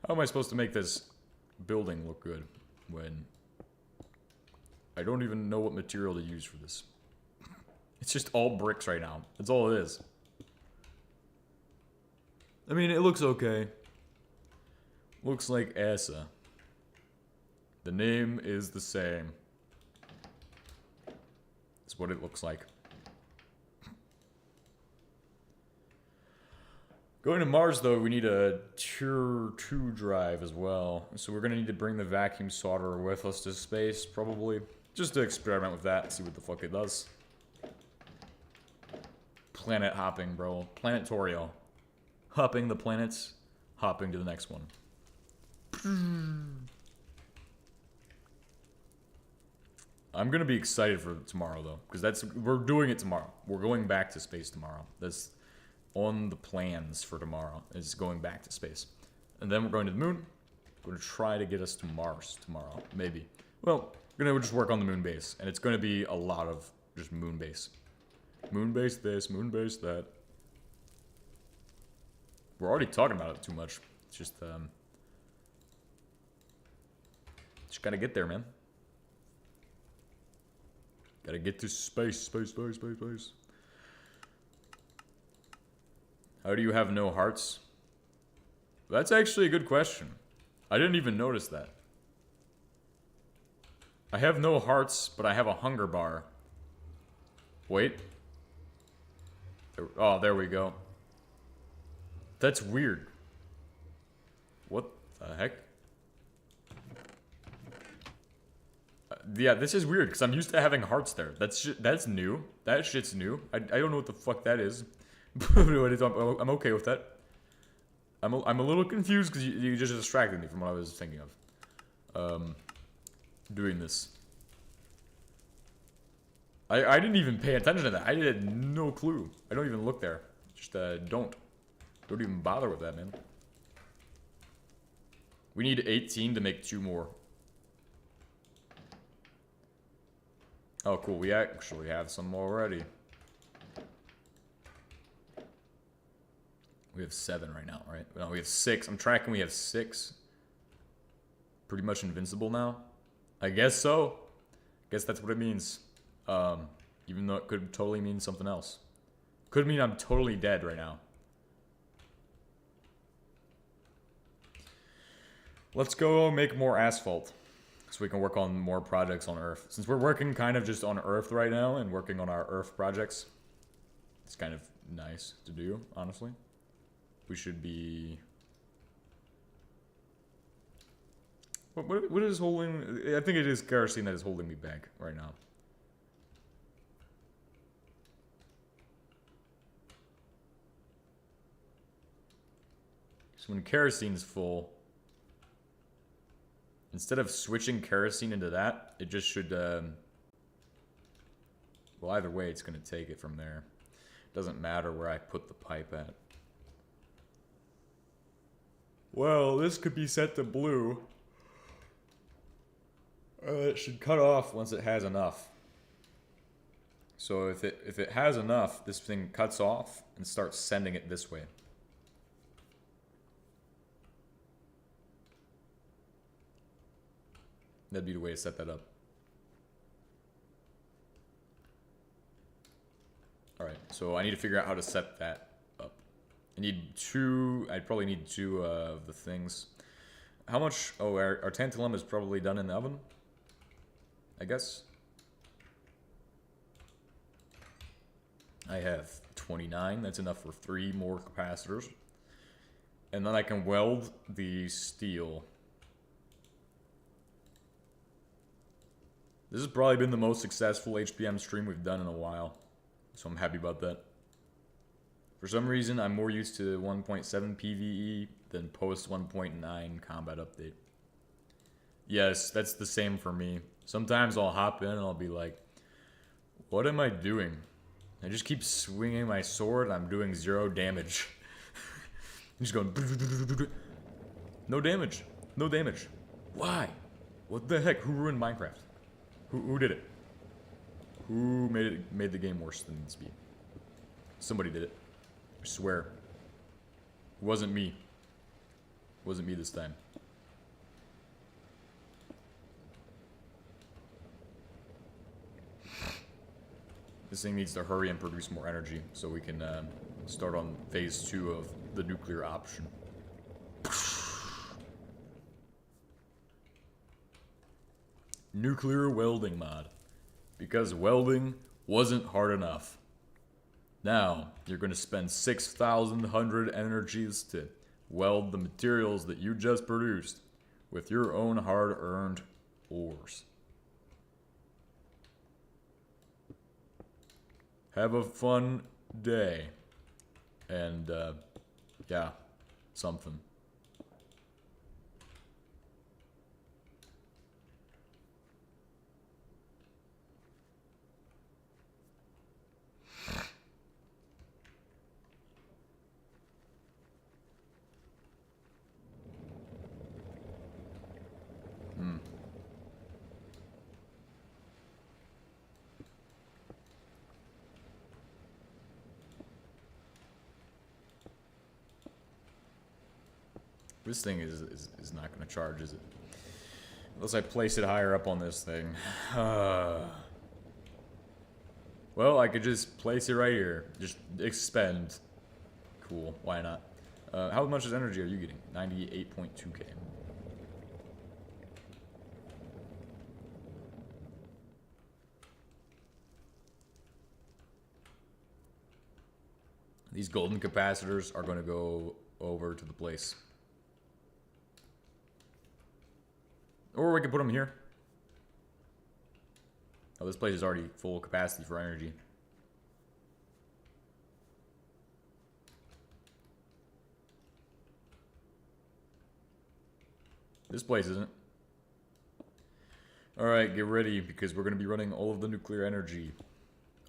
How am I supposed to make this building look good when I don't even know what material to use for this? It's just all bricks right now. That's all it is. I mean, it looks okay. Looks like ESA. The name is the same. That's what it looks like. Going to Mars, though, we need a Tier 2 drive as well. So we're going to need to bring the vacuum sorter with us to space, probably. Just to experiment with that and see what the fuck it does. Planet hopping, bro. Planetorio. Hopping the planets, hopping to the next one. I'm going to be excited for tomorrow, though. Because we're doing it tomorrow. We're going back to space tomorrow. That's on the plans for tomorrow, is going back to space. And then we're going to the moon. We're going to try to get us to Mars tomorrow, maybe. Well, we're going to just work on the moon base, and it's going to be a lot of just moon base. Moon base this, moon base that. We're already talking about it too much. It's just gotta get there, man. Gotta get to space, space, space, space, space. How do you have no hearts? That's actually a good question. I didn't even notice that. I have no hearts, but I have a hunger bar. Wait. Oh, there we go. That's weird. What the heck? Yeah, this is weird, because I'm used to having hearts there. That's new. That shit's new. I don't know what the fuck that is. I'm okay with that. I'm a little confused because you just distracted me from what I was thinking of. Doing this. I didn't even pay attention to that. I had no clue. I don't even look there. Just don't even bother with that, man. We need 18 to make 2 more. Oh, cool. We actually have some already. We have 7 right now, right? No, we have 6. I'm tracking we have 6. Pretty much invincible now. I guess so. Guess that's what it means. Even though it could totally mean something else. Could mean I'm totally dead right now. Let's go make more asphalt. So we can work on more projects on Earth. Since we're working kind of just on Earth right now and working on our Earth projects. It's kind of nice to do, honestly. We should be... What is holding... I think it is kerosene that is holding me back right now. So when kerosene is full, instead of switching kerosene into that, it just should... well, either way, it's going to take it from there. Doesn't matter where I put the pipe at. Well, this could be set to blue. It should cut off once it has enough. So if it has enough, this thing cuts off and starts sending it this way. That'd be the way to set that up. Alright, so I need to figure out how to set that up. I'd probably need two of the things. How much? Oh, our tantalum is probably done in the oven, I guess. I have 29, that's enough for 3 more capacitors. And then I can weld the steel. This has probably been the most successful HBM stream we've done in a while. So I'm happy about that. For some reason, I'm more used to 1.7 PvE than post 1.9 combat update. Yes, that's the same for me. Sometimes I'll hop in and I'll be like, what am I doing? I just keep swinging my sword and I'm doing 0 damage. I'm just going... No damage. No damage. Why? What the heck? Who ruined Minecraft? Who did it? Who made the game worse than it needs to be? Somebody did it. I swear. It wasn't me. It wasn't me this time. This thing needs to hurry and produce more energy so we can start on phase 2 of the nuclear option. Nuclear welding mod. Because welding wasn't hard enough. Now, you're going to spend 6,100 energies to weld the materials that you just produced with your own hard-earned ores. Have a fun day. And, yeah, something. This thing is not going to charge, is it? Unless I place it higher up on this thing. Well, I could just place it right here. Just expend. Cool, why not? How much energy are you getting? 98.2k. These golden capacitors are going to go over to the place. Or we can put them here. Oh, this place is already full capacity for energy. This place isn't. Alright, get ready, because we're going to be running all of the nuclear energy.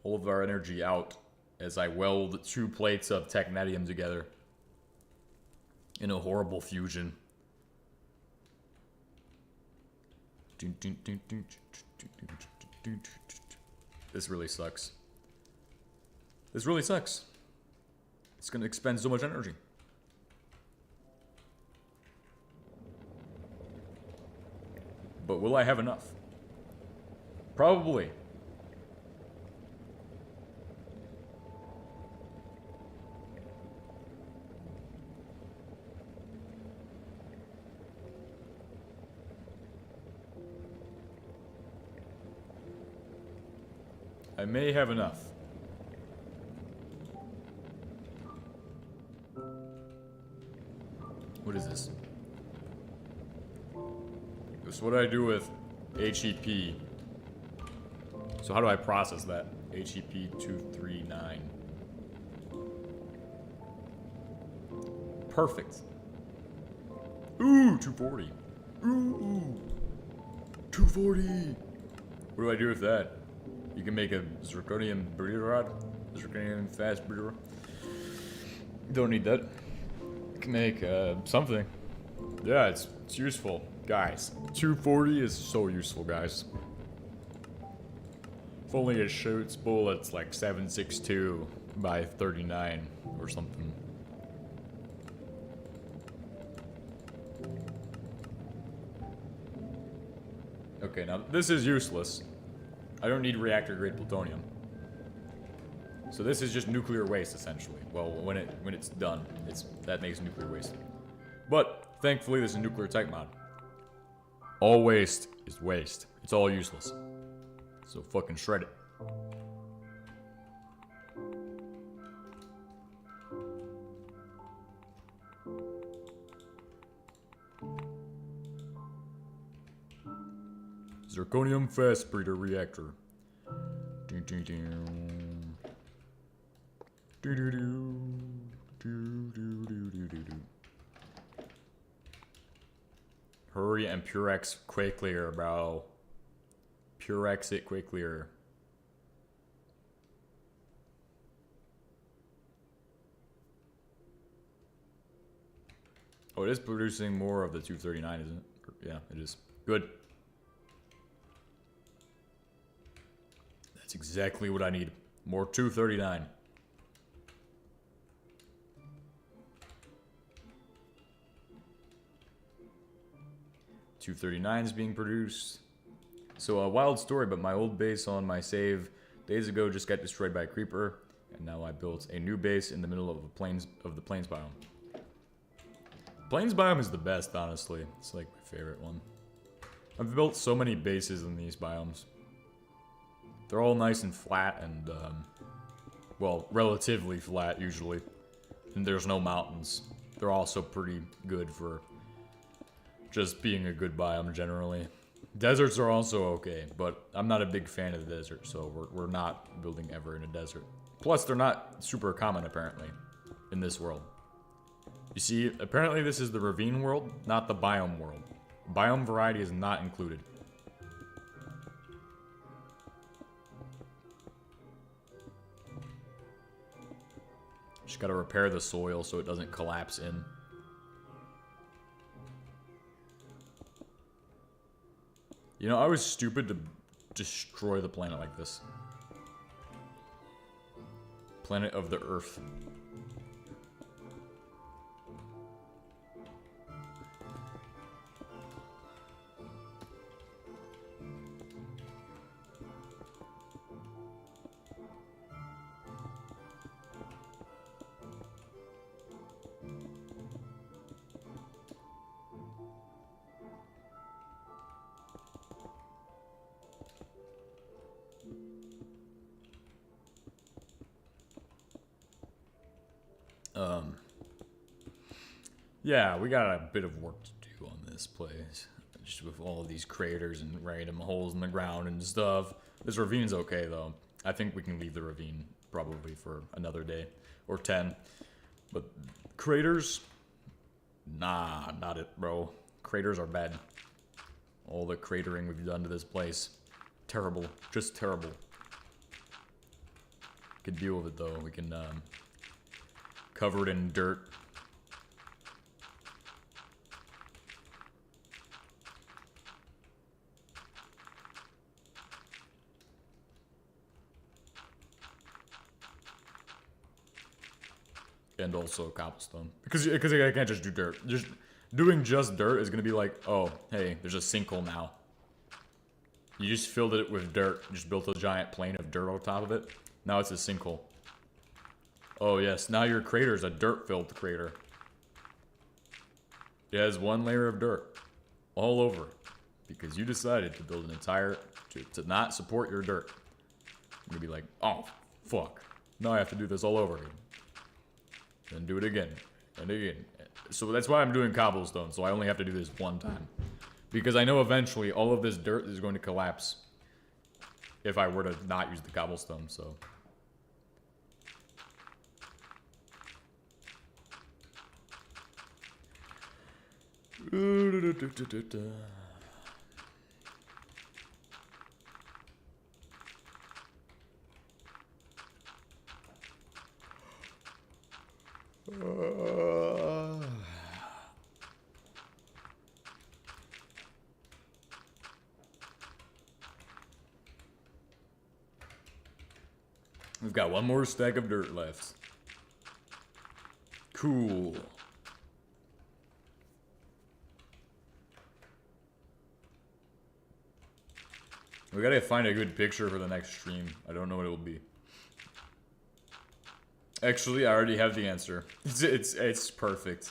All of our energy out as I weld 2 plates of technetium together. In a horrible fusion. This really sucks. This really sucks. It's gonna expend so much energy. But will I have enough? Probably. I may have enough. So what do I do with HEP? So how do I process that? HEP 239. Perfect. Ooh, 240. Ooh, 240. What do I do with that? You can make a zirconium breeder rod. Zirconium fast breeder. Don't need that. You can make something. Yeah, it's useful. Guys, 240 is so useful, guys. If only it shoots bullets like 7.62 by 39 or something. Okay, now this is useless. I don't need reactor-grade plutonium. So this is just nuclear waste, essentially. Well, when it's done, that makes nuclear waste. But thankfully, this is a nuclear type mod. All waste is waste. It's all useless. So fucking shred it. Zirconium fast breeder reactor. Ding, ding, ding. Do do do. Do do do do do do. Hurry and Purex quick clear, bro. Purex it quick clear. Oh, it is producing more of the 239, isn't it? Yeah, it is. Good. That's exactly what I need. More 239. .239 is being produced. So a wild story, but my old base on my save days ago just got destroyed by a creeper, and now I built a new base in the middle of the plains biome. Plains biome is the best, honestly. It's like my favorite one. I've built so many bases in these biomes. They're all nice and flat and, well, relatively flat usually. And there's no mountains. They're also pretty good for just being a good biome generally. Deserts are also okay, but I'm not a big fan of the desert, so we're not building ever in a desert. Plus, they're not super common, apparently, in this world. You see, apparently this is the ravine world, not the biome world. Biome variety is not included. Just gotta repair the soil so it doesn't collapse in. You know, I was stupid to destroy the planet like this. Planet of the Earth. Yeah, we got a bit of work to do on this place. Just with all of these craters and random holes in the ground and stuff. This ravine's okay, though. I think we can leave the ravine probably for another day. Or 10. But craters? Nah, not it, bro. Craters are bad. All the cratering we've done to this place. Terrible. Just terrible. Can deal with it, though. We can, cover it in dirt. And also cobblestone. Because I can't just do dirt. Doing just dirt is going to be like, oh, hey, there's a sinkhole now. You just filled it with dirt. You just built a giant plane of dirt on top of it. Now it's a sinkhole. Oh, yes. Now your crater is a dirt-filled crater. It has one layer of dirt all over because you decided to build an entire... to not support your dirt. You're going to be like, oh, fuck. Now I have to do this all over again. And do it again. And again. So that's why I'm doing cobblestone. So I only have to do this one time. Because I know eventually all of this dirt is going to collapse if I were to not use the cobblestone, so. We've got one more stack of dirt left. Cool. We gotta find a good picture for the next stream. I don't know what it will be. Actually, I already have the answer. It's perfect.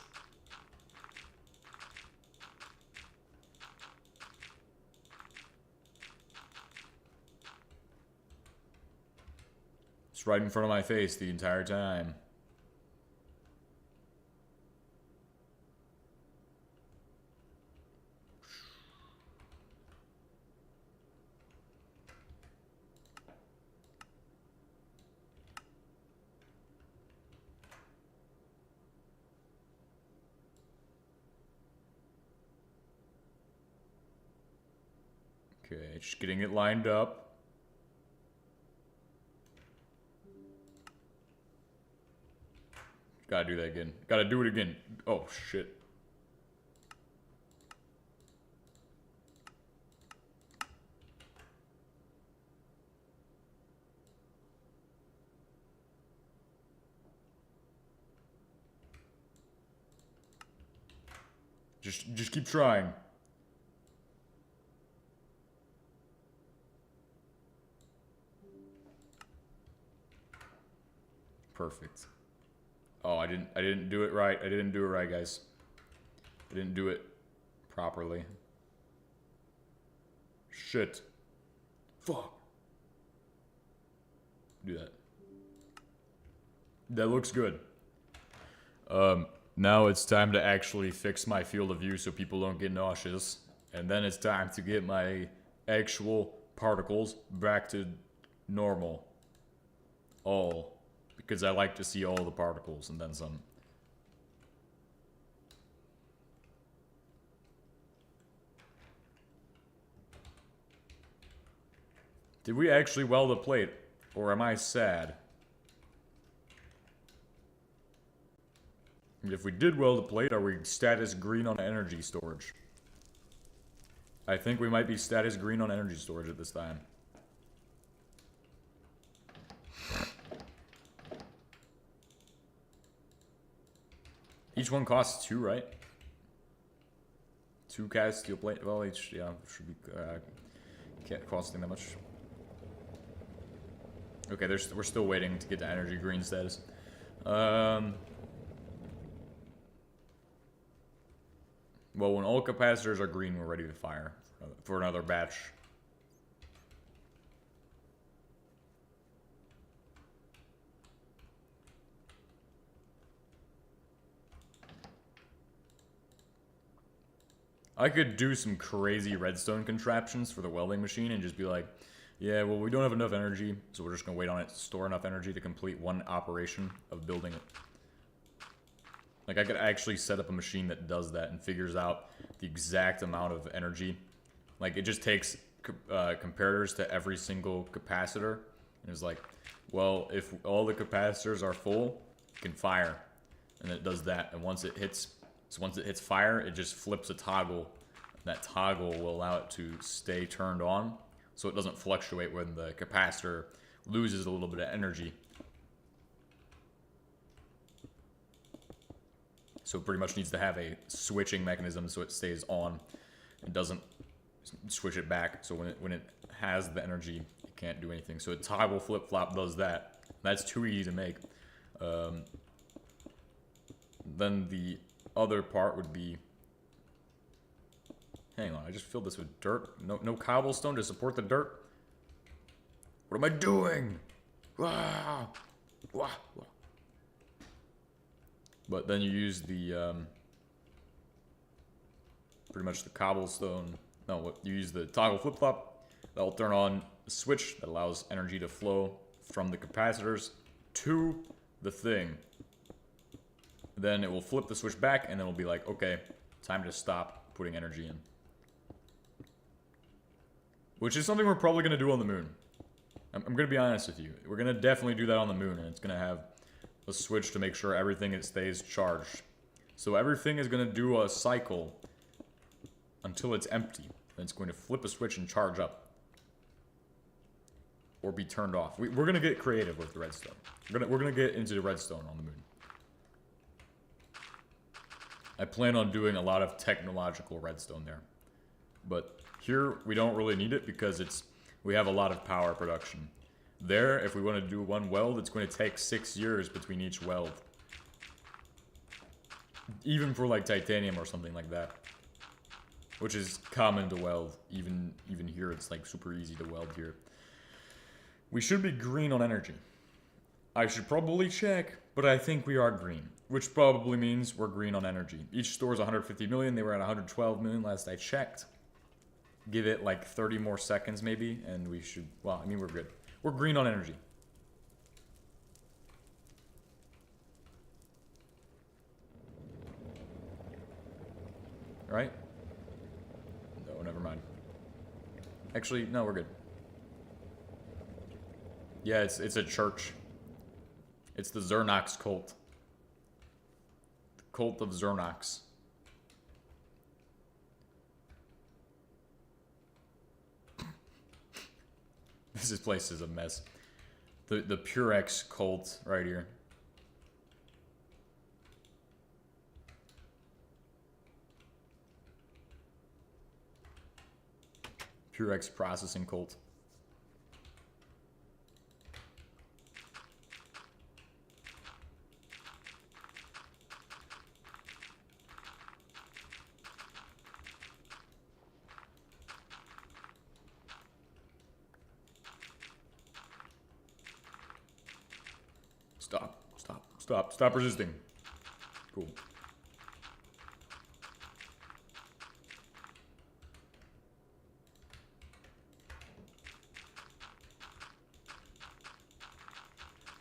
It's right in front of my face the entire time. Okay, just getting it lined up. Gotta do that again. Gotta do it again. Oh, shit. Just keep trying. Perfect. Oh, I didn't do it right. I didn't do it right, guys. I didn't do it properly. Shit. Fuck. Do that. That looks good. Now it's time to actually fix my field of view so people don't get nauseous. And then it's time to get my actual particles back to normal. All. Because I like to see all the particles and then some. Did we actually weld a plate? Or am I sad? If we did weld a plate, are we status green on energy storage? I think we might be status green on energy storage at this time. Each one costs 2, right? 2 cast steel plate. Well, each, yeah, should be can't costing that much. Okay, we're still waiting to get to energy green status. Well, when all capacitors are green, we're ready to fire for another batch. I could do some crazy redstone contraptions for the welding machine and just be like, yeah, well, we don't have enough energy, so we're just going to wait on it to store enough energy to complete one operation of building it. Like, I could actually set up a machine that does that and figures out the exact amount of energy. Like, it just takes comparators to every single capacitor. And it's like, well, if all the capacitors are full, you can fire. And it does that. And once it hits fire, it just flips a toggle. And that toggle will allow it to stay turned on, so it doesn't fluctuate when the capacitor loses a little bit of energy. So it pretty much needs to have a switching mechanism so it stays on and doesn't switch it back. So when it has the energy, it can't do anything. So a toggle flip-flop does that. That's too easy to make. Then the other part would be... Hang on, I just filled this with dirt. No cobblestone to support the dirt? What am I doing? Wah! Wah! Wah! But then you use the pretty much the cobblestone. No, what you use the toggle flip-flop. That'll turn on a switch that allows energy to flow from the capacitors to the thing. Then it will flip the switch back, and then it'll be like, okay, time to stop putting energy in. Which is something we're probably going to do on the moon. I'm going to be honest with you. We're going to definitely do that on the moon, and it's going to have a switch to make sure everything stays charged. So everything is going to do a cycle until it's empty. And it's going to flip a switch and charge up. Or be turned off. We're going to get creative with the redstone. We're going to get into the redstone on the moon. I plan on doing a lot of technological redstone there. But here, we don't really need it because we have a lot of power production. There, if we want to do one weld, it's going to take 6 years between each weld. Even for like titanium or something like that. Which is common to weld. Even here, it's like super easy to weld here. We should be green on energy. I should probably check, but I think we are green. Which probably means we're green on energy. Each store is 150 million. They were at 112 million last I checked. Give it like 30 more seconds maybe, and we should... Well, I mean, we're good. We're green on energy. Right? No, never mind. Actually, no, we're good. Yeah, it's a church. It's the Xernox cult. The cult of Xernox. This place is a mess. The Purex cult right here. Purex processing cult. Stop resisting. Cool.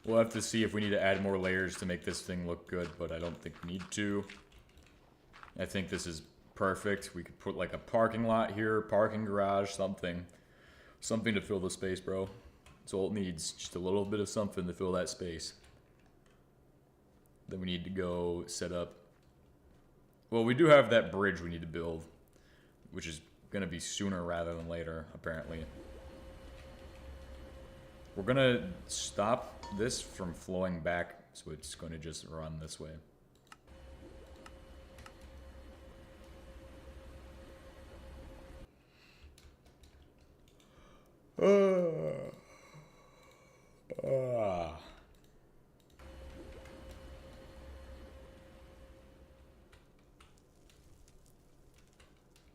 We'll have to see if we need to add more layers to make this thing look good, but I don't think we need to. I think this is perfect. We could put like a parking lot here, parking garage, something. Something to fill the space, bro. That's all it needs. Just a little bit of something to fill that space. Then we need to go set up... Well, we do have that bridge we need to build, which is going to be sooner rather than later, apparently. We're going to stop this from flowing back, so it's going to just run this way.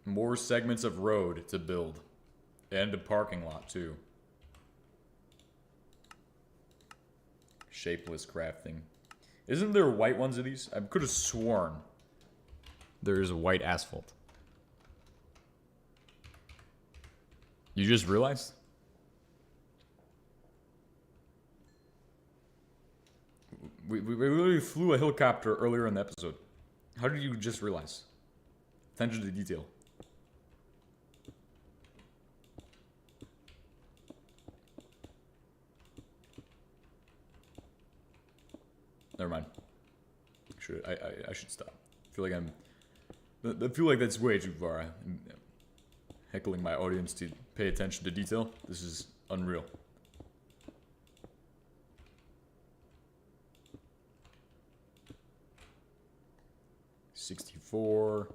More segments of road to build. And a parking lot, too. Shapeless crafting. Isn't there white ones of these? I could have sworn there is a white asphalt. You just realized? We literally flew a helicopter earlier in the episode. How did you just realize? Attention to detail. Never mind. I should stop. I feel like that's way too far. I'm heckling my audience to pay attention to detail. This is unreal. $64.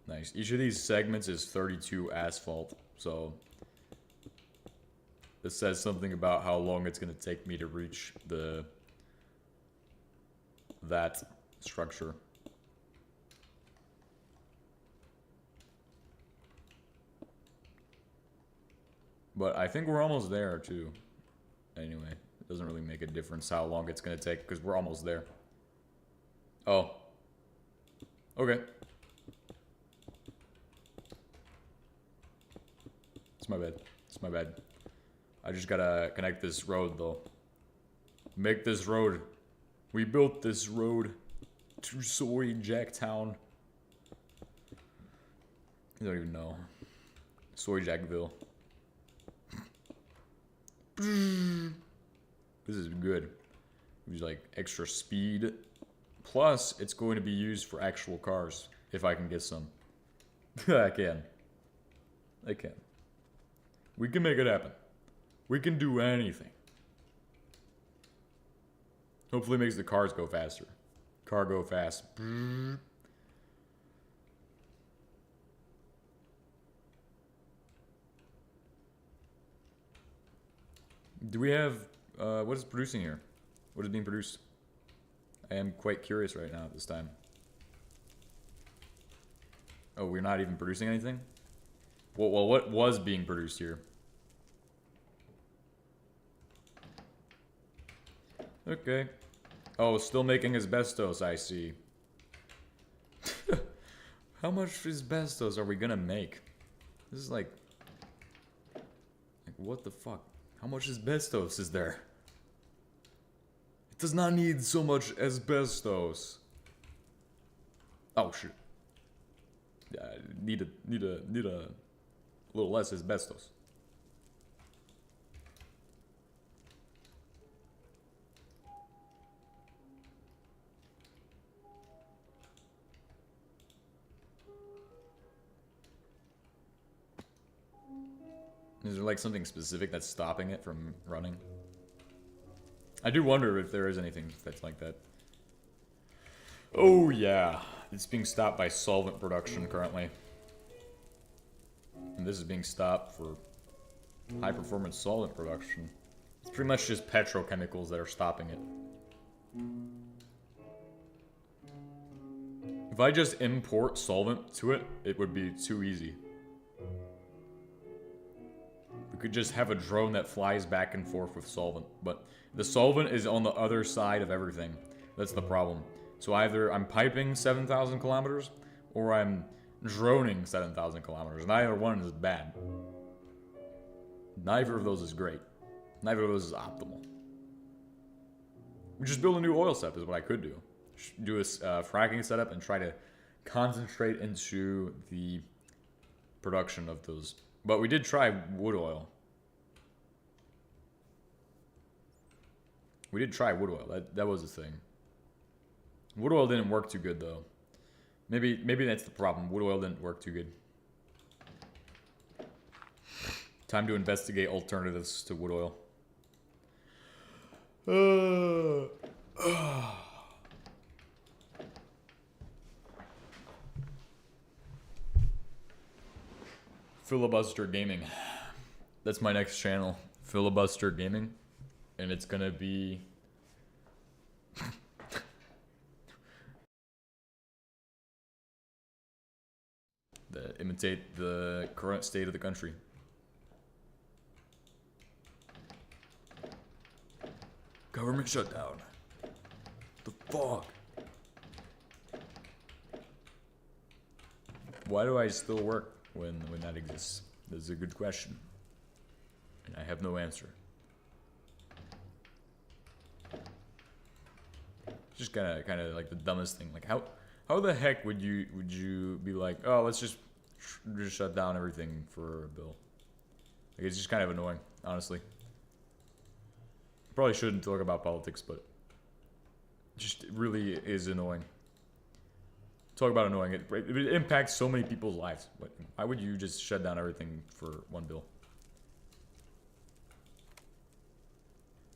Nice. Each of these segments is 32 asphalt, so this says something about how long it's going to take me to reach that structure. But I think we're almost there, too. Anyway, it doesn't really make a difference how long it's going to take, because we're almost there. Oh. Okay. It's my bad. It's my bad. I just gotta connect this road, though. Make this road. We built this road to Soy Jacktown. I don't even know. Soy Jackville. This is good. Use like extra speed. Plus, it's going to be used for actual cars. If I can get some. I can. I can. We can make it happen. We can do anything. Hopefully it makes the cars go faster. Car go fast. Do we have... what is producing here? What is being produced? I am quite curious right now at this time. Oh, we're not even producing anything? Well, what was being produced here? Okay. Oh, still making asbestos, I see. How much asbestos are we gonna make? This is like... what the fuck? How much asbestos is there? It does not need so much asbestos. Oh shit. Yeah, need a little less asbestos. Is there like something specific that's stopping it from running? I do wonder if there is anything that's like that. Oh yeah, it's being stopped by solvent production currently. And this is being stopped for high performance solvent production. It's pretty much just petrochemicals that are stopping it. If I just import solvent to it, it would be too easy. We could just have a drone that flies back and forth with solvent, but the solvent is on the other side of everything. That's the problem. So either I'm piping 7,000 kilometers, or I'm droning 7,000 kilometers. Neither one is bad. Neither of those is great. Neither of those is optimal. We just build a new oil setup is what I could do. Do a fracking setup and try to concentrate into the production of those. But we did try wood oil. We did try wood oil. That was a thing. Wood oil didn't work too good though. Maybe that's the problem. Wood oil didn't work too good. Time to investigate alternatives to wood oil. Filibuster Gaming. That's my next channel. Filibuster Gaming. And it's gonna be... imitate the current state of the country. Government shutdown. The fuck? Why do I still work when that exists? That's a good question. And I have no answer. It's just kind of like the dumbest thing. Like how the heck would you be like, oh, let's just shut down everything for a bill? Like, it's just kind of annoying, honestly. Probably shouldn't talk about politics, but it just really is annoying. Talk about annoying. It impacts so many people's lives. But why would you just shut down everything for one bill?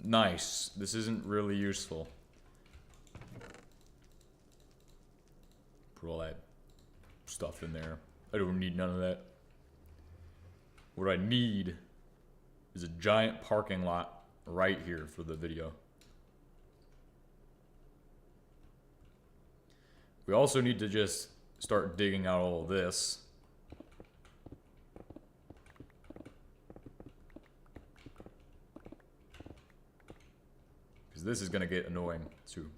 Nice. This isn't really useful. Put all that stuff in there. I don't need none of that. What I need is a giant parking lot right here for the video. We also need to just start digging out all of this. Because this is going to get annoying too.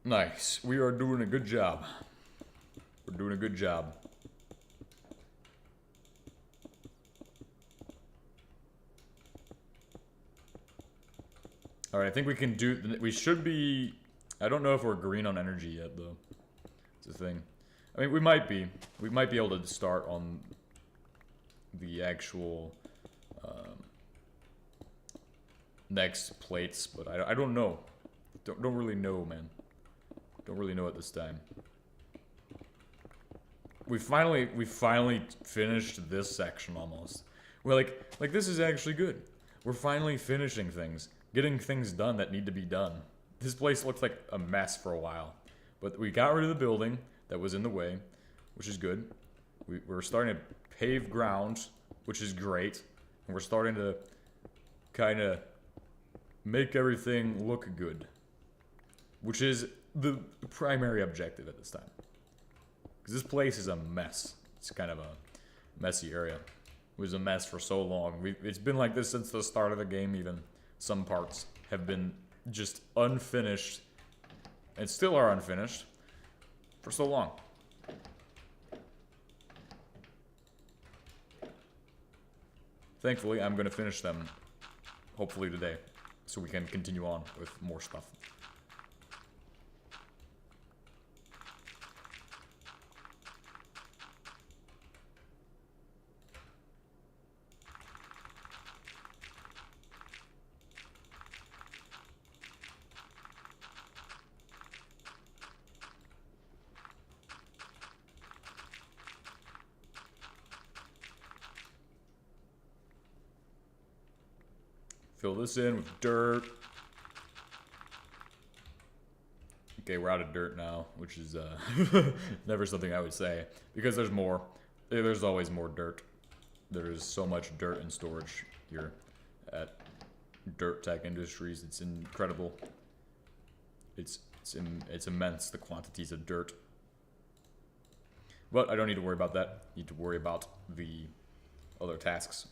Nice. We are doing a good job. We're doing a good job. Alright, I think we can do... We should be... I don't know if we're green on energy yet, though. It's a thing. I mean, we might be. We might be able to start on the actual next plates, but I don't know. Don't really know, man. Don't really know at this time. We finally finished this section almost. We're like this is actually good. We're finally finishing things, getting things done that need to be done. This place looked like a mess for a while, but we got rid of the building that was in the way, which is good. We're starting to pave ground, which is great, and we're starting to kind of make everything look good, which is the primary objective at this time. Because this place is a mess. It's kind of a messy area. It was a mess for so long. It's been like this since the start of the game even. Some parts have been just unfinished, and still are unfinished, for so long. Thankfully, I'm going to finish them, hopefully today, so we can continue on with more stuff. Fill this in with dirt. Okay, we're out of dirt now, which is never something I would say. Because there's more. There's always more dirt. There is so much dirt in storage here at Dirt Tech Industries. It's incredible. It's immense, the quantities of dirt. But I don't need to worry about that. I need to worry about the other tasks.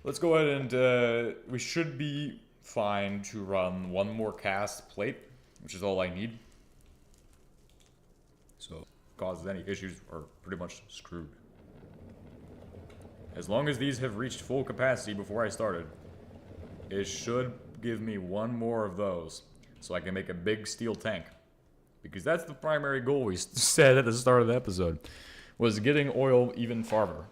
Let's go ahead and, we should be fine to run one more cast plate, which is all I need. So, if it causes any issues, are pretty much screwed. As long as these have reached full capacity before I started, it should give me one more of those, so I can make a big steel tank. Because that's the primary goal we said at the start of the episode, was getting oil even farther.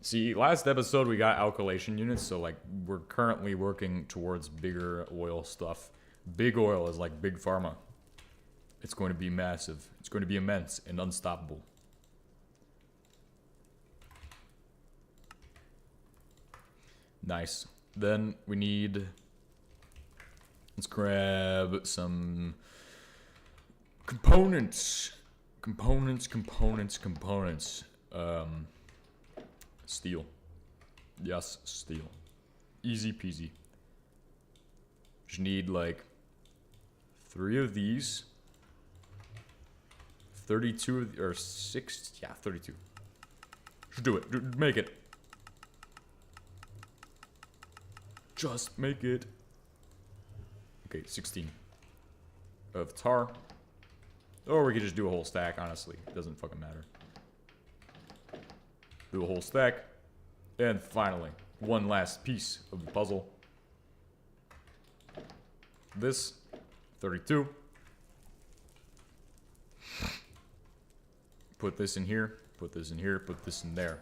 See, last episode we got alkylation units, so like we're currently working towards bigger oil stuff. Big oil is like big pharma. It's going to be massive. It's going to be immense and unstoppable. Nice. Then we need... Let's grab some components. Components. Steel. Yes, steel. Easy peasy. Just need like 3 of these. 32 or 6. Yeah, 32. Just do it. Make it. Just make it. Okay, 16 of tar. Or we could just do a whole stack, honestly. It doesn't fucking matter. Do a whole stack. And finally, one last piece of the puzzle. This, 32. Put this in here, put this in here, put this in there.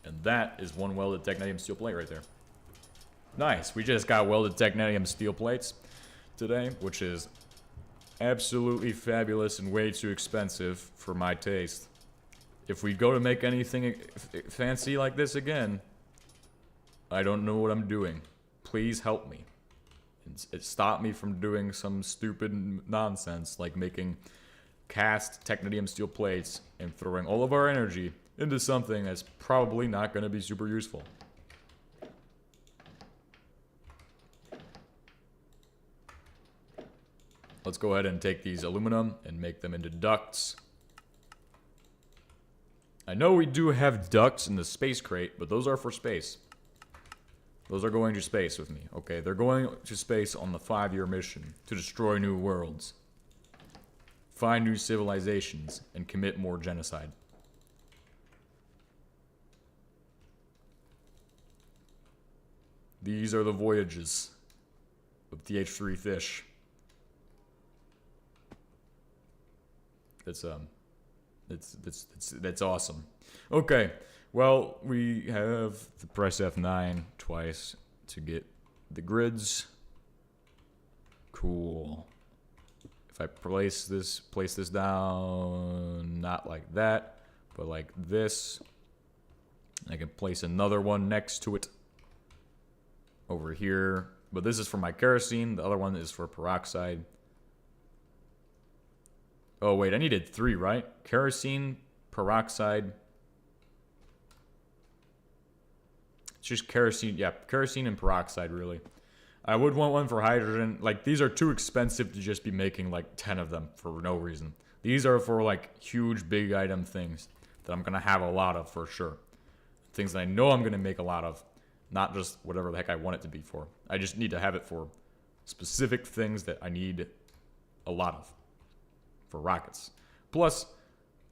And that is one welded technetium steel plate right there. Nice, we just got welded technetium steel plates today, which is absolutely fabulous and way too expensive for my taste. If we go to make anything fancy like this again, I don't know what I'm doing. Please help me. Stop me from doing some stupid nonsense like making cast technetium steel plates and throwing all of our energy into something that's probably not going to be super useful. Let's go ahead and take these aluminum and make them into ducts. I know we do have ducts in the space crate, but those are for space. Those are going to space with me, okay? They're going to space on the 5-year mission to destroy new worlds, find new civilizations, and commit more genocide. These are the voyages of the H3 fish. That's awesome. Okay, well, we have to press F9 twice to get the grids. Cool. If I place this down, not like that, but like this, I can place another one next to it over here. But this is for my kerosene. The other one is for peroxide. Oh, wait, I needed 3, right? Kerosene, peroxide. It's just kerosene. Yeah, kerosene and peroxide, really. I would want one for hydrogen. Like, these are too expensive to just be making, like, 10 of them for no reason. These are for, like, huge, big item things that I'm going to have a lot of for sure. Things that I know I'm going to make a lot of. Not just whatever the heck I want it to be for. I just need to have it for specific things that I need a lot of. For rockets. Plus,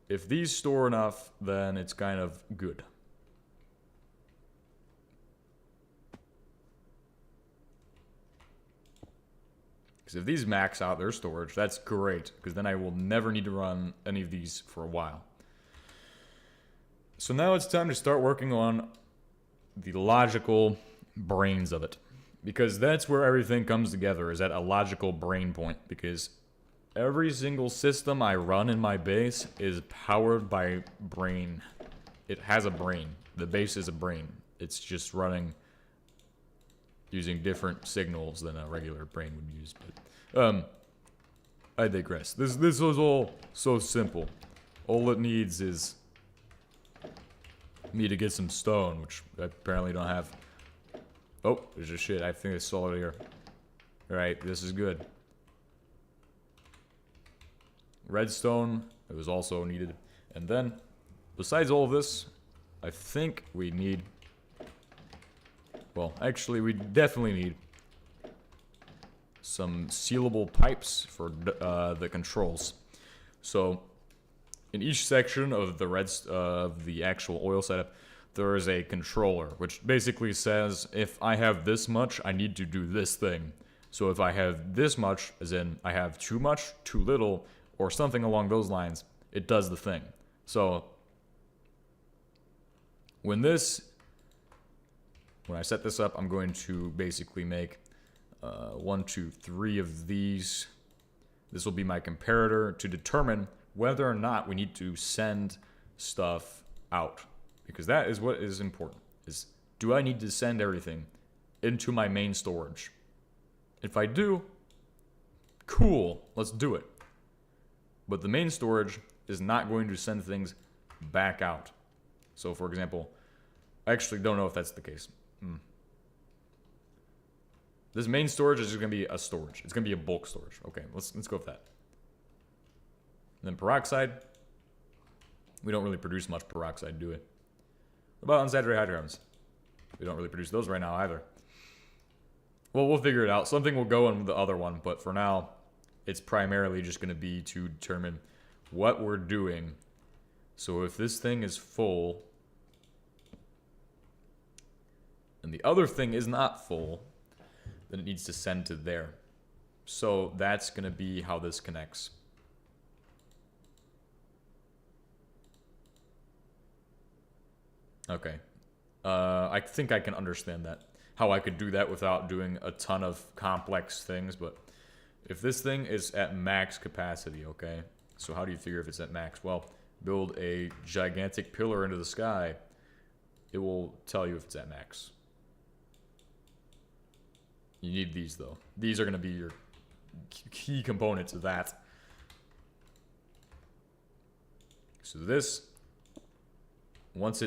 if these store enough, then it's kind of good. Because if these max out their storage, that's great. Because then I will never need to run any of these for a while. So now it's time to start working on the logical brains of it. Because that's where everything comes together, is at a logical brain point. Because every single system I run in my base is powered by brain. It has a brain. The base is a brain. It's just running using different signals than a regular brain would use. But I digress. This was all so simple. All it needs is me to get some stone, which I apparently don't have. Oh, there's just shit. I think I saw it here. Alright, this is good. Redstone, it was also needed. And then, besides all of this, I think we need... Well, actually, we definitely need some sealable pipes for the controls. So, in each section of the actual oil setup, there is a controller, which basically says, if I have this much, I need to do this thing. So if I have this much, as in I have too much, too little, or something along those lines, it does the thing. So when I set this up, I'm going to basically make 1, 2, 3 of these. This will be my comparator to determine whether or not we need to send stuff out. Because that is what is important. Is, do I need to send everything into my main storage? If I do, cool, let's do it. But the main storage is not going to send things back out. So, for example, I actually don't know if that's the case. This main storage is just going to be a storage. It's going to be a bulk storage. Okay, let's go with that. And then peroxide. We don't really produce much peroxide, do we? What about unsaturated hydrocarbons? We don't really produce those right now either. Well, we'll figure it out. Something will go in the other one, but for now, it's primarily just going to be to determine what we're doing. So if this thing is full, and the other thing is not full, then it needs to send to there. So that's going to be how this connects. Okay. I think I can understand that. How I could do that without doing a ton of complex things, but if this thing is at max capacity, okay? So how do you figure if it's at max? Well, build a gigantic pillar into the sky. It will tell you if it's at max. You need these, though. These are going to be your key components of that. So this, once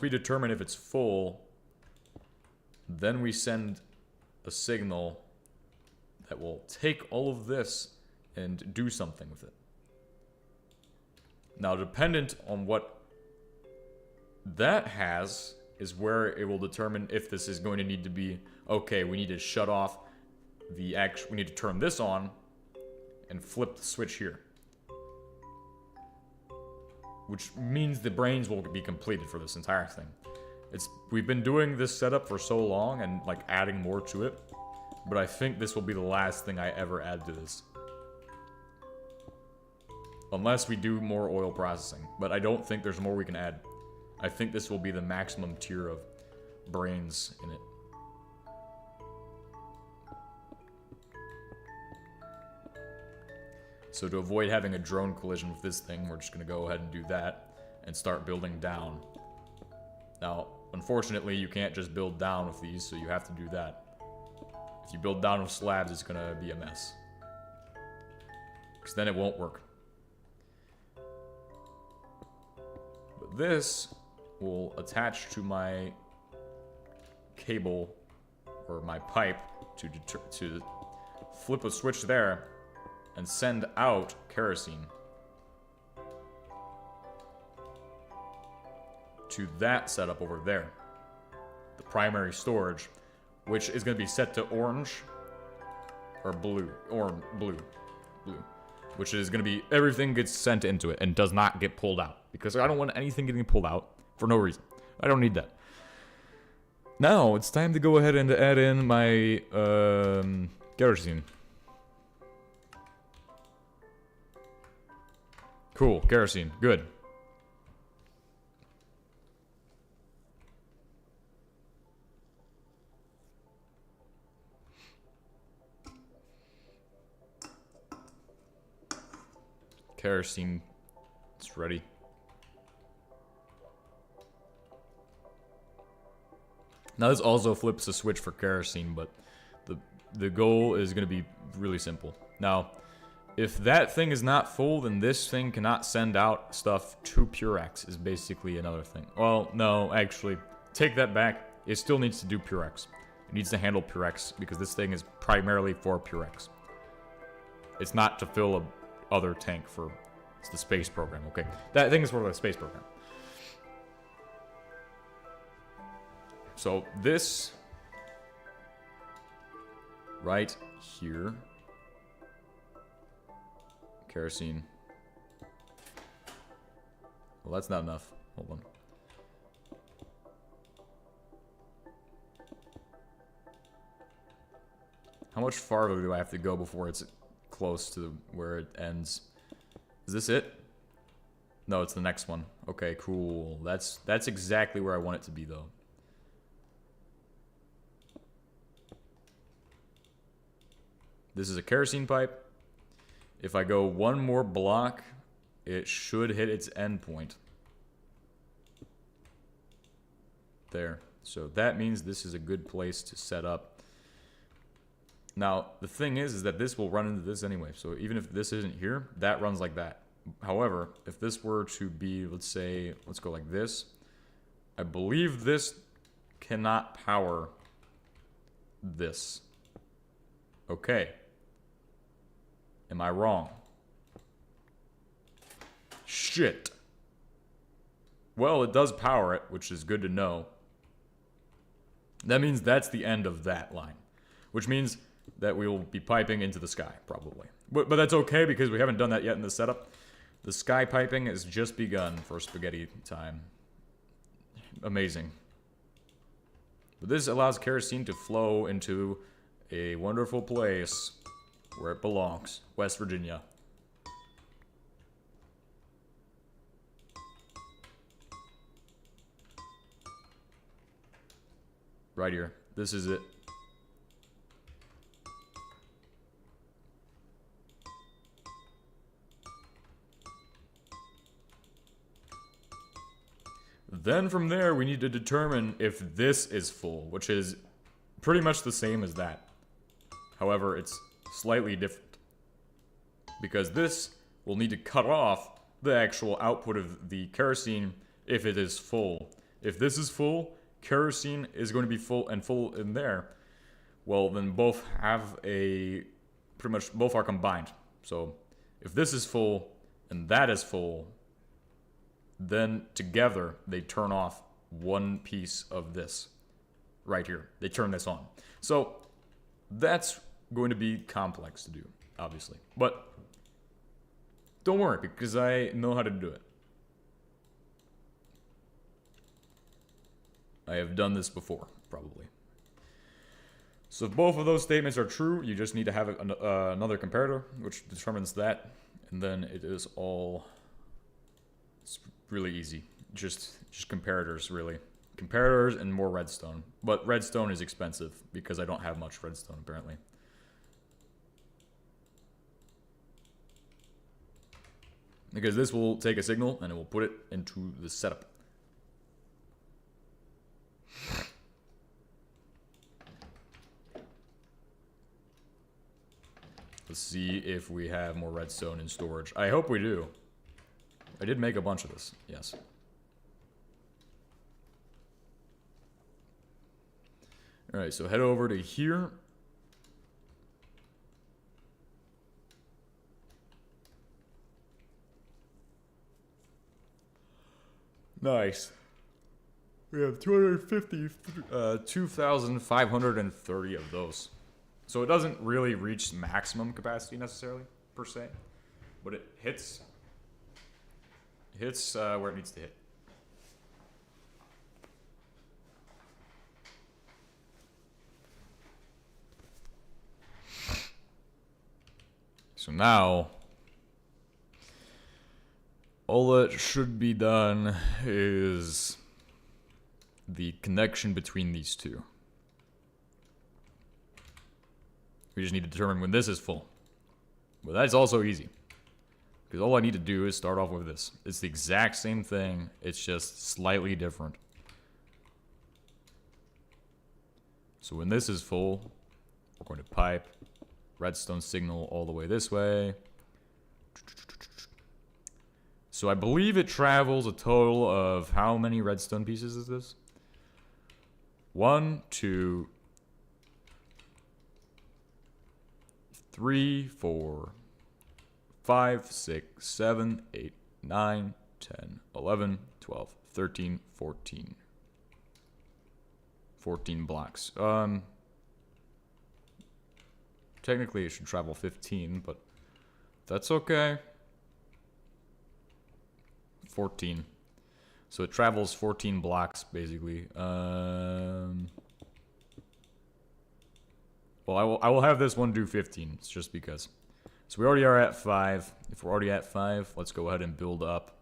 we determine if it's full, then we send a signal that will take all of this and do something with it. Now, dependent on what that has, is where it will determine if this is going to need to be, okay, we need to shut off the we need to turn this on and flip the switch here. Which means the brains will be completed for this entire thing. We've been doing this setup for so long and like adding more to it, but I think this will be the last thing I ever add to this. Unless we do more oil processing, but I don't think there's more we can add. I think this will be the maximum tier of brains in it. So to avoid having a drone collision with this thing, we're just going to go ahead and do that and start building down. Now, unfortunately, you can't just build down with these, so you have to do that. If you build down with slabs, it's going to be a mess. Because then it won't work. But this will attach to my cable, or my pipe, to flip a switch there and send out kerosene to that setup over there, the primary storage, which is going to be set to orange or blue, which is going to be everything gets sent into it and does not get pulled out, because I don't want anything getting pulled out for no reason. I don't need that. Now it's time to go ahead and add in my kerosene. Cool, kerosene, good. Kerosene, it's ready. Now this also flips a switch for kerosene, but the goal is going to be really simple. Now, if that thing is not full, then this thing cannot send out stuff to Purex, is basically another thing. Well, no, actually, take that back. It still needs to do Purex. It needs to handle Purex, because this thing is primarily for Purex. It's not to fill a other tank for... It's the space program, okay. That thing is for the space program. So this... right here... kerosene. Well, that's not enough. Hold on. How much farther do I have to go before it's close to where it ends? Is this it? No, it's the next one. Okay, cool. That's exactly where I want it to be, though. This is a kerosene pipe. If I go one more block, it should hit its endpoint. There. So that means this is a good place to set up. Now, the thing is that this will run into this anyway. So even if this isn't here, that runs like that. However, if this were to be, let's say, let's go like this. I believe this cannot power this. Okay. Am I wrong? Shit. Well, it does power it, which is good to know. That means that's the end of that line. Which means that we will be piping into the sky, probably. But that's okay, because we haven't done that yet in the setup. The sky piping has just begun for spaghetti time. Amazing. But this allows kerosene to flow into a wonderful place where it belongs, West Virginia. Right here. This is it. Then from there, we need to determine if this is full, which is pretty much the same as that. However, it's slightly different, because this will need to cut off the actual output of the kerosene if it is full. If this is full, kerosene is going to be full in there. Well, then both have pretty much both are combined. So if this is full and that is full, then together they turn off one piece of this right here. They turn this on. So that's going to be complex to do, obviously. But don't worry, because I know how to do it. I have done this before, probably. So if both of those statements are true, you just need to have another comparator, which determines that. And then it is all... It's really easy. Just comparators, really. Comparators and more redstone. But redstone is expensive, because I don't have much redstone, apparently. Because this will take a signal, and it will put it into the setup. Let's see if we have more redstone in storage. I hope we do. I did make a bunch of this, yes. Alright, so head over to here. Nice. We have 2,530 of those. So it doesn't really reach maximum capacity necessarily, per se. But it hits where it needs to hit. So now, all that should be done is the connection between these two. We just need to determine when this is full. But that's also easy. Because all I need to do is start off with this. It's the exact same thing, it's just slightly different. So when this is full, we're going to pipe redstone signal all the way this way. So I believe it travels a total of how many redstone pieces is this? 1, 2, 3, 4, 5, 6, 7, 8, 9, 10, 11, 12, 13, 14. 14 blocks. Technically it should travel 15, but that's okay. 14. So it travels 14 blocks, basically. Well, I will have this one do 15, it's just because. So we already are at 5. If we're already at 5, let's go ahead and build up.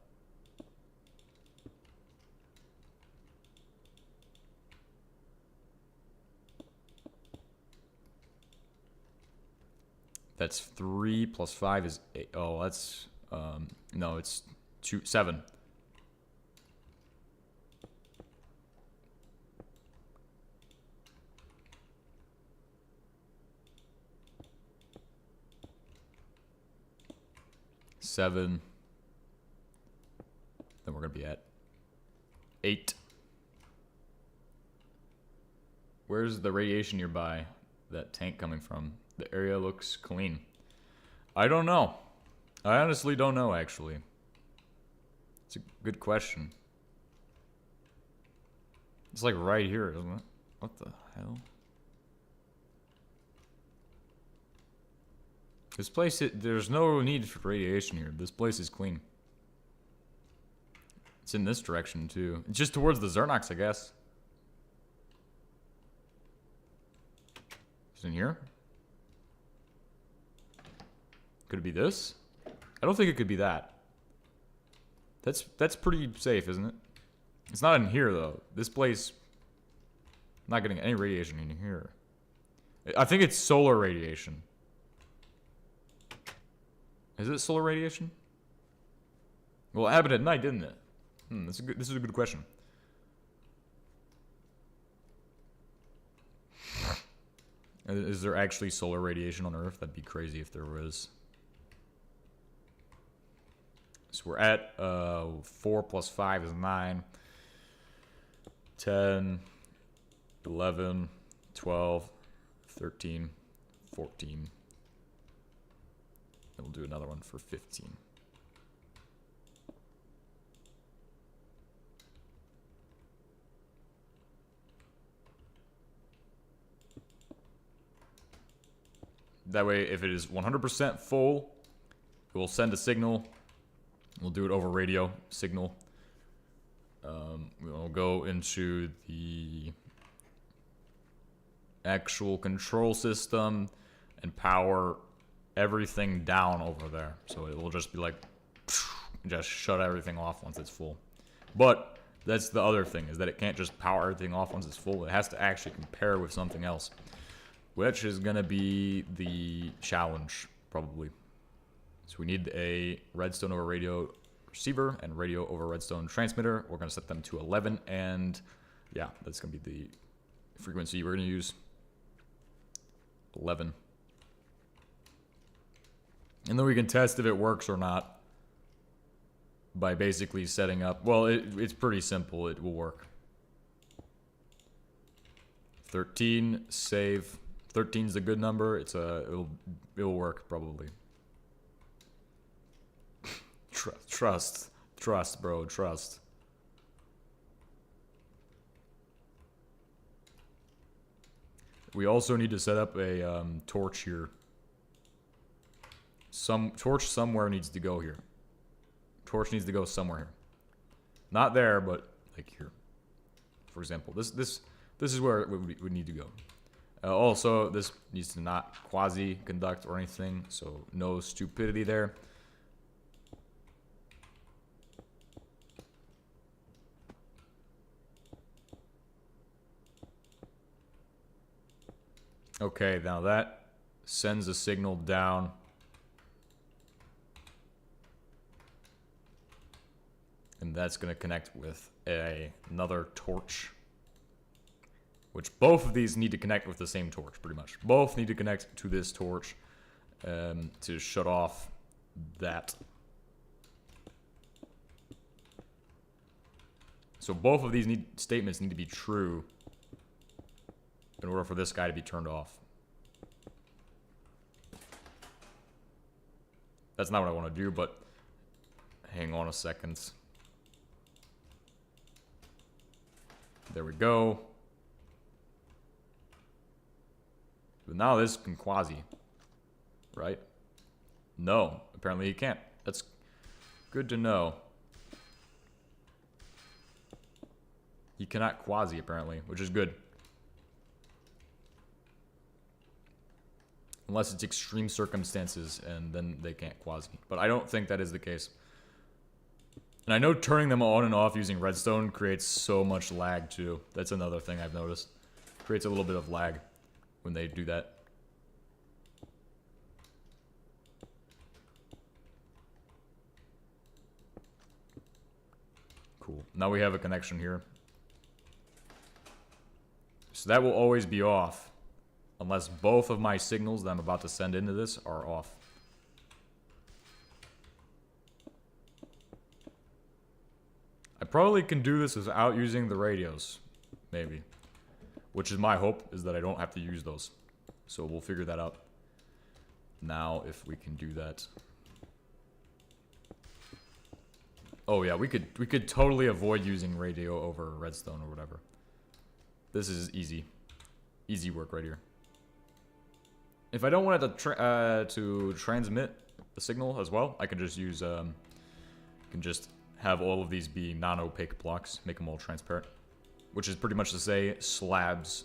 That's 3 plus 5 is 8. Oh, that's, no, it's 7. Then we're gonna be at 8. Where's the radiation nearby? That tank coming from? The area looks clean. I don't know. I honestly don't know, actually. It's a good question. It's like right here, isn't it? What the hell? This place, there's no need for radiation here. This place is clean. It's in this direction, too. It's just towards the Xernox, I guess. Is it in here? Could it be this? I don't think it could be that. That's pretty safe, isn't it? It's not in here, though. This place... I'm not getting any radiation in here. I think it's solar radiation. Is it solar radiation? Well, it happened at night, didn't it? This is a good question. Is there actually solar radiation on Earth? That'd be crazy if there was. So we're at 4 plus 5 is 9. 10, 11, 12, 13, 14. And we'll do another one for 15. That way, if it is 100% full, it will send a signal. We'll do it over radio signal. We'll go into the actual control system and power everything down over there. So it will just be like, just shut everything off once it's full. But that's the other thing, is that it can't just power everything off once it's full. It has to actually compare with something else, which is gonna be the challenge, probably. So we need a redstone over radio receiver and radio over redstone transmitter. We're gonna set them to 11, and yeah, that's gonna be the frequency we're gonna use. 11. And then we can test if it works or not by basically setting up, well, it's pretty simple, it will work. 13, save. 13 is a good number. It'll work probably. Trust, bro, trust. We also need to set up a torch here. Some torch somewhere needs to go here. Torch needs to go somewhere here. Not there, but like here. For example, this is where it would need to go. Also, this needs to not quasi-conduct or anything, so no stupidity there. Okay, now that sends a signal down. And that's going to connect with another torch. Which both of these need to connect with the same torch, pretty much. Both need to connect to this torch to shut off that. So both of these statements need to be true in order for this guy to be turned off. That's not what I want to do, but hang on a second. There we go. But now this can quasi, right? No, apparently he can't. That's good to know. He cannot quasi, apparently, which is good. Unless it's extreme circumstances, and then they can't quasi. But I don't think that is the case. And I know turning them on and off using redstone creates so much lag, too. That's another thing I've noticed. Creates a little bit of lag when they do that. Cool. Now we have a connection here. So that will always be off. Unless both of my signals that I'm about to send into this are off. I probably can do this without using the radios. Maybe. Which is my hope, is that I don't have to use those. So we'll figure that out now if we can do that. Oh yeah, we could totally avoid using radio over redstone or whatever. This is easy. Easy work right here. If I don't want it to transmit the signal as well, I can just use can just have all of these be non-opaque blocks, make them all transparent, which is pretty much to say slabs,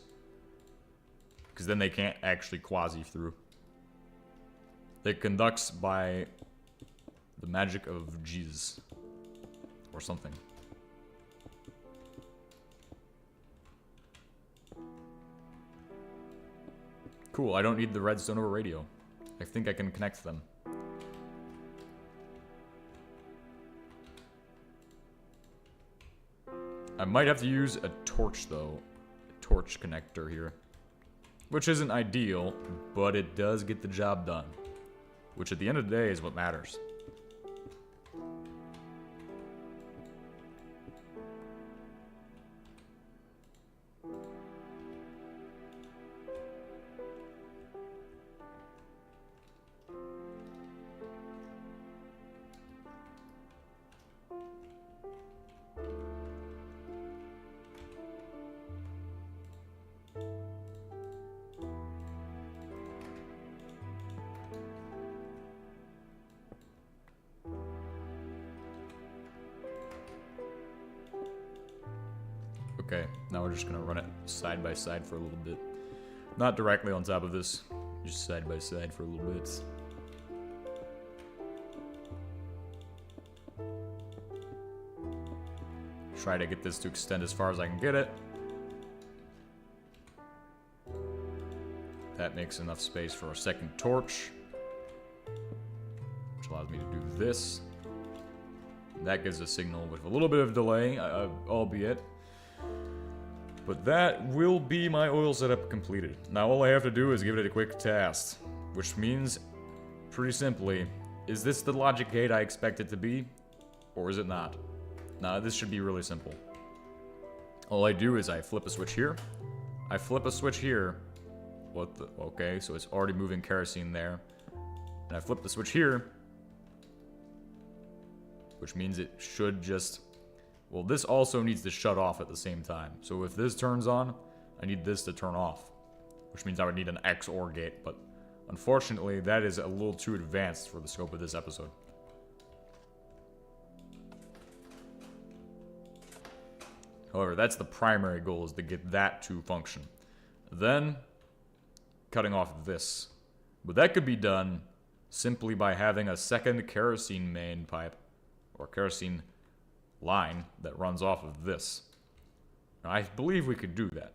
because then they can't actually quasi through. It conducts by the magic of Jesus or something. Cool, I don't need the redstone over radio. I think I can connect them. I might have to use a torch, though. A torch connector here. Which isn't ideal, but it does get the job done. Which at the end of the day is what matters. Okay, now we're just gonna run it side by side for a little bit. Not directly on top of this, just side by side for a little bit. Try to get this to extend as far as I can get it. That makes enough space for a second torch, which allows me to do this. That gives a signal with a little bit of delay, albeit. But that will be my oil setup completed. Now all I have to do is give it a quick test, which means, pretty simply, is this the logic gate I expect it to be, or is it not? Now this should be really simple. All I do is I flip a switch here, I flip a switch here. What the? Okay, so it's already moving kerosene there, and I flip the switch here, which means it should just. Well, this also needs to shut off at the same time. So if this turns on, I need this to turn off, which means I would need an XOR gate, but unfortunately that is a little too advanced for the scope of this episode. However, that's the primary goal, is to get that to function. Then, cutting off this. But that could be done simply by having a second kerosene main pipe, or kerosene line that runs off of this. Now, I believe we could do that.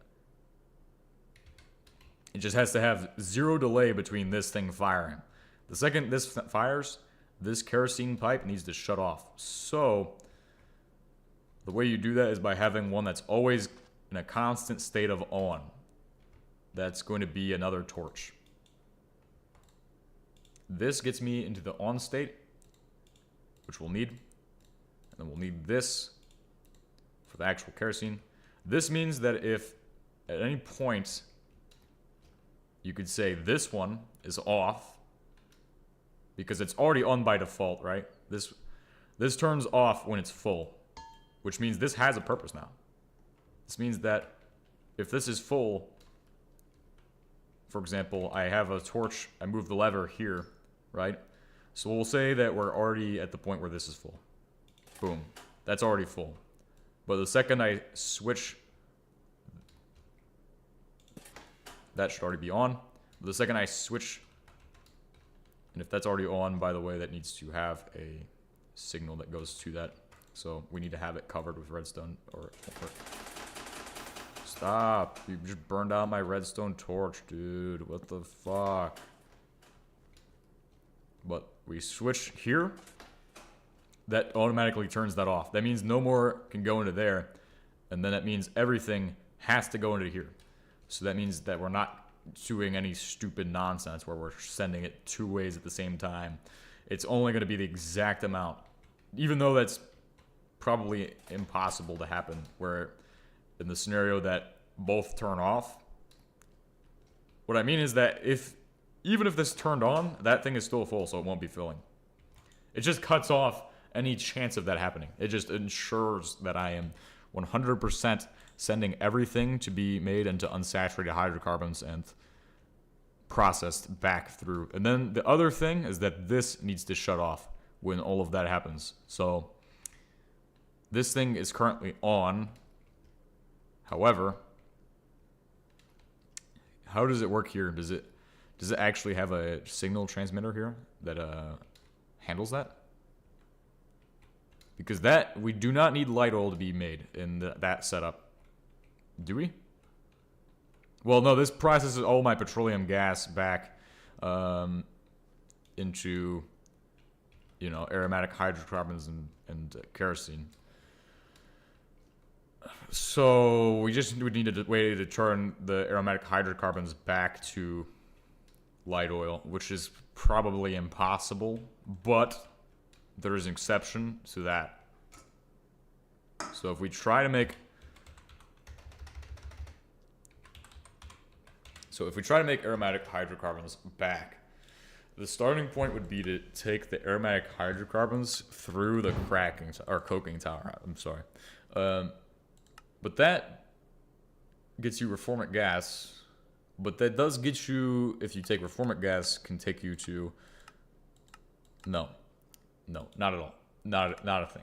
It just has to have zero delay between this thing firing. The second this fires, this kerosene pipe needs to shut off. So, the way you do that is by having one that's always in a constant state of on. That's going to be another torch. This gets me into the on state, which we'll need. And then we'll need this for the actual kerosene. This means that if at any point you could say this one is off, because it's already on by default, right? This turns off when it's full, which means this has a purpose now. This means that if this is full, for example, I have a torch, I move the lever here, right? So we'll say that we're already at the point where this is full. Boom. That's already full. But the second I switch, that should already be on. But the second I switch, and if that's already on, by the way, that needs to have a signal that goes to that. So we need to have it covered with redstone or stop. You just burned out my redstone torch, dude. What the fuck? But we switch here. That automatically turns that off. That means no more can go into there. And then that means everything has to go into here. So that means that we're not doing any stupid nonsense where we're sending it two ways at the same time. It's only going to be the exact amount. Even though that's probably impossible to happen, where in the scenario that both turn off. What I mean is that even if this turned on, that thing is still full, so it won't be filling. It just cuts off any chance of that happening. It just ensures that I am 100% sending everything to be made into unsaturated hydrocarbons and processed back through. And then the other thing is that this needs to shut off when all of that happens. So this thing is currently on. However, how does it work here? Does it actually have a signal transmitter here that handles that? Because we do not need light oil to be made in that setup. Do we? Well, no, this processes all my petroleum gas back into, aromatic hydrocarbons and kerosene. So we would need a way to turn the aromatic hydrocarbons back to light oil, which is probably impossible, but there is an exception to that. So if we try to make aromatic hydrocarbons back, the starting point would be to take the aromatic hydrocarbons through the coking tower. I'm sorry. But that gets you reformic gas. But that does get you, if you take reformic gas, can take you to... No, not at all. Not a thing.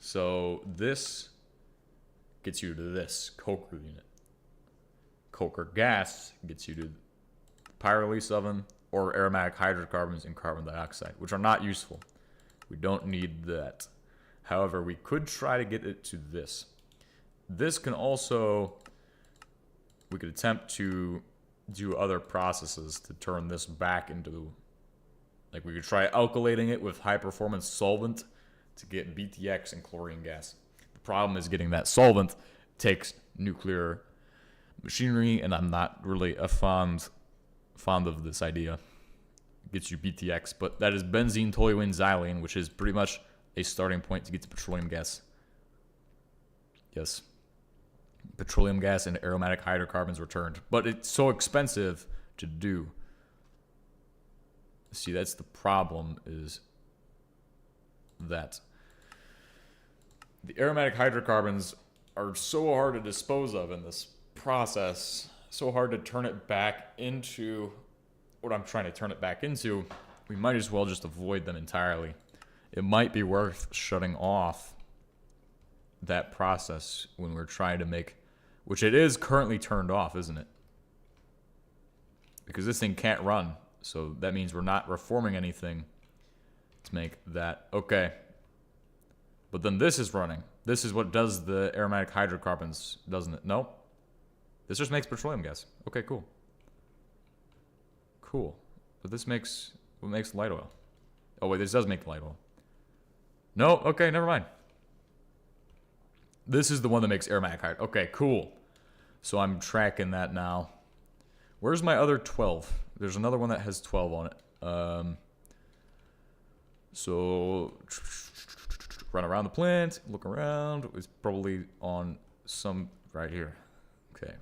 So this gets you to this coker unit. Coker gas gets you to the pyrrolase oven or aromatic hydrocarbons and carbon dioxide, which are not useful. We don't need that. However, we could try to get it to this. This can also, we could attempt to do other processes to turn this back into, like we could try alkylating it with high performance solvent to get BTX and chlorine gas. The problem is getting that solvent takes nuclear machinery, and I'm not really a fond of this idea. It gets you BTX, but that is benzene, toluene, xylene, which is pretty much a starting point to get to petroleum gas. Yes. Petroleum gas and aromatic hydrocarbons returned. But it's so expensive to do. See, that's the problem, is that the aromatic hydrocarbons are so hard to dispose of in this process, so hard to turn it back into what I'm trying to turn it back into, we might as well just avoid them entirely. It might be worth shutting off that process when we're trying to make, which it is currently turned off, isn't it? Because this thing can't run, so that means we're not reforming anything to make that. Okay. But then this is running. This is what does the aromatic hydrocarbons, doesn't it? No? This just makes petroleum gas. Okay, cool. Cool. But this makes, what makes light oil? Oh wait, this does make light oil. No, okay, never mind. This is the one that makes aromatic hydrocarbons. Okay, cool. So I'm tracking that now. Where's my other 12? There's another one that has 12 on it. So run around the plant, look around. It's probably on some right here. Okay.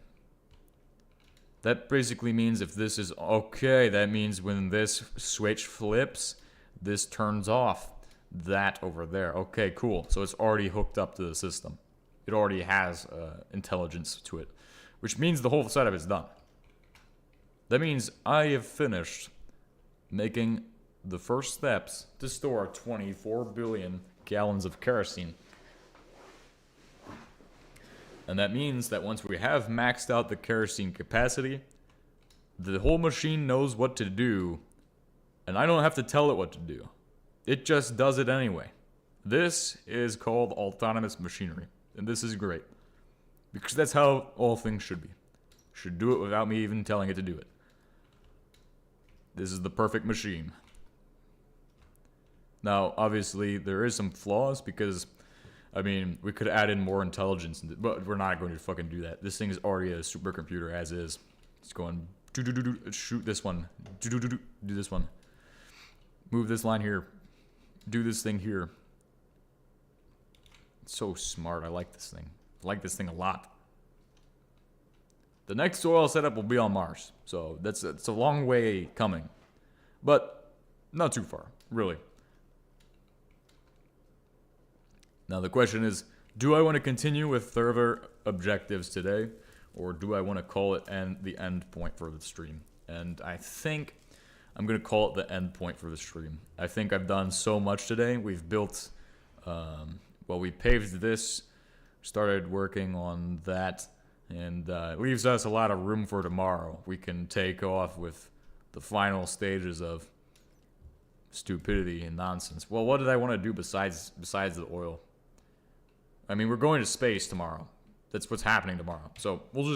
That basically means if this is okay, that means when this switch flips, this turns off that over there. Okay, cool. So it's already hooked up to the system. It already has intelligence to it, which means the whole setup is done. That means I have finished making the first steps to store 24 billion gallons of kerosene. And that means that once we have maxed out the kerosene capacity, the whole machine knows what to do, and I don't have to tell it what to do. It just does it anyway. This is called autonomous machinery, and this is great. Because that's how all things should be. Should do it without me even telling it to do it. This is the perfect machine. Now, obviously, there is some flaws because, I mean, we could add in more intelligence, but we're not going to fucking do that. This thing is already a supercomputer as is. It's going, shoot this one, do this one. Move this line here. Do this thing here. It's so smart. I like this thing. I like this thing a lot. The next soil setup will be on Mars, so it's a long way coming, but not too far, really. Now the question is, do I want to continue with further objectives today, or do I want to call it the end point for the stream? And I think I'm going to call it the end point for the stream. I think I've done so much today. We've built, well, we paved this, started working on that, and it leaves us a lot of room for tomorrow. We can take off with the final stages of stupidity and nonsense. Well, what did I want to do besides the oil? I mean, we're going to space tomorrow. That's what's happening tomorrow. So we'll just